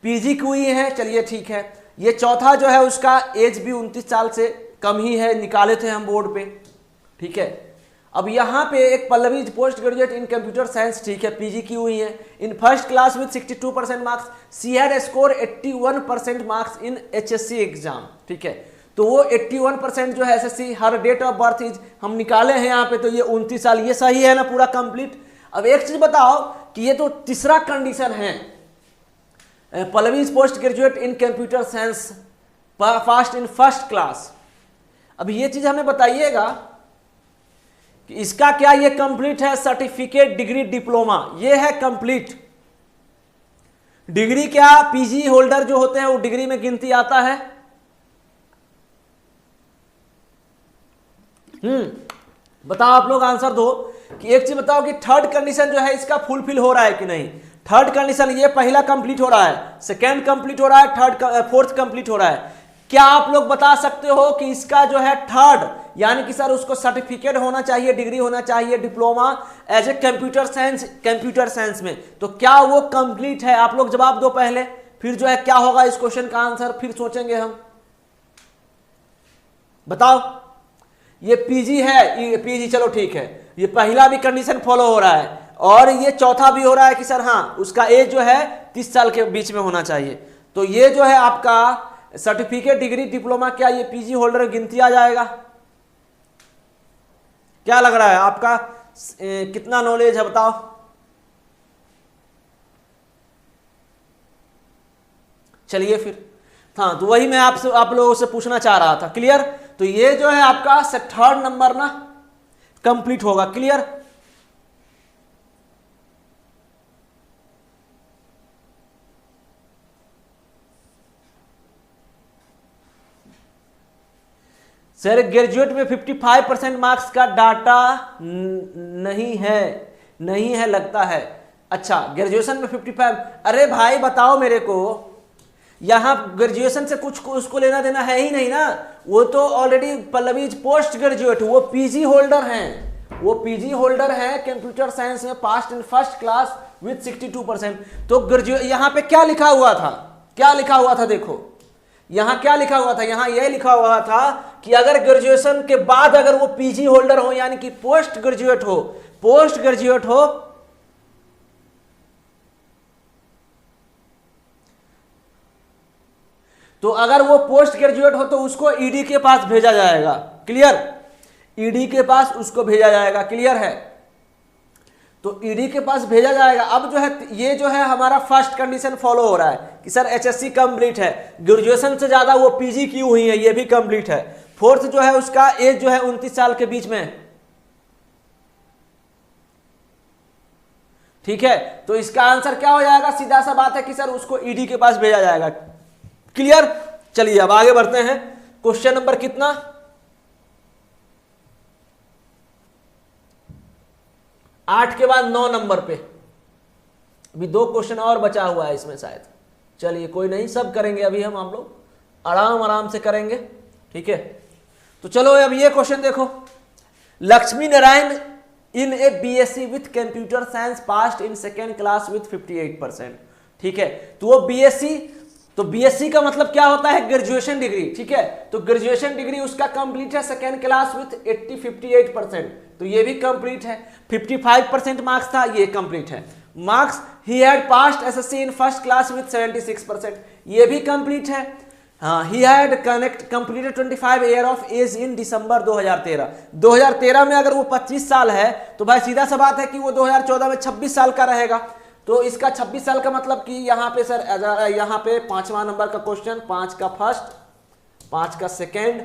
पीजी क्यूई है, चलिए ठीक है। ये चौथा जो है उसका एज भी 29 साल से कम ही है, निकाले थे हम बोर्ड पे, ठीक है। अब यहाँ पे एक Pallavi post graduate in computer science, ठीक है, पीजी क्यूई है, in first class with 62% marks, she had score 81% marks in HSC exam, ठीक है। तो वो 81% जो है SSC, her date of birth is हम निकाले हैं यहाँ पे, तो ये 29 साल, ये सही है ना पूरा कंप्लीट। अब एक चीज बताओ कि ये तो तीसरा कंडीशन है, Pallavi post graduate in computer science fast in first class. अब ये चीज हमें बताइएगा कि इसका क्या ये कंप्लीट है? सर्टिफिकेट, डिग्री, डिप्लोमा, ये है कंप्लीट। डिग्री क्या पीजी होल्डर जो होते हैं वो डिग्री में गिनती आता है? बताओ आप लोग आंसर दो कि एक चीज बताओ कि थर्ड कंडीशन जो है इसका फुलफिल हो रहा है कि नहीं। थर्ड कंडीशन ये पहला कंप्लीट हो रहा है, सेकंड कंप्लीट हो रहा है, फोर्थ कंप्लीट हो रहा है। क्या आप लोग बता सकते हो कि इसका जो है थर्ड, यानी कि सर उसको सर्टिफिकेट होना चाहिए, डिग्री होना चाहिए, diploma as a computer science में, तो क्या वो कंप्लीट है? आप लोग जवाब दो पहले, फिर जो है क्या होगा इस क्वेश्चन का आंसर फिर सोचेंगे हम। बताओ। ये पीजी है, ये पीजी, चलो ठीक है, ये पहला भी कंडीशन फॉलो हो रहा है और ये चौथा भी हो रहा है कि सर हाँ उसका एज जो है 30 साल के बीच में होना चाहिए। तो ये जो है आपका सर्टिफिकेट, डिग्री, डिप्लोमा, क्या ये पीजी होल्डर गिनती आ जाएगा? क्या लग रहा है आपका कितना नॉलेज है बताओ? चलिए फिर, हाँ तो वही मैं आपसे आप लोगों से पूछना चाह रहा था। क्लियर? तो ये जो है आपका थर्ड नंबर ना कंप्लीट होगा। क्लियर? सर ग्रेजुएट में 55% मार्क्स का डाटा नहीं है लगता है। अच्छा ग्रेजुएशन में 55, अरे भाई बताओ मेरे को, यहां ग्रेजुएशन से कुछ उसको लेना देना है ही नहीं ना, वो तो ऑलरेडी पल्लवी पोस्ट ग्रेजुएट, वो पीजी होल्डर हैं, वो पीजी होल्डर है कंप्यूटर साइंस में, पास इन फर्स्ट क्लास विद 62%। तो ग्रेजुएट यहां पे क्या लिखा हुआ था? क्या लिखा हुआ था? देखो यहां क्या लिखा हुआ था, यहां यह लिखा हुआ था कि अगर ग्रेजुएशन के बाद अगर वो पीजी होल्डर हो, यानी कि पोस्ट ग्रेजुएट हो, तो अगर वो पोस्ट ग्रेजुएट हो तो उसको ईडी के पास भेजा जाएगा। क्लियर? ईडी के पास उसको भेजा जाएगा। क्लियर है? तो ईडी के पास भेजा जाएगा। अब जो है ये जो है हमारा फर्स्ट कंडीशन फॉलो हो रहा है कि सर एचएससी कंप्लीट है, ग्रेजुएशन से ज्यादा वो पीजी क्यों हुई है, ये भी कंप्लीट है। फोर्थ जो है उसका एज जो है 29 साल के बीच में, ठीक है। तो इसका आंसर क्या हो जाएगा? सीधा सा बात है कि सर उसको ईडी के पास भेजा जाएगा। क्लियर? चलिए अब आगे बढ़ते हैं। क्वेश्चन नंबर कितना? 8 के बाद 9 नंबर पे अभी 2 क्वेश्चन और बचा हुआ है इसमें शायद। चलिए कोई नहीं, सब करेंगे अभी हम लोग आराम से करेंगे, ठीक है। तो चलो अब ये क्वेश्चन देखो, Lakshmi Narayan in a BSc with computer science passed in second class with 58%, ठीक है। तो वो बीएससी, तो बीएससी का मतलब क्या होता है? ग्रेजुएशन डिग्री, ठीक है। तो ग्रेजुएशन डिग्री उसका कंप्लीट है सेकेंड क्लास विथ 58%, तो ये भी कंप्लीट है। 55% मार्क्स था, ये कंप्लीट है। Marks he had passed SSC in first class with 76%, ये भी कंप्लीट है। हाँ, he had completed 25 year of age in December 2013। 2013 में अगर वो 25 साल है तो भाई सीधा सा बात है कि वो 2014 में 26 साल का रहेगा। तो इसका 26 साल का मतलब कि यहाँ पे सर, यहाँ पे 5वां नंबर का क्वेश्चन, 5 का फर्स्ट, 5 का सेकेंड,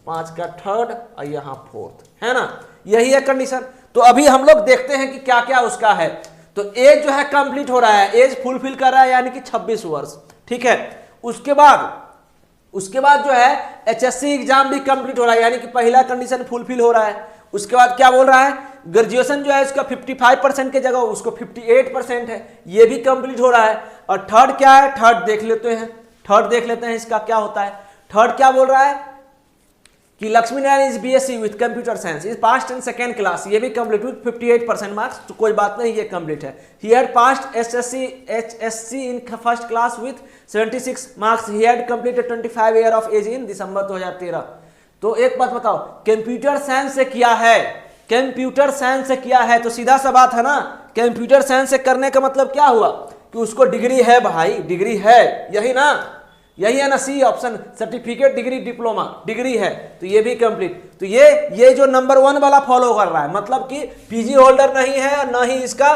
5 का थर्ड और यहाँ फोर्थ, है ना, यही है कंडीशन। तो अभी हम लोग देखते हैं कि क्या क्या उसका है। तो एज जो है कंप्लीट हो रहा है, एज फुलफिल कर रहा है यानी कि 26 वर्ष, ठीक है। उसके बाद जो है एचएससी एग्जाम भी कंप्लीट हो रहा है यानी कि पहला कंडीशन फुलफिल हो रहा है। उसके बाद क्या बोल रहा है, ग्रेजुएशन जो है इसका 55% के जगह उसको 58% है, ये भी कंप्लीट हो रहा है। और थर्ड क्या है, थर्ड देख लेते हैं इसका क्या होता है। थर्ड क्या बोल रहा है कि Lakshmi Narayan is BSc with computer science, is past in second class, ये भी कंप्लीट विथ 58% मार्क्स, तो कोई बात नहीं, ये कंप्लीट है। He had passed HSC in first class with 76 marks, he had completed 25 year of age in December 2013। तो एक बात बताओ, कंप्यूटर साइंस से किया है, तो सीधा सा बात है ना, कंप्यूटर साइंस से करने का मतलब क्या हुआ कि उसको डिग्री है भाई, डिग्री है, यही है ना C option, certificate degree diploma, degree है, तो ये भी कंप्लीट। तो ये जो नंबर 1 वाला फॉलो कर रहा है, मतलब कि पीजी होल्डर नहीं है और ना ही इसका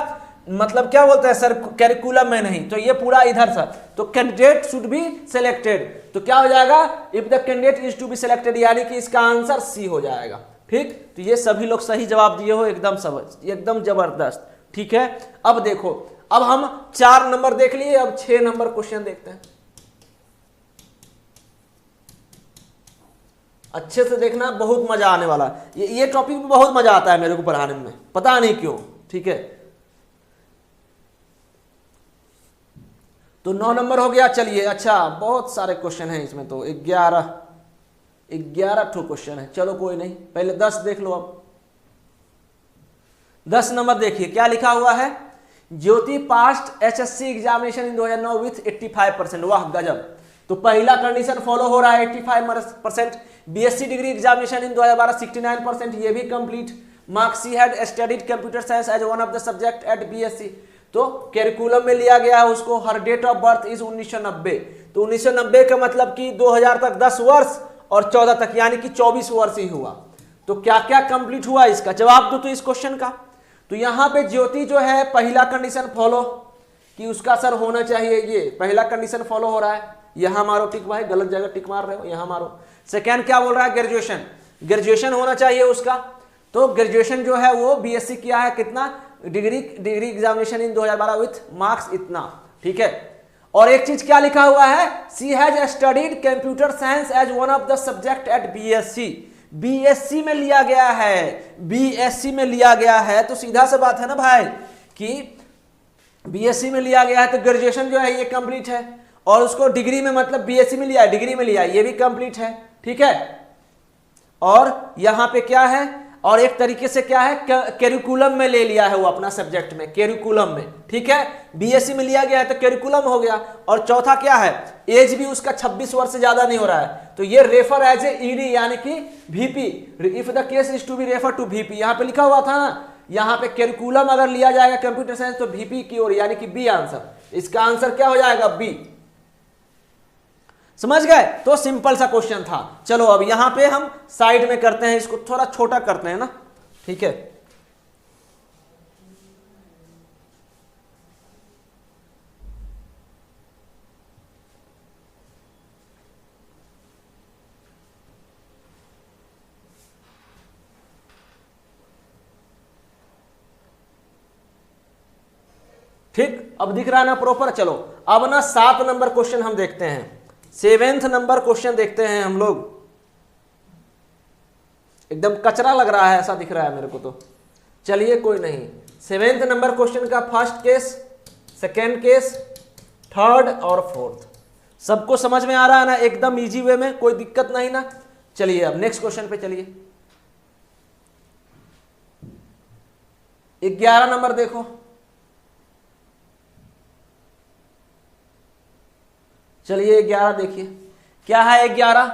मतलब क्या बोलते हैं सर, कैरिकुलम में नहीं, तो ये पूरा इधर सर। तो कैंडिडेट शुड बी सिलेक्टेड, तो क्या हो जाएगा, if the candidate is to be selected, यानी कि इसका आंसर सी हो जाएगा, ठीक। तो ये सभी लोग सही जवाब दिए हो, एकदम जबरदस्त, ठीक है। अब देखो, अब हम 4 नंबर देख लिए, अब 6 नंबर क्वेश्चन देखते हैं। अच्छे से देखना, बहुत मजा आने वाला है, ये टॉपिक में बहुत मजा आता है मेरे को पढ़ाने में, पता नहीं क्यों, ठीक है। तो 9 नंबर हो गया, चलिए। अच्छा, बहुत सारे क्वेश्चन हैं इसमें, तो 11 ठो क्वेश्चन है, चलो कोई नहीं, पहले 10 देख लो। अब 10 नंबर देखिए क्या लिखा हुआ है, Jyoti passed HSC examination in 2009 with 85%, वाह गजब। तो पहला कंडीशन फॉलो हो रहा है 85%। बीएससी डिग्री एग्जामिनेशन इन 2012 69%, ये भी कंप्लीट। Marks he had studied computer science as one of the subject at BSc, तो कैरिकुलम में लिया गया है उसको। Her date of birth is 1990, तो 1990 का मतलब कि 2000 तक 10 वर्ष और 14 तक यानी कि 24 वर्ष ही हुआ। तो क्या क्या कंप्लीट हुआ, इसका जवाब दो तो इस क्वेश्चन का। तो यहाँ पे ज्योति जो है पहला कंडीशन फॉलो कि उसका सर होना चाहिए, ये पहला कंडीशन फॉलो हो रहा है, यहां मारो टिक भाई, गलत जगह टिक मार रहे हो, यहां मारो। सेकेंड क्या बोल रहा है, ग्रेजुएशन होना चाहिए उसका, तो ग्रेजुएशन जो है वो बीएससी किया है, कितना degree examination in 2012 with marks इतना, ठीक है। और एक चीज क्या लिखा हुआ है, she has studied computer science as one of the subject at BSc, BSc में लिया गया है, बीएससी में लिया गया है, तो सीधा सा बात है ना भाई कि बीएससी में लिया गया है, तो ग्रेजुएशन जो है ये कंप्लीट है, और उसको डिग्री में मतलब बीएससी में लिया है, डिग्री में लिया है, ये भी कंप्लीट है, ठीक है। और यहां पे क्या है, और एक तरीके से क्या है, कैरिकुलम में ले लिया है वो अपना सब्जेक्ट में, कैरिकुलम में, ठीक है। बीएससी में लिया गया है तो कैरिकुलम हो गया। और चौथा क्या है, एज भी उसका 26 वर्ष से ज्यादा नहीं हो रहा है, तो ये रेफर एज ए ईडी यानी कि VP, if the case is to be refer to VP, यहां पे लिखा हुआ था ना, यहां पे कैरिकुलम अगर लिया जाएगा कंप्यूटर साइंस तो वीपी की ओर, यानी कि बी आंसर, इसका आंसर क्या हो जाएगा, बी। समझ गए, तो सिंपल सा क्वेश्चन था। चलो अब यहां पे हम साइड में करते हैं, इसको थोड़ा छोटा करते हैं ना, ठीक है। ठीक, अब दिख रहा है ना प्रॉपर। चलो अब ना 7 नंबर क्वेश्चन हम देखते हैं, 7th नंबर क्वेश्चन देखते हैं हम लोग। एकदम कचरा लग रहा है ऐसा दिख रहा है मेरे को, तो चलिए कोई नहीं। 7th नंबर क्वेश्चन का first case, second case, third और फोर्थ सबको समझ में आ रहा है ना, एकदम इजी वे में, कोई दिक्कत नहीं ना। चलिए अब नेक्स्ट क्वेश्चन पे चलिए। 11 नंबर देखो, चलिए 11 देखिए क्या है। 11,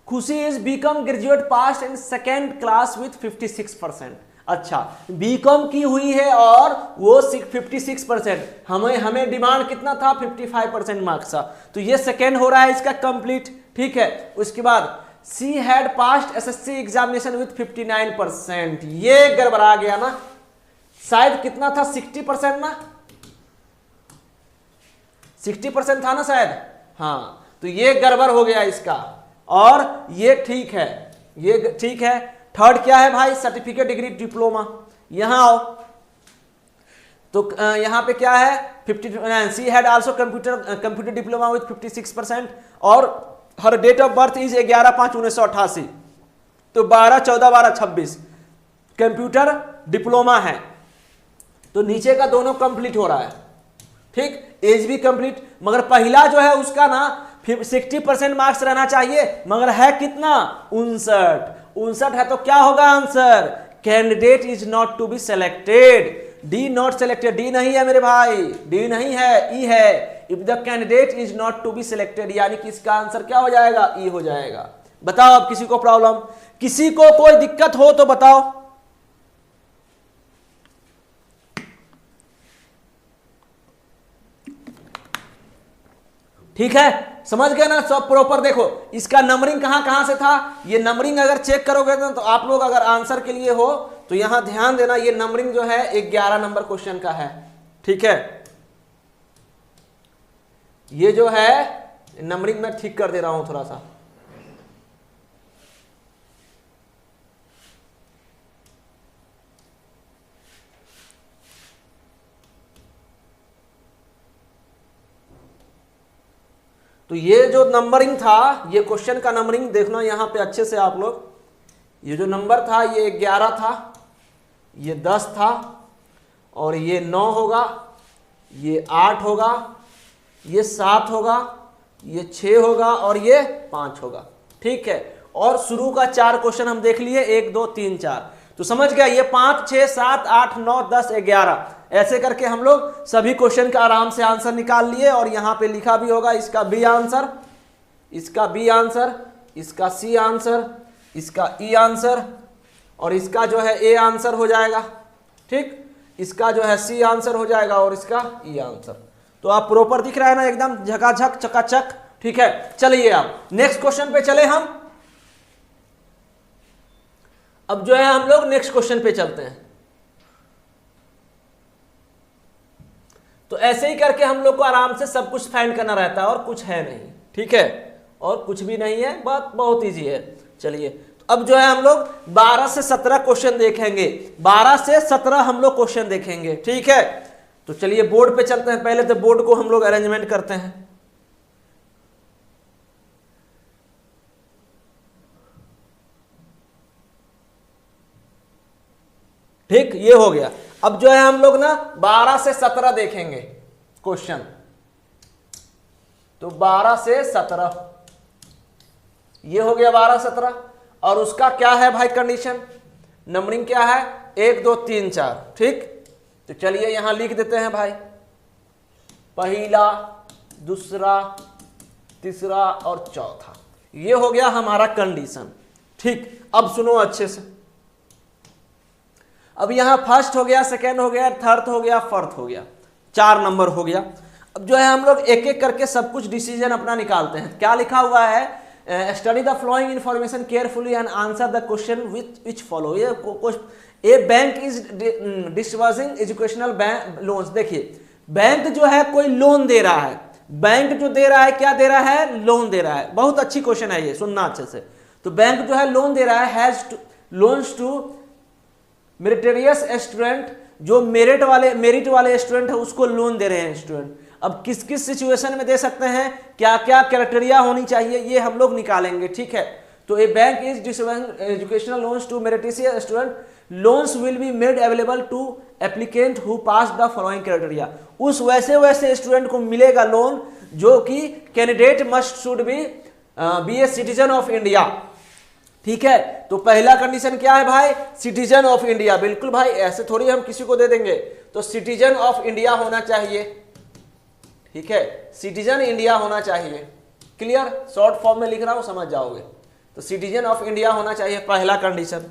Khushi is BCom graduate pass in second class with 56%। अच्छा, बीकॉम की हुई है और वो 56%, हमें डिमांड कितना था, 55% मार्क्स था, तो ये सेकेंड हो रहा है इसका कंप्लीट, ठीक है। उसके बाद she had passed SSC examination with 59%, ये गड़बड़ा गया ना, शायद कितना था 60% ना, 60% था ना शायद, हाँ, तो ये गड़बड़ हो गया इसका, और ये ठीक है, ये ठीक है। थर्ड क्या है भाई, सर्टिफिकेट डिग्री डिप्लोमा, यहां आओ तो यहां पे क्या है 50, she had also computer diploma with 56%, और हर डेट ऑफ बर्थ इज 11/5/1988, तो 12/14/12/26 कंप्यूटर डिप्लोमा है, तो नीचे का दोनों कंप्लीट हो रहा है, ठीक, एज भी कंप्लीट, मगर पहला जो है उसका ना 60% मार्क्स रहना चाहिए, मगर है कितना 59 है, तो क्या होगा answer, candidate is not to be selected, D not selected, D नहीं है मेरे भाई, डी नहीं है, ई है, if the candidate is not to be selected, यानी कि इसका आंसर क्या हो जाएगा, ई हो जाएगा। बताओ अब किसी को प्रॉब्लम, किसी को कोई दिक्कत हो तो बताओ। ठीक है, समझ गए ना सब प्रॉपर। देखो इसका नंबरिंग कहां कहां से था, ये नंबरिंग अगर चेक करोगे ना तो आप लोग अगर आंसर के लिए हो तो यहां ध्यान देना, ये नंबरिंग जो है 11 नंबर क्वेश्चन का है, ठीक है, ये जो है नंबरिंग मैं ठीक कर दे रहा हूं थोड़ा सा। तो ये जो नंबरिंग था, ये क्वेश्चन का नंबरिंग देखना यहां पे अच्छे से आप लोग, ये जो नंबर था ये 11 था, ये 10 था, और ये 9 होगा, ये 8 होगा, ये 7 होगा, ये 6 होगा, और ये 5 होगा, ठीक है। और शुरू का 4 क्वेश्चन हम देख लिए, 1 2 3 4, तो समझ गया, ये 5 6 7 8 9 10 11 ऐसे करके हम लोग सभी क्वेश्चन का आराम से आंसर निकाल लिए, और यहां पे लिखा भी होगा इसका बी आंसर, इसका बी आंसर, इसका सी आंसर, इसका ई आंसर, और इसका जो है ए आंसर हो जाएगा, ठीक, इसका जो है सी आंसर हो जाएगा, और इसका ई आंसर। तो आप प्रॉपर दिख रहा है ना, एकदम झकाझक चकाचक, ठीक है। चलिए आप नेक्स्ट क्वेश्चन पे चले हम, अब जो है हम लोग नेक्स्ट क्वेश्चन पे चलते हैं। तो ऐसे ही करके हम लोग को आराम से सब कुछ फाइंड करना रहता है, और कुछ है नहीं, ठीक है, और कुछ भी नहीं है, बात बहुत इजी है। चलिए तो अब जो है हम लोग 12 से 17 क्वेश्चन देखेंगे, 12 से 17 हम लोग क्वेश्चन देखेंगे, ठीक है। तो चलिए बोर्ड पे चलते हैं, पहले तो बोर्ड को हम लोग अरेंजमेंट करते हैं। ठीक, ये हो गया। अब जो है हम लोग ना 12 से 17 देखेंगे क्वेश्चन, तो 12 से 17 ये हो गया 12 17, और उसका क्या है भाई कंडीशन, नंबरिंग क्या है 1 2 3 4, ठीक। तो चलिए यहां लिख देते हैं भाई, पहला, दूसरा, तीसरा और चौथा, ये हो गया हमारा कंडीशन, ठीक। अब सुनो अच्छे से, अब यहां फर्स्ट हो गया, सेकेंड हो गया, थर्ड हो गया, फोर्थ हो गया, 4 नंबर हो गया। अब जो है हम लोग एक एक करके सब कुछ डिसीजन अपना निकालते हैं। क्या लिखा हुआ है, study the flowing information carefully and answer the question which follow. A bank is disbursing educational loans. देखिए बैंक जो है कोई लोन दे रहा है, बैंक जो दे रहा है क्या दे रहा है, लोन दे रहा है। बहुत अच्छी क्वेश्चन है ये, सुनना अच्छे से। तो बैंक जो है लोन दे रहा है, has loans to meritorious student, जो मेरिट वाले स्टूडेंट है उसको लोन दे रहे हैं स्टूडेंट। अब किस किस सिचुएशन में दे सकते हैं, क्या क्या क्राइटेरिया होनी चाहिए, ये हम लोग निकालेंगे, ठीक है। तो a bank is disbursing educational loans to meritorious student, loans will be made available to applicant who pass the following criteria. उस वैसे स्टूडेंट को मिलेगा लोन जो कि candidate must should be a citizen of India, ठीक है। तो पहला कंडीशन क्या है भाई, सिटीजन ऑफ इंडिया। बिल्कुल भाई, ऐसे थोड़ी हम किसी को दे देंगे, तो सिटीजन ऑफ इंडिया होना चाहिए, ठीक है, सिटीजन इंडिया होना चाहिए। क्लियर, शॉर्ट फॉर्म में लिख रहा हूं, समझ जाओगे। तो सिटीजन ऑफ इंडिया होना चाहिए, पहला कंडीशन।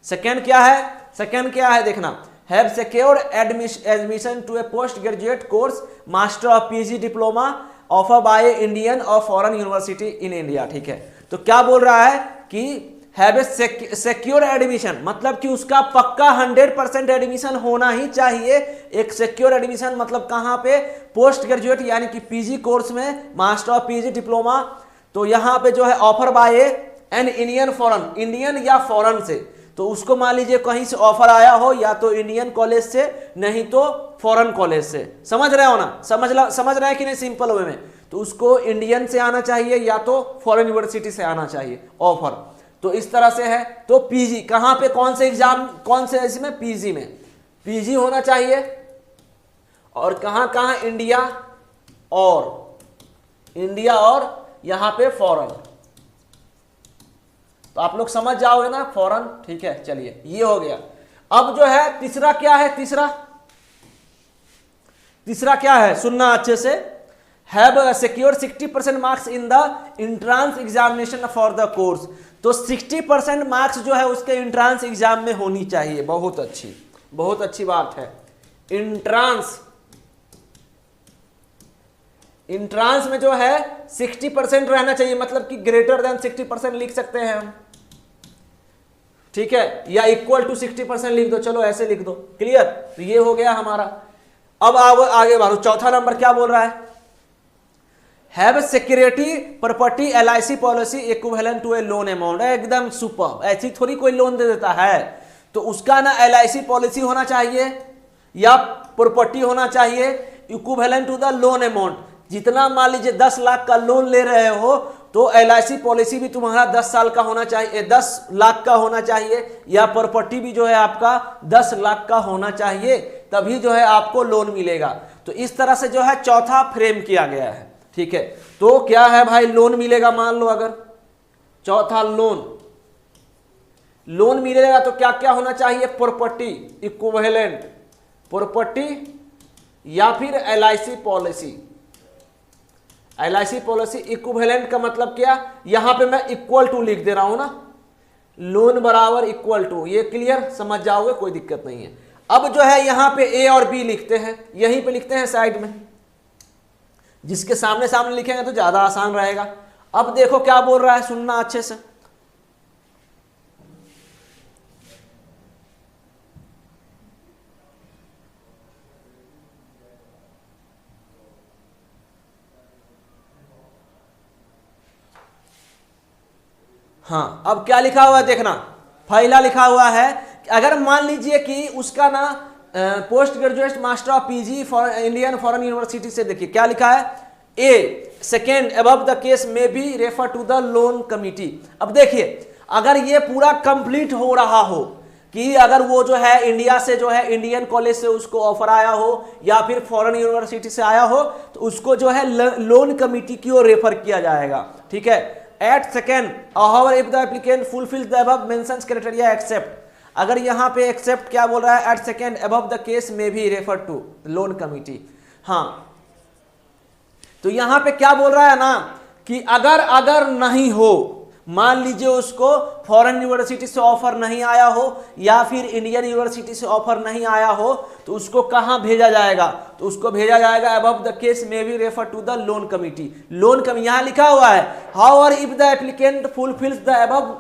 सेकेंड क्या है देखना, have secured admission to a post graduate course, master of PG diploma offer by Indian और फॉरेन यूनिवर्सिटी इन इंडिया। ठीक है, तो क्या बोल रहा है कि हैव ए सिक्योर एडमिशन, मतलब कि उसका पक्का 100% एडमिशन होना ही चाहिए। एक सिक्योर एडमिशन मतलब कहाँ पे, पोस्ट ग्रेजुएट यानी कि पीजी कोर्स में, मास्टर ऑफ पीजी डिप्लोमा। तो यहाँ पे जो है offer by an Indian foreign, Indian या फॉरेन से, तो उसको मान लीजिए कहीं से ऑफर आया हो, या तो इंडियन कॉलेज से नहीं तो फॉरेन कॉलेज से। समझ रहे हो ना, समझ रहे हैं कि नहीं सिंपल वे में। तो उसको इंडियन से आना चाहिए या तो फॉरेन यूनिवर्सिटी से आना चाहिए ऑफर। तो इस तरह से है। तो पीजी कहां पे, कौन से एग्जाम, कौन से इसमें, पीजी में पीजी होना चाहिए। और कहां कहां, इंडिया और यहां पे फॉरेन। तो आप लोग समझ जाओगे ना फॉरेन। ठीक है, चलिए ये हो गया। अब जो है तीसरा क्या है, तीसरा क्या है, सुनना अच्छे से। Have secure 60% marks in the entrance examination for the course. तो 60% मार्क्स जो है उसके इंट्रांस एग्जाम में होनी चाहिए। बहुत अच्छी बात है। इंट्रांस में जो है 60% रहना चाहिए, मतलब कि ग्रेटर देन 60% लिख सकते हैं हम। ठीक है, या इक्वल टू 60% लिख दो, चलो ऐसे लिख दो। क्लियर, तो ये हो गया हमारा। अब आगे बढ़ो। चौथा नंबर क्या बोल रहा है, have security property LIC policy equivalent to a loan amount. एकदम सुपर, ऐसी थोड़ी कोई लोन दे देता है। तो उसका ना LIC पॉलिसी होना चाहिए या प्रॉपर्टी होना चाहिए equivalent to the loan amount. जितना मान लीजिए 10 लाख का लोन ले रहे हो, तो LIC पॉलिसी भी तुम्हारा 10 साल का होना चाहिए, 10 लाख का होना चाहिए, या प्रॉपर्टी भी जो है आपका 10 लाख का होना चाहिए, तभी जो है आपको लोन मिलेगा। तो इस तरह से जो है चौथा फ्रेम किया गया है। ठीक है, तो क्या है भाई, लोन मिलेगा। मान लो अगर चौथा लोन मिलेगा तो क्या क्या होना चाहिए, प्रॉपर्टी इक्विवेलेंट, प्रॉपर्टी या फिर LIC पॉलिसी इक्विवेलेंट का मतलब क्या, यहां पे मैं इक्वल टू लिख दे रहा हूं ना, लोन बराबर इक्वल टू। ये क्लियर, समझ जाओगे, कोई दिक्कत नहीं है। अब जो है यहां पे A और B लिखते हैं, यहीं पे लिखते हैं साइड में। जिसके सामने लिखेंगे तो ज्यादा आसान रहेगा। अब देखो क्या बोल रहा है, सुनना अच्छे से। हाँ, अब क्या लिखा हुआ है देखना, पहला लिखा हुआ है अगर मान लीजिए कि उसका ना post graduate master of PG Indian foreign university से, देखिए क्या लिखा है, a second above the case में be refer to the loan committee. अब देखिए अगर ये पूरा कंप्लीट हो रहा हो कि अगर वो जो है इंडिया से जो है इंडियन कॉलेज से उसको ऑफर आया हो या फिर फॉरेन यूनिवर्सिटी से आया हो, तो उसको जो है लोन कमिटी की ओर रेफर किया जाएगा। ठीक है, at second however if the applicant fulfills the above mentioned criteria except, अगर यहाँ पे एक्सेप्ट क्या बोल रहा है, at second above the case में भी रेफर टू लोन कमिटी। हाँ, तो यहाँ पे क्या बोल रहा है ना कि अगर नहीं हो, मान लीजिए उसको फॉरेन यूनिवर्सिटी से ऑफर नहीं आया हो या फिर इंडियन यूनिवर्सिटी से ऑफर नहीं आया हो, तो उसको कहाँ भेजा जाएगा, तो उसको भेजा जाएगा अबव द केस में भी refer to the loan committee. Loan committee यहाँ लिखा हुआ है, how if the applicant fulfils the above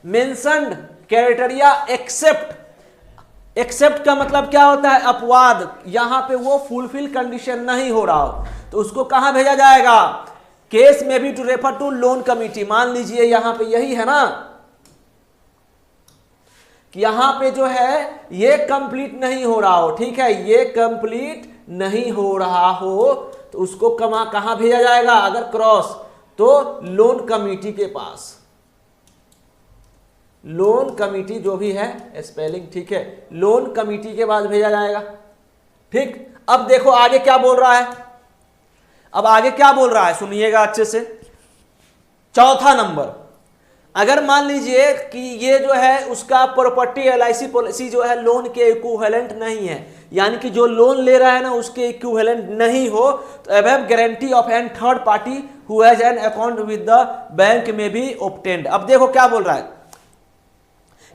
mentioned criteria except का मतलब क्या होता है, अपवाद। यहां पे वो फुलफिल कंडीशन नहीं हो रहा हो तो उसको कहां भेजा जाएगा, केस में भी to refer to loan committee. मान लीजिए यहां पे यही है ना कि यहां पे जो है ये कंप्लीट नहीं हो रहा हो, ठीक है, ये कंप्लीट नहीं हो रहा हो तो उसको कहां भेजा जाएगा, अगर क्रॉस तो लोन कमिटी के पास, लोन कमिटी जो भी है स्पेलिंग, ठीक है, लोन कमिटी के पास भेजा जाएगा। ठीक, अब देखो आगे क्या बोल रहा है, अब आगे क्या बोल रहा है सुनिएगा अच्छे से। चौथा नंबर, अगर मान लीजिए कि ये जो है उसका प्रॉपर्टी LIC पॉलिसी जो है लोन के इक्विवेलेंट नहीं है, यानी कि जो लोन ले रहा है ना उसके इक्विवेलेंट नहीं हो, तो above guarantee of an third party who has an account with the bank में भी ऑब्टेन्ड। अब देखो क्या बोल रहा है,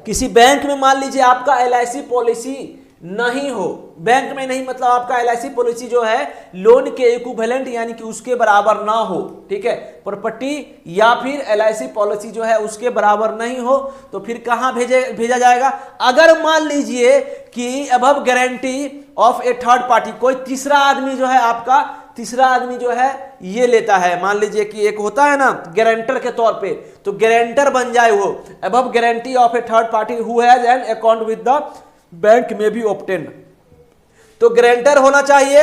किसी बैंक में मान लीजिए आपका LIC पॉलिसी नहीं हो, बैंक में नहीं मतलब आपका एलआईसी पॉलिसी जो है लोन के इक्विवेलेंट यानी कि उसके बराबर ना हो, ठीक है, प्रॉपर्टी या फिर एलआईसी पॉलिसी जो है उसके बराबर नहीं हो, तो फिर कहां भेजा जाएगा? अगर मान लीजिए कि above guarantee of A third party, कोई तीसरा आदमी जो है आपका, तीसरा आदमी जो है ये लेता है, मान लीजिए कि एक होता है ना गारंटर के तौर पे, तो गारंटर बन जाए वो, above guarantee of A third party who has an account with the bank में भी ऑब्टेन, तो गारंटर होना चाहिए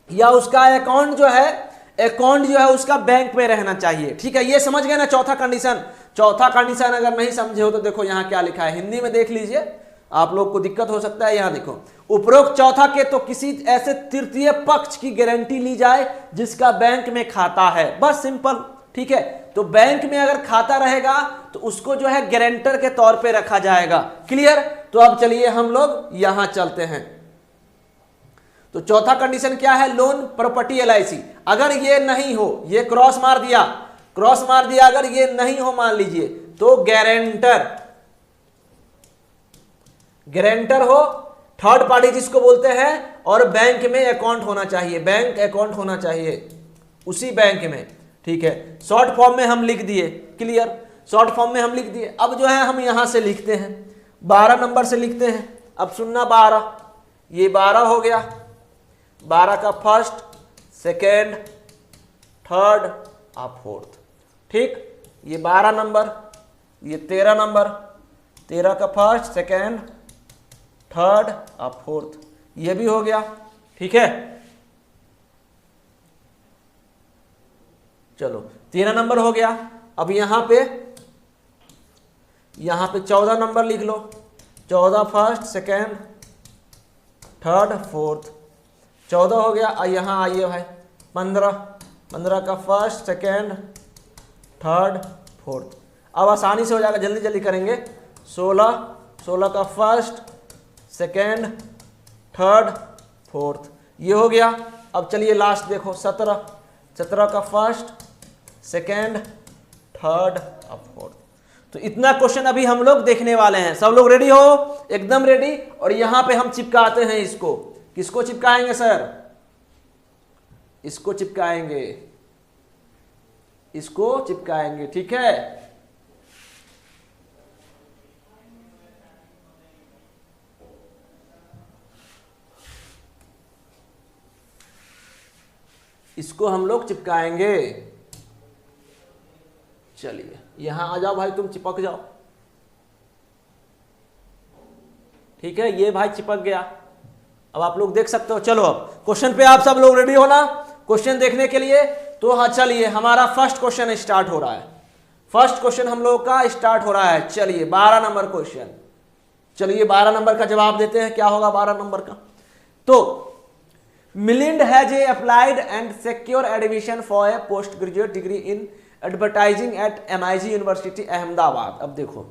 या उसका अकाउंट जो है उसका बैंक में रहना चाहिए, ठीक है। ये समझ गए ना चौथा कंडीशन। चौथा कंडीशन अगर नहीं समझे हो तो देखो यहां क्या लिखा है, हिंदी में देख लीजिए, आप लोग को दिक्कत हो सकता है। यहां देखो, उपरोक्त चौथा के तो किसी ऐसे तृतीय पक्ष की गारंटी ली जाए जिसका बैंक में खाता है, बस सिंपल, ठीक है। तो बैंक में अगर खाता रहेगा तो उसको जो है गारंटर के तौर पे रखा जाएगा, क्लियर। तो अब चलिए हम लोग यहां चलते हैं। तो चौथा कंडीशन क्या है? लोन प्रॉपर्टी एलआईसी, अगर ये नहीं हो, ये क्रॉस मार दिया, अगर ये नहीं हो मान लीजिए, तो गारंटर हो, थर्ड पार्टी जिसको बोलते हैं, और बैंक में अकाउंट होना चाहिए, बैंक अकाउंट होना चाहिए उसी बैंक में, ठीक है। शॉर्ट फॉर्म में हम लिख दिए, क्लियर, शॉर्ट फॉर्म में हम लिख दिए। अब जो है हम यहां से लिखते हैं 12 नंबर से लिखते हैं। अब सुनना 12, ये 12 हो गया, 12 का फर्स्ट, सेकेंड, थर्ड और फोर्थ, ठीक। ये 12 नंबर, ये 13 नंबर, 13 का फर्स्ट, सेकेंड, थर्ड और फोर्थ, ये भी हो गया, ठीक है। चलो 13 नंबर हो गया। अब यहां पे 14 नंबर लिख लो, 14 फर्स्ट, सेकेंड, थर्ड, फोर्थ, 14 हो गया। और यहां आइए भाई 15 का फर्स्ट, सेकेंड, थर्ड, फोर्थ। अब आसानी से हो जाएगा, जल्दी जल्दी करेंगे। 16 का फर्स्ट, सेकेंड, थर्ड, फोर्थ, ये हो गया। अब चलिए लास्ट देखो 17 का फर्स्ट, सेकेंड, थर्ड और फोर्थ। तो इतना क्वेश्चन अभी हम लोग देखने वाले हैं। सब लोग रेडी हो? एकदम रेडी। और यहां पे हम चिपकाते हैं इसको, किसको चिपकाएंगे सर? इसको चिपकाएंगे, इसको चिपकाएंगे, ठीक है। इसको हम लोग चिपकाएंगे। चलिए यहां आ जाओ भाई, तुम चिपक जाओ, ठीक है। ये भाई चिपक गया, अब आप लोग देख सकते हो। चलो अब क्वेश्चन पे आप सब लोग रेडी हो ना क्वेश्चन देखने के लिए? तो हाँ चलिए, हमारा फर्स्ट क्वेश्चन स्टार्ट हो रहा है। फर्स्ट क्वेश्चन हम लोग का स्टार्ट हो रहा है। चलिए 12 नंबर क्वेश्चन, चलिए 12 नंबर का जवाब देते हैं। क्या होगा 12 नंबर का? तो Milind has a applied and secure admission for a postgraduate degree in advertising at MIT University Ahmedabad. अब देखो,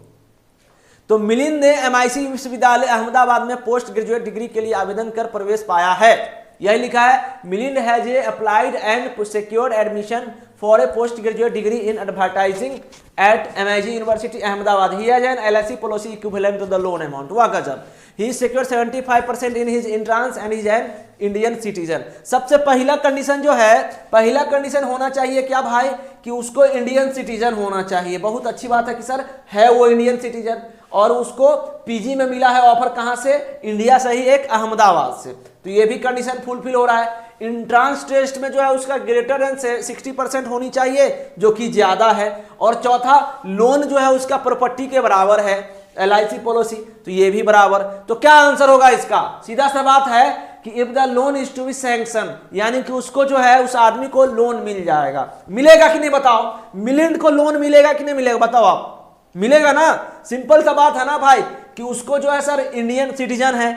तो मिलिंद ने MIT विश्वविद्यालय अहमदाबाद में पोस्ट ग्रेजुएट डिग्री के लिए आवेदन कर प्रवेश पाया है। यही लिखा है, Milind has a applied and secured admission for a post graduate degree in advertising at MIT university Ahmedabad. He has an LIC policy equivalent to the loan amount. वाह गजब। He secured 75% in his entrance and is an Indian citizen. सबसे पहला condition जो है, पहला condition होना चाहिए क्या भाई? कि उसको इंडियन सिटीजन होना चाहिए। बहुत अच्छी बात है कि सर है वो इंडियन सिटीजन, और उसको पीजी में मिला है ऑफर कहां से? इंडिया से ही, एक अहमदाबाद से। तो ये भी कंडीशन फुलफिल हो रहा है। इंट्रांस टेस्ट में जो है उसका ग्रेटर देन 60% होनी चाहिए, जो कि ज्यादा है। और चौथा, लोन जो है उसका प्रॉपर्टी के बराबर है, LIC पॉलिसी, तो ये भी बराबर। तो क्या आंसर होगा इसका? सीधा सा बात है कि if the loan is to be sanction, यानी कि उसको जो है उस आदमी को लोन मिल जाएगा। मिलेगा कि नहीं बताओ? मिलिंद को लोन मिलेगा कि नहीं मिलेगा बताओ आप? मिलेगा ना। सिंपल सा बात है ना भाई, कि उसको जो है सर इंडियन सिटीजन है,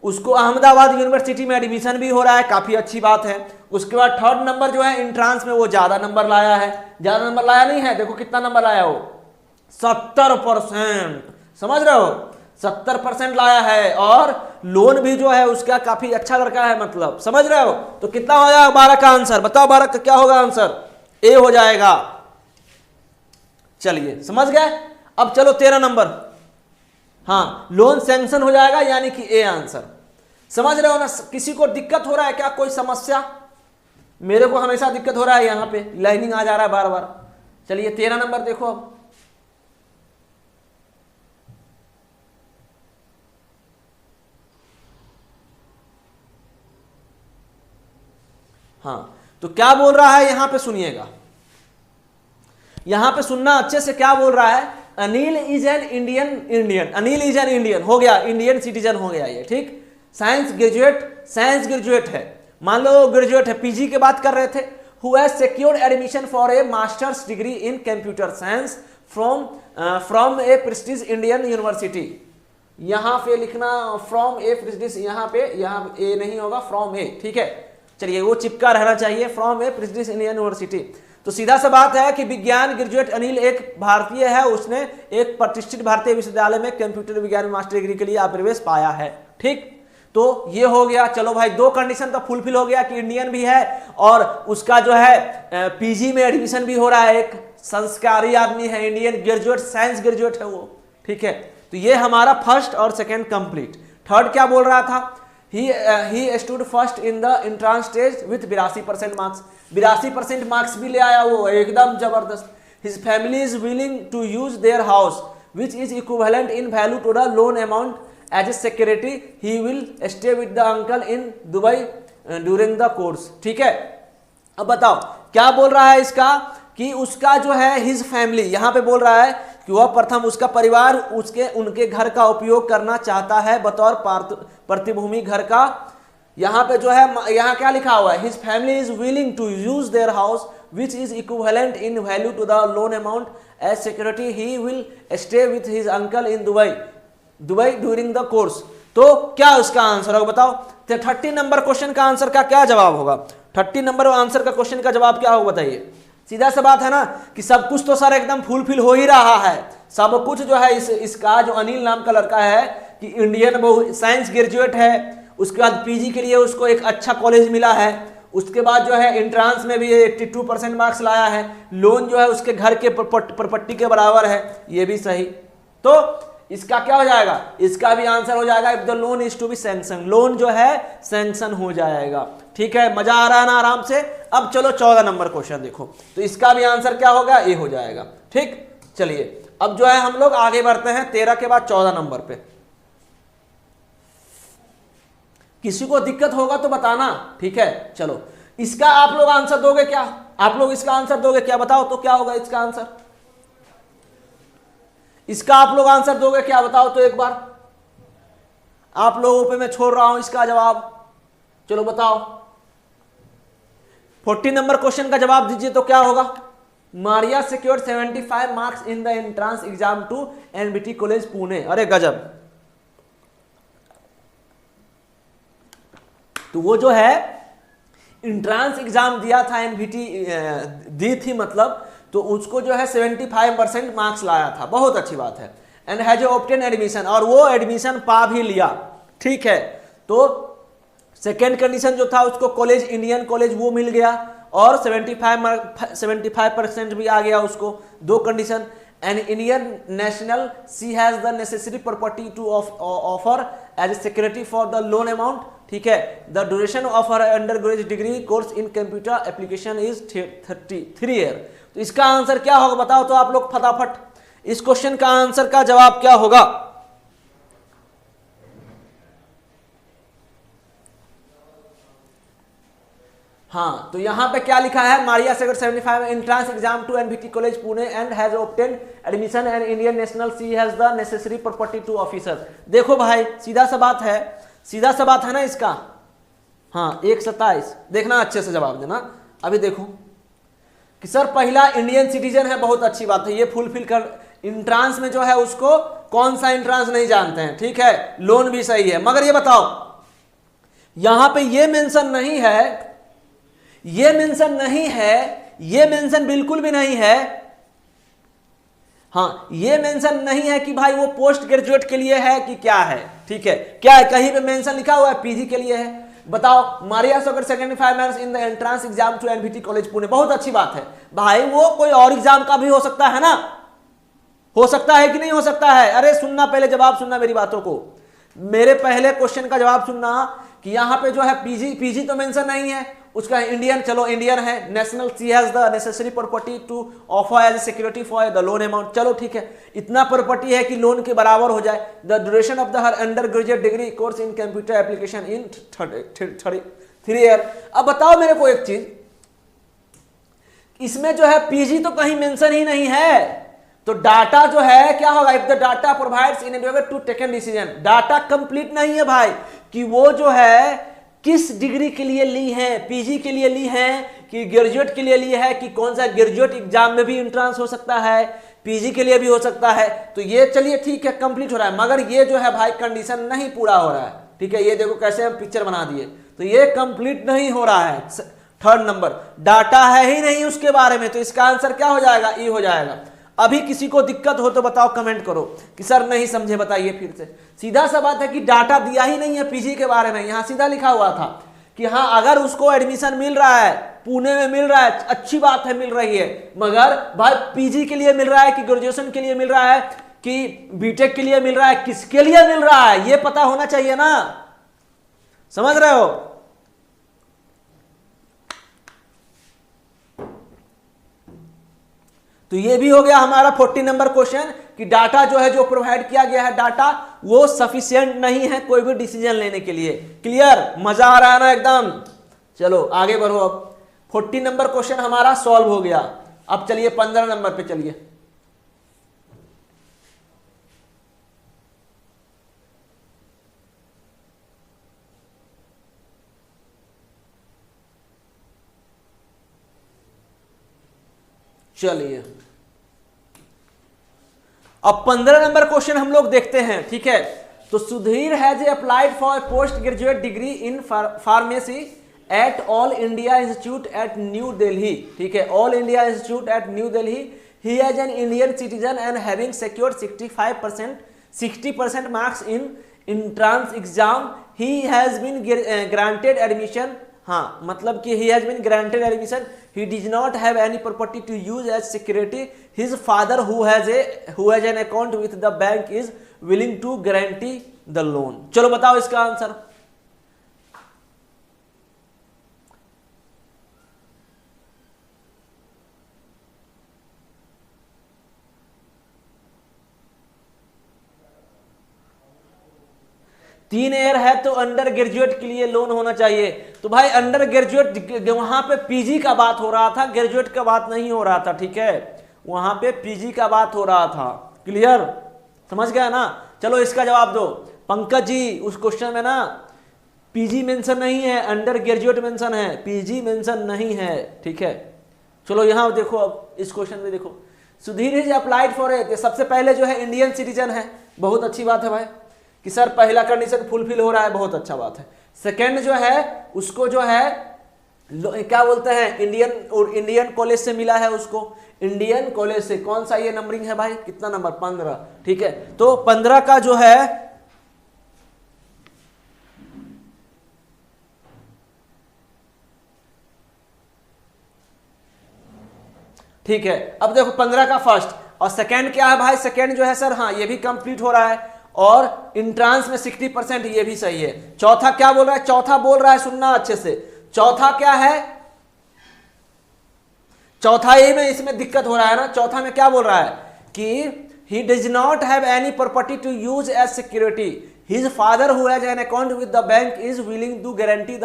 उसको अहमदाबाद यूनिवर्सिटी में एडमिशन भी हो रहा है, काफी अच्छी बात है। उसके बाद थर्ड नंबर जो है एंट्रांस में वो ज्यादा नंबर लाया है। ज्यादा नंबर लाया नहीं है, देखो कितना नंबर लाया वो, 70%। समझ रहे हो? 70% लाया है। और लोन भी जो है उसका काफी अच्छा लड़का है, मतलब समझ रहे हो? तो कितना हो जाएगा 12 का आंसर? बताओ 12 का क्या होगा आंसर? ए हो जाएगा। चलिए समझ गए। अब चलो 13 नंबर। हाँ, लोन सैंक्शन हो जाएगा, यानी कि ए आंसर। समझ रहे हो ना? किसी को दिक्कत हो रहा है क्या, कोई समस्या? मेरे को हमेशा दिक्कत हो रहा है, यहाँ पे लाइनिंग आ जा रहा है बार बार। चलिए 13 नंबर देखो अब। हाँ, तो क्या बोल रहा है यहां पे, सुनिएगा, यहां पे सुनना अच्छे से। क्या बोल रहा है? Anil is an Indian, Anil is an Indian, हो गया इंडियन सिटीजन हो गया ये, ठीक। साइंस ग्रेजुएट है, मान लो ग्रेजुएट है, पीजी की बात कर रहे थे। Who has secured admission for A masters degree in computer science from A Prestige Indian university. यहां पे लिखना फ्रॉम ए प्रेस्टीज, यहां ए नहीं होगा, फ्रॉम ए, ठीक है। चलिए वो चिपका रहना चाहिए, from A Prestige Indian university. तो सीधा सा बात है कि विज्ञान ग्रेजुएट अनिल एक भारतीय है, उसने एक प्रतिष्ठित भारतीय विश्वविद्यालय में कंप्यूटर विज्ञान में मास्टर डिग्री के लिए प्रवेश पाया है, ठीक। तो ये हो गया। चलो भाई, दो कंडीशन तो फुलफिल हो गया कि इंडियन भी है और उसका जो है पीजी में एडमिशन भी हो रहा है, एक संस्कारी आदमी है, इंडियन ग्रेजुएट, साइंस ग्रेजुएट है वो, ठीक है। तो ये हमारा फर्स्ट और सेकेंड कंप्लीट। थर्ड क्या बोल रहा था? he stood first in the entrance test with 82% marks, 82% marks भी ले आया वो, एकदम जबरदस्त। his family is willing to use their house which is equivalent in value to the loan amount as a security, he will stay with the uncle in Dubai during the course, ठीक है। अब बताओ क्या बोल रहा है इसका कि उसका जो है हिज फैमिली, यहां पे बोल रहा है कि वह प्रथम उसका परिवार उनके घर का उपयोग करना चाहता है बतौर प्रतिभूमि घर का। यहां पे जो है, यहां क्या लिखा हुआ है? His family is willing to use their house which is equivalent in value to the loan amount as security, he will stay with his uncle in Dubai during the course. तो क्या उसका आंसर होगा बताओ? 30 number question का answer का क्या जवाब होगा? 30 नंबर आंसर का क्वेश्चन का जवाब क्या होगा बताइए? सीधा सा बात है ना कि सब कुछ तो सर एकदम फुलफिल हो ही रहा है, सब कुछ जो है इसका जो अनिल नाम का लड़का है कि इंडियन साइंस ग्रेजुएट है, उसके बाद पीजी के लिए उसको एक अच्छा कॉलेज मिला है, उसके बाद जो है एंट्रांस में भी 82% मार्क्स लाया है, लोन जो है उसके घर के प्रॉपर्टी के बराबर है, ये भी सही। तो इसका क्या हो जाएगा? इसका भी आंसर हो जाएगा if the loan is to be sanction, loan जो है सैंक्शन हो जाएगा, ठीक है। मजा आ रहा है ना आराम से? अब चलो 14 नंबर क्वेश्चन देखो, तो इसका भी आंसर क्या होगा? ए हो जाएगा, ठीक। चलिए अब जो है हम लोग आगे बढ़ते हैं 13 के बाद 14 नंबर पे। किसी को दिक्कत होगा तो बताना, ठीक है। चलो इसका आप लोग आंसर दोगे क्या? आप लोग इसका आंसर दोगे क्या? बताओ तो क्या होगा इसका आंसर? इसका आप लोग आंसर दोगे क्या? बताओ तो एक बार, आप लोगों पे मैं छोड़ रहा हूं इसका जवाब। चलो बताओ, 40 नंबर क्वेश्चन का जवाब दीजिए तो क्या होगा? Maria secured 75 marks in the entrance exam to NBT college Pune. अरे गजब। तो वो जो है एंट्रांस एग्जाम दिया था, एनबीटी दी थी मतलब, तो उसको जो है 75% मार्क्स लाया था, बहुत अच्छी बात है। एंड हैज ऑब्टेन एडमिशन, और वो एडमिशन पा भी लिया, ठीक है। तो सेकेंड कंडीशन जो था उसको कॉलेज, इंडियन कॉलेज वो मिल गया, और 75% भी आ गया उसको। दो condition, an Indian national, she has the necessary property to offer as a security for the loan amount, ठीक है। The duration of her under graduate degree course in computer application is 3 year. तो इसका answer क्या होगा बताओ तो आप लोग फटाफट, इस क्वेश्चन का आंसर का जवाब क्या होगा? हाँ, तो यहां पे क्या लिखा है? Maria secured 75 entrance exam to NBT college Pune and has obtain admission and Indian national, she has the necessary property to officer. देखो भाई सीधा सा बात है, सीधा सा बात है ना इसका। हाँ 127, देखना अच्छे से जवाब देना। अभी देखो कि सर पहला इंडियन सिटीजन है, बहुत अच्छी बात है, ये फुलफिल कर। इंट्रांस में जो है उसको कौन सा इंट्रांस नहीं जानते हैं, ठीक है। लोन भी सही है, मगर ये बताओ यहां पे ये मेंशन नहीं है, ये मेंशन नहीं है, ये मेंशन बिल्कुल भी नहीं है। हाँ ये मेंशन नहीं है कि भाई वो पोस्ट ग्रेजुएट के लिए है कि क्या है, ठीक है। क्या है? कहीं पे मेंशन लिखा हुआ है पीजी के लिए है। बताओ Maria secured 75 marks in the entrance exam to NBT college Pune, बहुत अच्छी बात है भाई। वो कोई और एग्जाम का भी हो सकता है ना, हो सकता है कि नहीं हो सकता है? अरे सुनना, पहले जवाब सुनना मेरी बातों को। मेरे पहले क्वेश्चन का जवाब सुनना कि यहां पे जो है पीजी, पीजी तो मेंशन नहीं है, उसका इंडियन, चलो इंडियन है, national, she has the necessary property to offer as security for the loan amount, चलो ठीक है, इतना प्रॉपर्टी है कि लोन के बराबर हो जाए। The duration of the her under graduate degree course in computer application in 3 year. अब बताओ मेरे को एक चीज, इसमें जो है पीजी तो कहीं मेंशन ही नहीं है, तो डाटा जो है क्या होगा, if the data provides enable to taken decision, data complete नहीं है भाई कि वो जो है किस डिग्री के लिए ली है, पीजी के लिए ली है कि ग्रेजुएट के लिए ली है, कि कौन सा ग्रेजुएट एग्जाम में भी एंट्रेंस हो सकता है, पीजी के लिए भी हो सकता है। तो ये चलिए ठीक है कंप्लीट हो रहा है, मगर ये जो है भाई कंडीशन नहीं पूरा हो रहा है। ठीक है, ये देखो कैसे हम पिक्चर बना दिए, तो ये कंप्लीट नहीं हो रहा है। 3rd नंबर, डाटा है ही नहीं उसके बारे में, तो इसका आंसर क्या हो जाएगा, ई हो जाएगा। अभी किसी को दिक्कत हो तो बताओ, कमेंट करो कि सर नहीं समझे, बताइए फिर से। सीधा सा बात है कि डाटा दिया ही नहीं है पीजी के बारे में, यहां सीधा लिखा हुआ था कि हाँ अगर उसको एडमिशन मिल रहा है, पुणे में मिल रहा है, अच्छी बात है मिल रही है, मगर भाई पीजी के लिए मिल रहा है कि ग्रेजुएशन के लिए मिल रहा है कि बीटेक के लिए मिल रहा है, किसके लिए मिल रहा है ये पता होना चाहिए ना, समझ रहे हो। तो ये भी हो गया हमारा 40 नंबर क्वेश्चन कि डाटा जो है जो प्रोवाइड किया गया है डाटा वो सफिशिएंट नहीं है कोई भी डिसीजन लेने के लिए। क्लियर, मजा आ रहा है ना एकदम। चलो आगे बढ़ो, अब 40 नंबर क्वेश्चन हमारा सॉल्व हो गया। अब चलिए 15 नंबर पे चलिए। चलिए अब 15 नंबर क्वेश्चन हम लोग देखते हैं। ठीक है, तो Sudhir has applied for post graduate degree in pharmacy at All India Institute at New Delhi. ठीक है, All India Institute at New Delhi. He has an Indian citizen and having secured 60% marks in entrance exam. He has been granted admission. हाँ, मतलब कि he has been granted admission. He does not have any property to use as security. His father, who has an account with the bank, is willing to guarantee the loan. चलो बताओ इसका answer. तीन year है तो under graduate के लिए loan होना चाहिए। तो भाई अंडर ग्रेजुएट, वहां पे पीजी का बात हो रहा था, ग्रेजुएट का बात नहीं हो रहा था। ठीक है, वहां पे पीजी का बात हो रहा था। क्लियर, समझ गया ना। चलो इसका जवाब दो पंकज जी। उस क्वेश्चन में ना पीजी मेंशन नहीं है, अंडर ग्रेजुएट मेंशन है, पीजी मेंशन नहीं है। ठीक है, चलो यहां देखो, अब इस क्वेश्चन में देखो, Sudhir is applied for a, सबसे पहले जो है इंडियन सिटीजन है, बहुत अच्छी बात है भाई कि सर पहला कंडीशन फुलफिल हो रहा है, बहुत अच्छा बात है। सेकंड जो है उसको जो है क्या बोलते हैं, इंडियन, और इंडियन कॉलेज से मिला है उसको, इंडियन कॉलेज से। कौन सा ये नंबरिंग है भाई, कितना नंबर, 15। ठीक है, तो 15 का जो है ठीक है। अब देखो 15 का फर्स्ट, और सेकंड क्या है भाई, सेकंड जो है सर, हाँ ये भी कंप्लीट हो रहा है, और इंट्रांस में 60%, ये भी सही है। चौथा क्या बोल रहा है, चौथा बोल रहा है, सुनना अच्छे से, चौथा क्या है, चौथा ये में इसमें दिक्कत हो रहा है ना। चौथा में क्या बोल रहा है कि he does not have any property to use as security. His father, who has an account with the bank, is willing to guarantee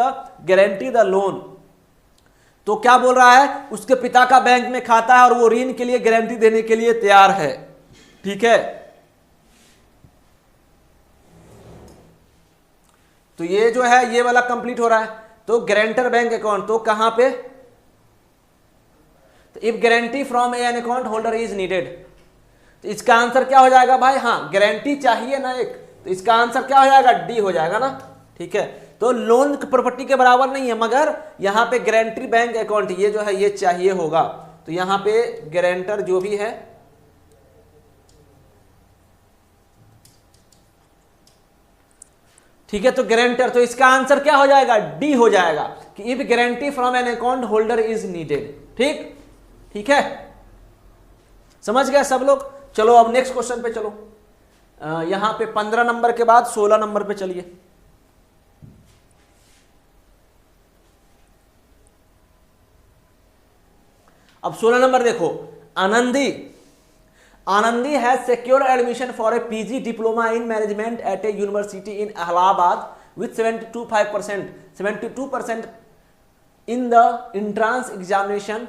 the loan. तो क्या बोल रहा है, उसके पिता का बैंक में खाता है और वो ऋण के लिए गारंटी देने के लिए तैयार है। ठीक है, तो ये जो है ये वाला कंप्लीट हो रहा है। तो गारंटर बैंक अकाउंट, तो कहां पे, तो if guarantee from an account holder is needed, तो इसका आंसर क्या हो जाएगा भाई, हाँ गारंटी चाहिए ना एक, तो इसका आंसर क्या हो जाएगा, डी हो जाएगा ना। ठीक है, तो लोन प्रॉपर्टी के बराबर नहीं है, मगर यहां पे गारंटी बैंक अकाउंट ये जो है ये चाहिए होगा। तो यहां पे गारंटर जो भी है, ठीक है, तो गारंटर, तो इसका आंसर क्या हो जाएगा, डी हो जाएगा कि if guarantee from an account holder is needed. ठीक, ठीक है, समझ गए सब लोग। चलो अब नेक्स्ट क्वेश्चन पे चलो। यहां पे 15 नंबर के बाद 16 नंबर पे चलिए। अब 16 नंबर देखो, Anandi has secure admission for A PG diploma in management eight A university in Allahabad with 72% in the entrance examination.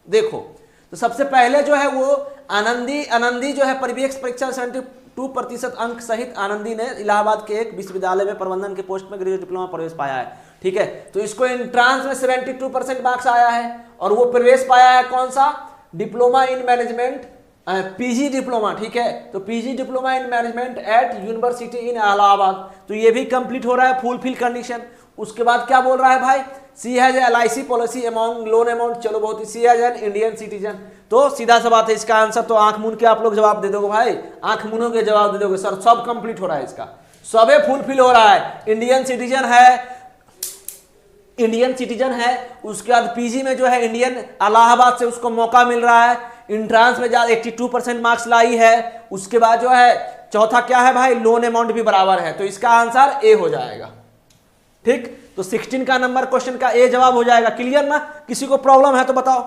देखो तो सबसे पहले जो है वो आनंदी जो है परिवेश परीक्षा 72% अंक सहित आनंदी ने इलाहाबाद के एक विश्वविद्यालय में प्रबंधन के पोस्ट में ग्रेजुएट डिप्लोमा प्रवेश पाया है। ठीक है, तो इसको एंट्रांस में 72% मार्क्स आया है और वो प्रवेश पाया है कौन सा, diploma in management, PG diploma. ठीक है, तो PG diploma in management at university in Allahabad, तो ये भी कंप्लीट हो रहा है, फुलफिल कंडीशन। उसके बाद क्या बोल रहा है भाई, she has LIC policy amount loan amount, चलो बहुत ही, she has an Indian citizen. तो सीधा सा बात है, इसका आंसर तो आंख मूंद के आप लोग जवाब दे दोगे भाई, आंख मूंदोगे जवाब दे दोगे सर, सब कंप्लीट हो रहा है, इसका सबे फुलफिल हो रहा है। इंडियन सिटीजन है, उसके बाद पीजी में जो है इंडियन इलाहाबाद से उसको मौका मिल रहा है, इंट्रांस में 82% मार्क्स लाई है, उसके बाद जो है चौथा क्या है भाई, लोन अमाउंट भी बराबर है, तो इसका आंसर ए हो जाएगा। ठीक, तो 16 का नंबर क्वेश्चन का ए जवाब हो जाएगा। क्लियर ना? किसी को प्रॉब्लम है तो बताओ,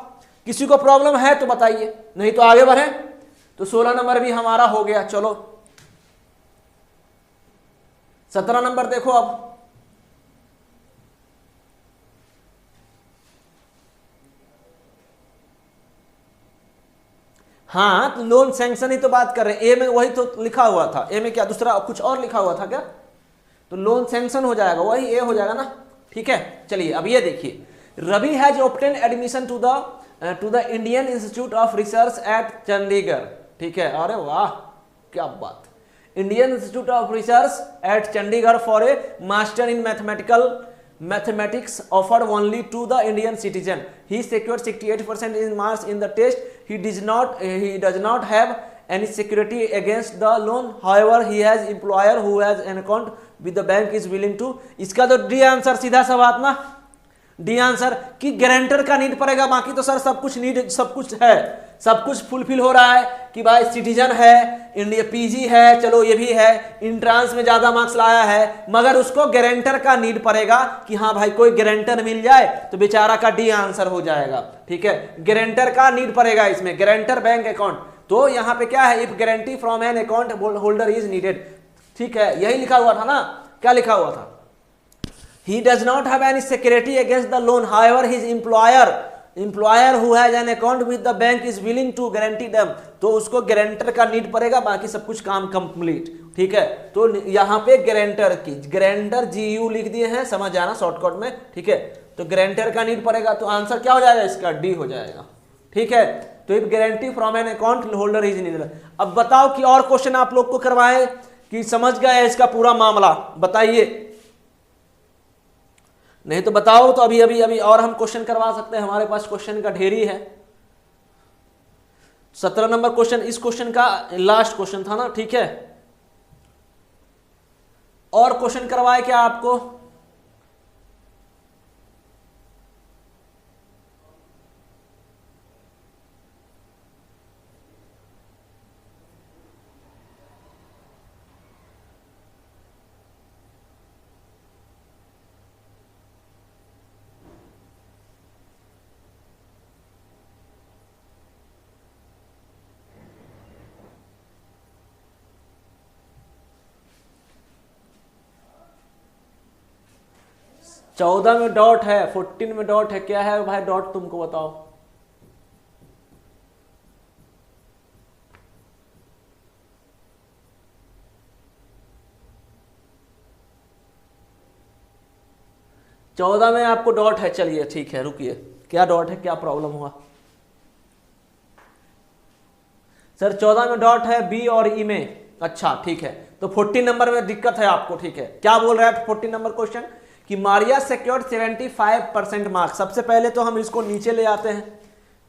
किसी को प्रॉब्लम है तो बताइए, नहीं तो आगे बढ़े। तो 16 नंबर भी हमारा हो गया। चलो 17 नंबर देखो। अब हाँ, तो लोन सैंक्शन ही तो बात कर रहे हैं, ए में वही तो लिखा हुआ था, ए में क्या दूसरा कुछ और लिखा हुआ था क्या, तो लोन सैंक्शन हो जाएगा, वही ए हो जाएगा ना। ठीक है, चलिए अब ये देखिए, Ravi has obtain admission to the Indian Institute of Research at Chandigarh. ठीक है, अरे वाह क्या बात, Indian Institute of Research at Chandigarh for a master in mathematics offered only to the Indian citizen. He secured 68% in marks in the test. He does not have any security against the loan. However, he has employer who has an account with the bank is willing to. इसका तो D answer, सीधा सा बात ना, D answer कि guarantor का need पड़ेगा, बाकी तो सर सब कुछ नीड, सब कुछ है, सब कुछ फुलफिल हो रहा है कि भाई सिटीजन है, इंडिया पीजी है, चलो ये भी है, इंट्रांस में ज्यादा मार्क्स लाया है, मगर उसको गारंटर का नीड पड़ेगा कि हाँ भाई कोई गारंटर मिल जाए तो बेचारा का डी आंसर हो जाएगा। ठीक है, गारंटर का नीड पड़ेगा इसमें, गारंटर बैंक अकाउंट, तो यहाँ पे क्या है, if guarantee from an account holder is needed. ठीक है, यही लिखा हुआ था ना, क्या लिखा हुआ था, he does not have any security against the loan, however his employer who has an account with the bank is willing to guarantee them, तो उसको गारंटर का नीड पड़ेगा, बाकी सब कुछ काम कंप्लीट। ठीक है, तो यहाँ पे गारंटर GU लिख दिए हैं, समझ जाना शॉर्टकट में। ठीक है, तो गारंटर का नीड पड़ेगा, तो आंसर क्या हो जाएगा इसका, डी हो जाएगा। ठीक है, तो if guarantee from an account holder is needed. अब बताओ कि और क्वेश्चन आप लोग को करवाए कि समझ गए इसका पूरा मामला, बताइए, नहीं तो बताओ, तो अभी और हम क्वेश्चन करवा सकते हैं, हमारे पास क्वेश्चन का ढेरी है। 17 नंबर क्वेश्चन इस क्वेश्चन का लास्ट क्वेश्चन था ना। ठीक है, और क्वेश्चन करवाए क्या आपको, चौदह में डॉट है, 14 में डॉट है, क्या है भाई डॉट, तुमको बताओ। चौदह में आपको डॉट है, चलिए ठीक है, रुकिए, क्या डॉट है, क्या प्रॉब्लम हुआ सर, 14 में डॉट है बी और ई में, अच्छा ठीक है, तो 14 नंबर में दिक्कत है आपको। ठीक है, क्या बोल रहा है 14 नंबर क्वेश्चन कि मारिया सिक्योर्ड 75% मार्क्स। सबसे पहले तो हम इसको नीचे ले आते हैं,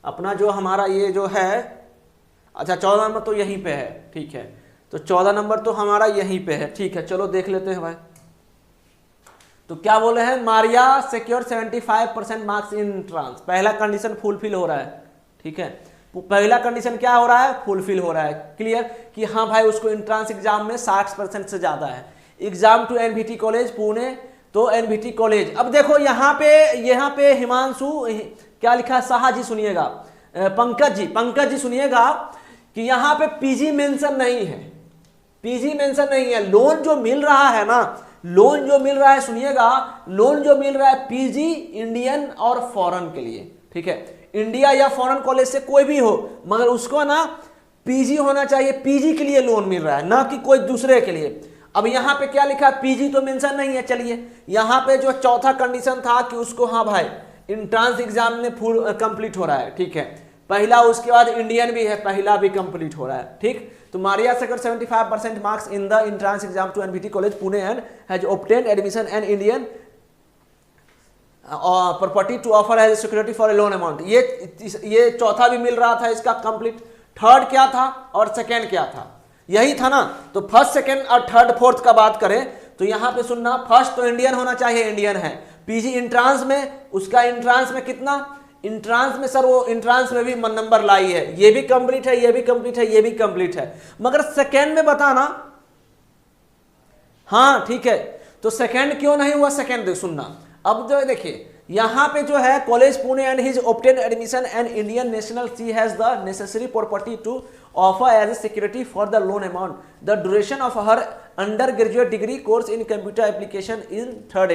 अपना जो हमारा ये जो है, अच्छा 14 नंबर तो यहीं पे है। ठीक है, तो 14 नंबर तो हमारा यहीं पे है। ठीक है, चलो देख लेते हैं भाई, तो क्या बोले हैं, मारिया सिक्योर्ड 75% मार्क्स इन एंट्रांस, पहला कंडीशन फुलफिल हो रहा है। ठीक है, पहला कंडीशन क्या हो रहा है, फुलफिल हो रहा है, क्लियर, कि हाँ भाई उसको एंट्रेंस एग्जाम में 60% से ज्यादा है। Exam to NVT college Pune, तो एनवीटी कॉलेज। अब देखो यहाँ पे हिमांशु क्या लिखा है, साहा जी सुनिएगा, पंकज जी सुनिएगा कि यहाँ पे पीजी मेंशन नहीं है, पीजी मेंशन नहीं है। लोन जो मिल रहा है ना, लोन जो मिल रहा है, सुनिएगा, लोन जो मिल रहा है पीजी इंडियन और फॉरेन के लिए, ठीक है, इंडिया या फॉरेन कॉलेज से कोई भी हो, मगर उसको ना पीजी होना चाहिए, पीजी के लिए लोन मिल रहा है, ना कि कोई दूसरे के लिए। अब यहाँ पे क्या लिखा है, पीजी तो मेंशन नहीं है। चलिए यहाँ पे जो चौथा कंडीशन था कि उसको, हाँ भाई इंट्रांस एग्जाम में फुल कंप्लीट हो रहा है, ठीक है, पहला, उसके बाद इंडियन भी है, पहला भी कंप्लीट हो रहा है, ठीक। तो Maria second 75% marks in the entrance exam to NVT college Pune and has obtained admission and Indian property to offer as security for a loan amount. ये चौथा भी मिल रहा था इसका कंप्लीट। थर्ड क्या था और सेकेंड क्या था, यही था ना। तो फर्स्ट, सेकेंड और थर्ड, फोर्थ का बात करें तो यहाँ पे सुनना, फर्स्ट तो इंडियन होना चाहिए, इंडियन है। पीजी इंट्रांस में, उसका इंट्रांस में कितना, इंट्रांस में सर वो इंट्रांस में भी नंबर लाई है, ये भी कंप्लीट है, ये भी कंप्लीट है, ये भी कंप्लीट है, मगर सेकेंड में बताना। हाँ ठीक है, तो सेकेंड क्यों नहीं हुआ, सेकेंड सुनना। अब जो देखिए यहाँ पे जो है, college Pune and his obtain admission and Indian national, she has the necessary property to offer as a security for the loan amount, the duration of her under graduate degree course in computer application in 3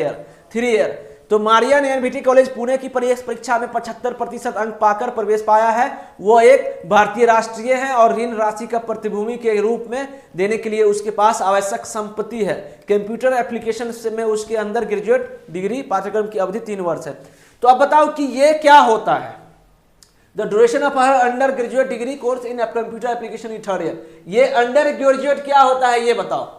year. तो Maria ने NVT college Pune की परीक्षा में 75% अंक पाकर प्रवेश पाया है। वो एक भारतीय राष्ट्रीय है और ऋण राशि का प्रतिभूति के रूप में देने के लिए उसके पास आवश्यक संपत्ति है। कंप्यूटर एप्लीकेशन में उसके अंदर ग्रेजुएट डिग्री पाठ्यक्रम की अवधि 3 वर्ष है। तो अब बताओ कि ये क्या होता है, the duration of her under graduate degree course in computer application in 3rd year. ये अंडर ग्रेजुएट क्या होता है ये बताओ।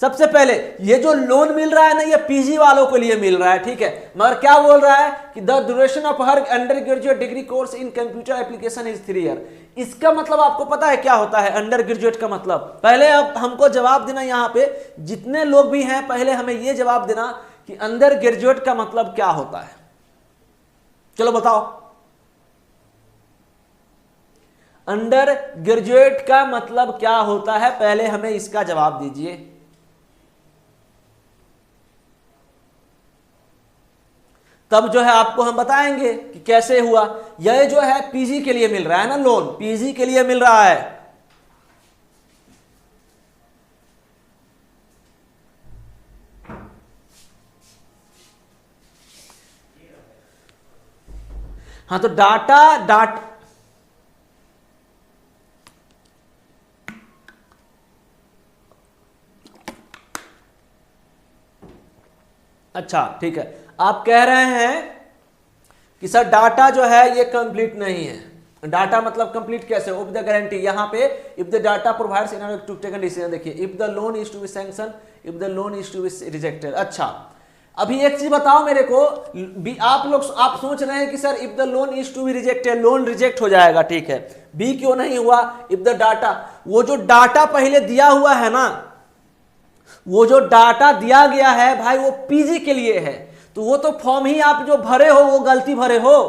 सबसे पहले ये जो लोन मिल रहा है ना, ये पीजी वालों के लिए मिल रहा है, ठीक है, मगर क्या बोल रहा है कि the duration of her under graduate degree course in computer application is 3 year. इसका मतलब आपको पता है क्या होता है अंडर ग्रेजुएट का मतलब? पहले अब हमको जवाब देना, यहाँ पे जितने लोग भी हैं पहले हमें ये जवाब देना कि अंडर ग्रेजुएट का मतलब क्या होता है। चलो बताओ, अंडर ग्रेजुएट का मतलब क्या होता है, पहले हमें इसका जवाब दीजिए। तब जो है आपको हम बताएंगे कि कैसे हुआ। यह जो है पीजी के लिए मिल रहा है ना, लोन पीजी के लिए मिल रहा है। हाँ तो डाटा अच्छा ठीक है, आप कह रहे हैं कि सर डाटा जो है ये कंप्लीट नहीं है। डाटा मतलब कंप्लीट कैसे, ऑफ द गारंटी, यहाँ पे if the data provides in order to take decision, देखिए if the loan is to be sanction, if the loan is to be rejected. अच्छा अभी एक चीज बताओ मेरे को, आप सोच रहे हैं कि sir if the loan is to be rejected, loan reject हो जाएगा, ठीक है, बी क्यों नहीं हुआ? इफ द डाटा, वो जो डाटा पहले दिया हुआ है ना, वो जो डाटा दिया गया है भाई वो पीजी के लिए है, तो वो तो फॉर्म ही आप जो भरे हो वो गलती भरे हो।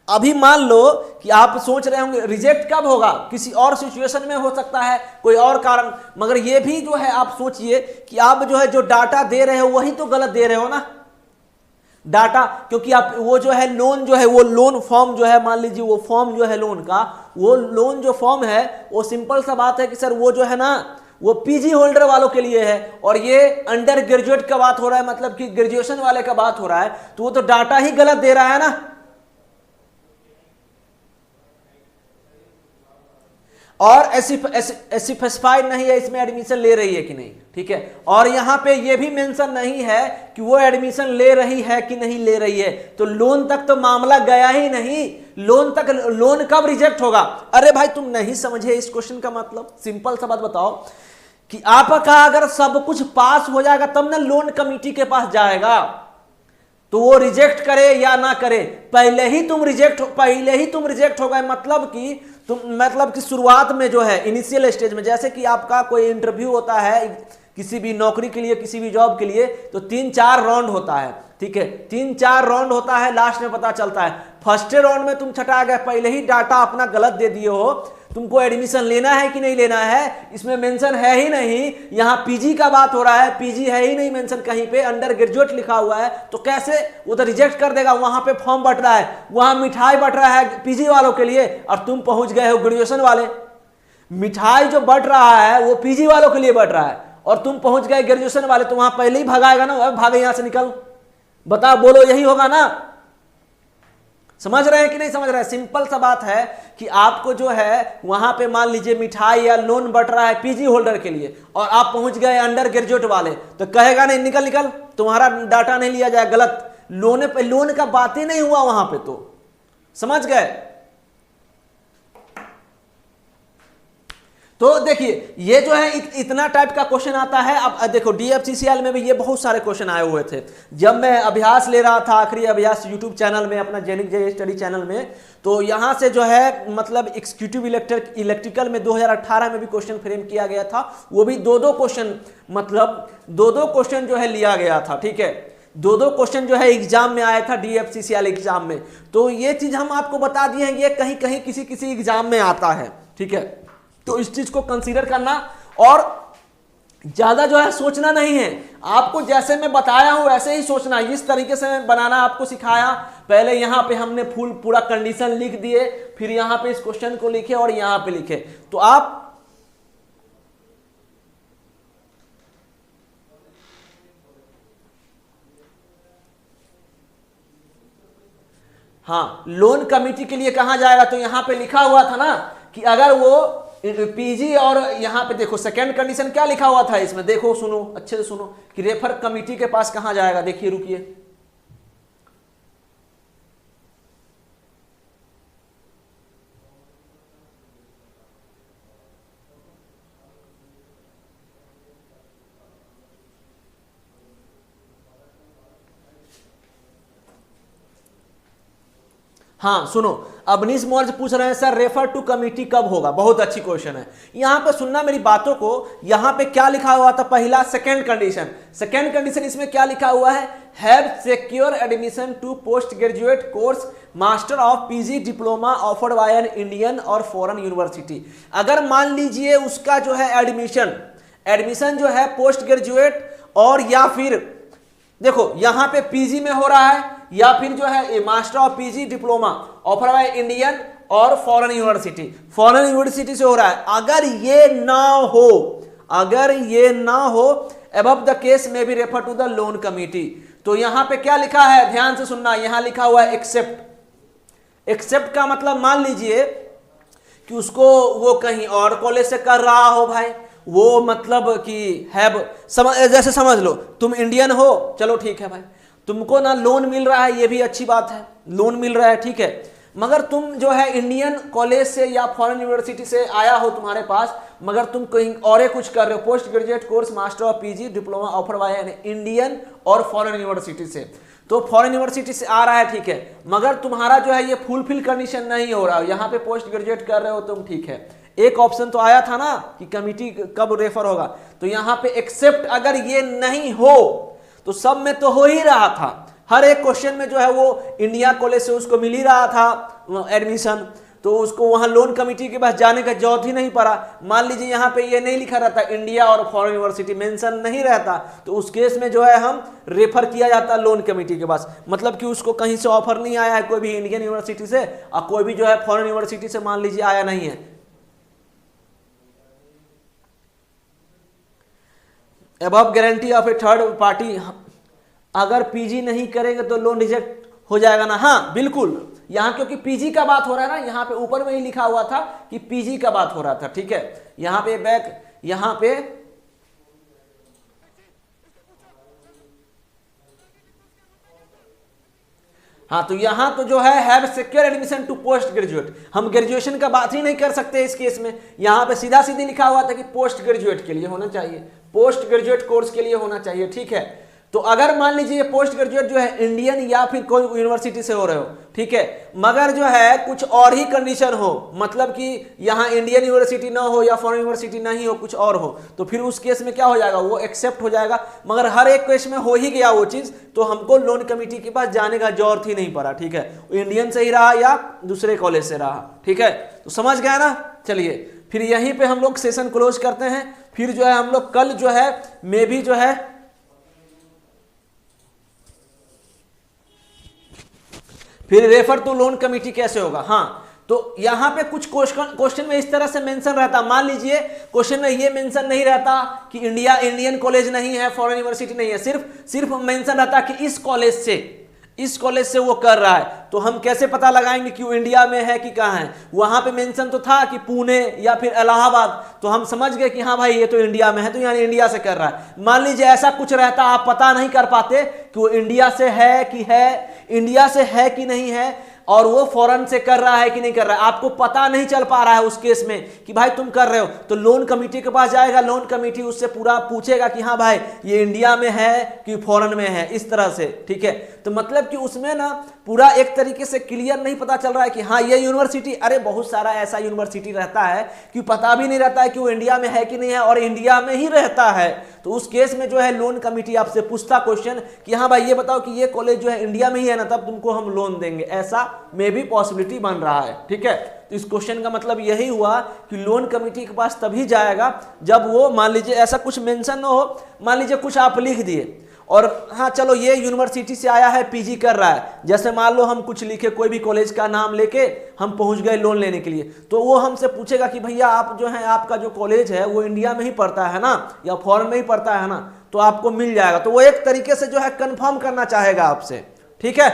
अभी मान लो कि आप सोच रहे होंगे रिजेक्ट कब होगा, किसी और सिचुएशन में हो सकता है, कोई और कारण, मगर ये भी जो है आप सोचिए कि आप जो है जो डाटा दे रहे हो वही तो गलत दे रहे हो ना डाटा, क्योंकि आप वो जो है लोन जो है वो लोन फॉर्म जो है, मान लीजिए वो फॉर्म जो है लोन का, वो लोन जो फॉर्म है वो सिंपल सा बात है कि सर वो जो है ना वो पीजी होल्डर वालों के लिए है, और ये अंडर ग्रेजुएट का बात हो रहा है, मतलब कि ग्रेजुएशन वाले का बात हो रहा है, तो वो तो डाटा ही गलत दे रहा है ना। और स्पेसिफाइड नहीं है इसमें एडमिशन ले रही है कि नहीं, ठीक है, और यहां पे ये भी मेंशन नहीं है कि वो एडमिशन ले रही है कि नहीं ले रही है, तो लोन तक तो मामला गया ही नहीं। लोन कब रिजेक्ट होगा? अरे भाई तुम नहीं समझे इस क्वेश्चन का मतलब, सिंपल सा बात बताओ कि आपका अगर सब कुछ पास हो जाएगा तब ना लोन कमिटी के पास जाएगा, तो वो रिजेक्ट करे या ना करे, पहले ही तुम रिजेक्ट हो गए, मतलब कि शुरुआत में जो है इनिशियल स्टेज में, जैसे कि आपका कोई इंटरव्यू होता है किसी भी नौकरी के लिए, किसी भी जॉब के लिए, तो 3-4 राउंड होता है। ठीक है, 3-4 राउंड होता है, लास्ट में पता चलता है। फर्स्ट राउंड में तुम छटा गए, पहले ही डाटा अपना गलत दे दिए हो, तुमको एडमिशन लेना है कि नहीं लेना है इसमें मेंशन है ही नहीं। यहाँ पीजी का बात हो रहा है, पीजी है ही नहीं मेंशन कहीं पे, अंडर ग्रेजुएट लिखा हुआ है, तो कैसे वो तो रिजेक्ट कर देगा। वहां पे फॉर्म बट रहा है, वहां मिठाई बट रहा है पीजी वालों के लिए, और तुम पहुंच गए हो ग्रेजुएशन वाले। मिठाई जो बट रहा है वो पीजी वालों के लिए बट रहा है, और तुम पहुंच गए ग्रेजुएशन वाले, तो वहां पहले ही भगाएगा ना, भागे यहां से निकल। बताओ, बोलो, यही होगा ना? समझ रहे हैं कि नहीं समझ रहे हैं? सिंपल सा बात है कि आपको जो है वहां पे मान लीजिए मिठाई या लोन बट रहा है पीजी होल्डर के लिए, और आप पहुंच गए अंडर ग्रेजुएट वाले, तो कहेगा नहीं निकल निकल, तुम्हारा डाटा नहीं लिया जाए, गलत। लोन पे लोन का बात ही नहीं हुआ वहां पे, तो समझ गए? तो देखिए ये जो है इतना टाइप का क्वेश्चन आता है। अब देखो DFCCL में भी ये बहुत सारे क्वेश्चन आए हुए थे। जब मैं अभ्यास ले रहा था, आखिरी अभ्यास यूट्यूब चैनल में, अपना जेनिक जे स्टडी चैनल में, तो यहाँ से जो है मतलब एग्जीक्यूटिव इलेक्ट्रिकल में 2018 में भी क्वेश्चन फ्रेम किया गया था। वो भी दो क्वेश्चन, मतलब दो क्वेश्चन जो है लिया गया था, ठीक है, दो क्वेश्चन जो है एग्जाम में आया था DFCCL एग्जाम में। तो ये चीज हम आपको बता दिए हैं, ये कहीं कहीं किसी एग्जाम में आता है, ठीक है। तो इस चीज को कंसीडर करना, और ज्यादा जो है सोचना नहीं है। आपको जैसे मैं बताया हूं वैसे ही सोचना, इस तरीके से बनाना आपको सिखाया। पहले यहां पे हमने फुल पूरा कंडीशन लिख दिए, फिर यहां पे इस क्वेश्चन को लिखे और यहां पे लिखे, तो आप हाँ, लोन कमिटी के लिए कहां जाएगा, तो यहां पे लिखा हुआ था ना कि अगर वो पीजी, और यहां पे देखो सेकंड कंडीशन क्या लिखा हुआ था इसमें, देखो सुनो अच्छे से सुनो, कि रेफर कमिटी के पास कहां जाएगा। देखिए रुकिए, हाँ सुनो, अवनीश मौर्य पूछ रहे हैं सर रेफर टू कमिटी कब होगा। बहुत अच्छी क्वेश्चन है। यहां पे सुनना मेरी बातों को, यहां पे क्या लिखा हुआ था, पहला सेकंड कंडीशन इसमें क्या लिखा हुआ है, have secure admission to post graduate course master of PG diploma offered by an Indian और फॉरेन यूनिवर्सिटी। अगर मान लीजिए उसका जो है एडमिशन जो है पोस्ट ग्रेजुएट, और या फिर देखो यहां पे पीजी में हो रहा है, या फिर जो है master of PG diploma offer by Indian और फॉरेन यूनिवर्सिटी से हो रहा है। अगर ये ना हो अबव द केस में भी refer to the loan committee. तो यहां पे क्या लिखा है, ध्यान से सुनना, यहां लिखा हुआ है एक्सेप्ट का मतलब मान लीजिए कि उसको वो कहीं और कॉलेज से कर रहा हो भाई, वो मतलब कि जैसे समझ लो तुम इंडियन हो, चलो ठीक है भाई, तुमको ना लोन मिल रहा है, ये भी अच्छी बात है, लोन मिल रहा है ठीक है, मगर तुम जो है इंडियन कॉलेज से या फॉरेन यूनिवर्सिटी से आया हो तुम्हारे पास, मगर तुम कहीं और कुछ कर रहे हो, post graduate course master of PG diploma offer by Indian और फॉरेन यूनिवर्सिटी से, तो फॉरेन यूनिवर्सिटी से आ रहा है ठीक है, मगर तुम्हारा जो है ये फुलफिल कंडीशन नहीं हो रहा, यहाँ पे पोस्ट ग्रेजुएट कर रहे हो तुम ठीक है। एक ऑप्शन तो आया था ना कि कमिटी कब रेफर होगा, तो यहाँ पे एक्सेप्ट अगर ये नहीं हो, तो सब में तो हो ही रहा था, हर एक क्वेश्चन में जो है वो इंडिया कॉलेज से उसको मिल ही रहा था एडमिशन, तो उसको वहां लोन कमिटी के पास जाने का जरूरत ही नहीं पड़ा। मान लीजिए यहाँ पे ये नहीं लिखा रहता, इंडिया और फॉरेन यूनिवर्सिटी मेंशन नहीं रहता, तो उस केस में जो है हम रेफर किया जाता लोन कमिटी के पास, मतलब कि उसको कहीं से ऑफर नहीं आया है कोई भी इंडियन यूनिवर्सिटी से, और कोई भी जो है फॉरेन यूनिवर्सिटी से मान लीजिए आया नहीं है। Above guarantee of A third party, अगर पीजी नहीं करेंगे तो लोन रिजेक्ट हो जाएगा ना। हाँ बिल्कुल, यहां क्योंकि पीजी का बात हो रहा है ना, यहां पे ऊपर में ही लिखा हुआ था कि पीजी का बात हो रहा था ठीक है। यहां पे यहां पे हाँ, तो यहां तो जो है have secure admission to post graduate, हम ग्रेजुएशन का बात ही नहीं कर सकते इस केस में। यहां पे सीधा सीधी लिखा हुआ था कि पोस्ट ग्रेजुएट के लिए होना चाहिए, पोस्ट ग्रेजुएट कोर्स के लिए होना चाहिए ठीक है। तो अगर मान लीजिए ये पोस्ट ग्रेजुएट जो है इंडियन या फिर कोई यूनिवर्सिटी से हो रहे हो, ठीक है, मगर जो है कुछ और ही कंडीशन हो, मतलब कि यहाँ इंडियन यूनिवर्सिटी ना हो या फॉरेन यूनिवर्सिटी नहीं हो, कुछ और हो, तो फिर उस केस में क्या हो जाएगा, वो एक्सेप्ट हो जाएगा। मगर हर एक केस में हो ही गया वो चीज, तो हमको लोन कमेटी के पास जाने का जरूरत ही नहीं पड़ा, ठीक है, इंडियन से ही रहा या दूसरे कॉलेज से रहा, ठीक है, तो समझ गया ना। चलिए फिर यहीं पे हम लोग सेशन क्लोज करते हैं। फिर जो है हम लोग कल जो है मे भी जो है फिर रेफर टू लोन कमेटी कैसे होगा। हाँ, तो यहां पे कुछ क्वेश्चन में इस तरह से मेंशन रहता, मान लीजिए क्वेश्चन में ये मेंशन नहीं रहता कि इंडियन कॉलेज नहीं है, फॉरेन यूनिवर्सिटी नहीं है, सिर्फ मेंशन रहता कि इस कॉलेज से वो कर रहा है। तो हम कैसे पता लगाएंगे कि वो इंडिया में है कि कहाँ है। वहां पे मेंशन तो था कि पुणे या फिर इलाहाबाद, तो हम समझ गए कि हाँ भाई ये तो इंडिया में है, तो यानी इंडिया से कर रहा है। मान लीजिए ऐसा कुछ रहता, आप पता नहीं कर पाते कि वो इंडिया से है कि नहीं है, और वो फॉरेन से कर रहा है कि नहीं कर रहा है, आपको पता नहीं चल पा रहा है उस केस में कि भाई तुम कर रहे हो, तो लोन कमेटी के पास जाएगा, लोन कमेटी उससे पूरा पूछेगा कि हाँ भाई ये इंडिया में है कि फॉरेन में है, इस तरह से, ठीक है। तो मतलब कि उसमें ना पूरा एक तरीके से क्लियर नहीं पता चल रहा है कि हाँ ये यूनिवर्सिटी, अरे बहुत सारा ऐसा यूनिवर्सिटी रहता है कि पता भी नहीं रहता है कि वो इंडिया में है कि नहीं है, और इंडिया में ही रहता है। तो उस केस में जो है लोन कमेटी आपसे पूछता क्वेश्चन कि हाँ भाई ये बताओ कि ये कॉलेज जो है इंडिया में ही है ना, तब तुमको हम लोन देंगे, ऐसा में भी पॉसिबिलिटी बन रहा है, ठीक है। तो इस क्वेश्चन का मतलब यही हुआ कि लोन कमेटी के पास तभी जाएगा जब वो मान लीजिए ऐसा कुछ मेंशन ना हो, मान लीजिए कुछ आप लिख दिए और हाँ चलो ये यूनिवर्सिटी से आया है, पीजी कर रहा है, जैसे मान लो हम कुछ लिखे, कोई भी कॉलेज का नाम लेके हम पहुंच गए लोन लेने के लिए, तो वो हमसे पूछेगा कि भैया आप जो है आपका जो कॉलेज है वो इंडिया में ही पढ़ता है ना या फॉरेन में ही पढ़ता है ना, तो आपको मिल जाएगा। तो वो एक तरीके से जो है कंफर्म करना चाहेगा आपसे, ठीक है।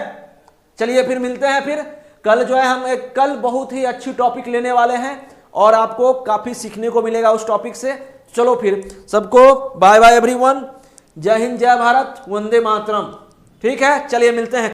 चलिए फिर मिलते हैं, फिर कल जो है हम कल बहुत ही अच्छी टॉपिक लेने वाले हैं और आपको काफी सीखने को मिलेगा उस टॉपिक से। चलो फिर सबको बाय बाय एवरीवन, जय हिंद, जय भारत, वंदे मातरम, ठीक है। चलिए मिलते हैं।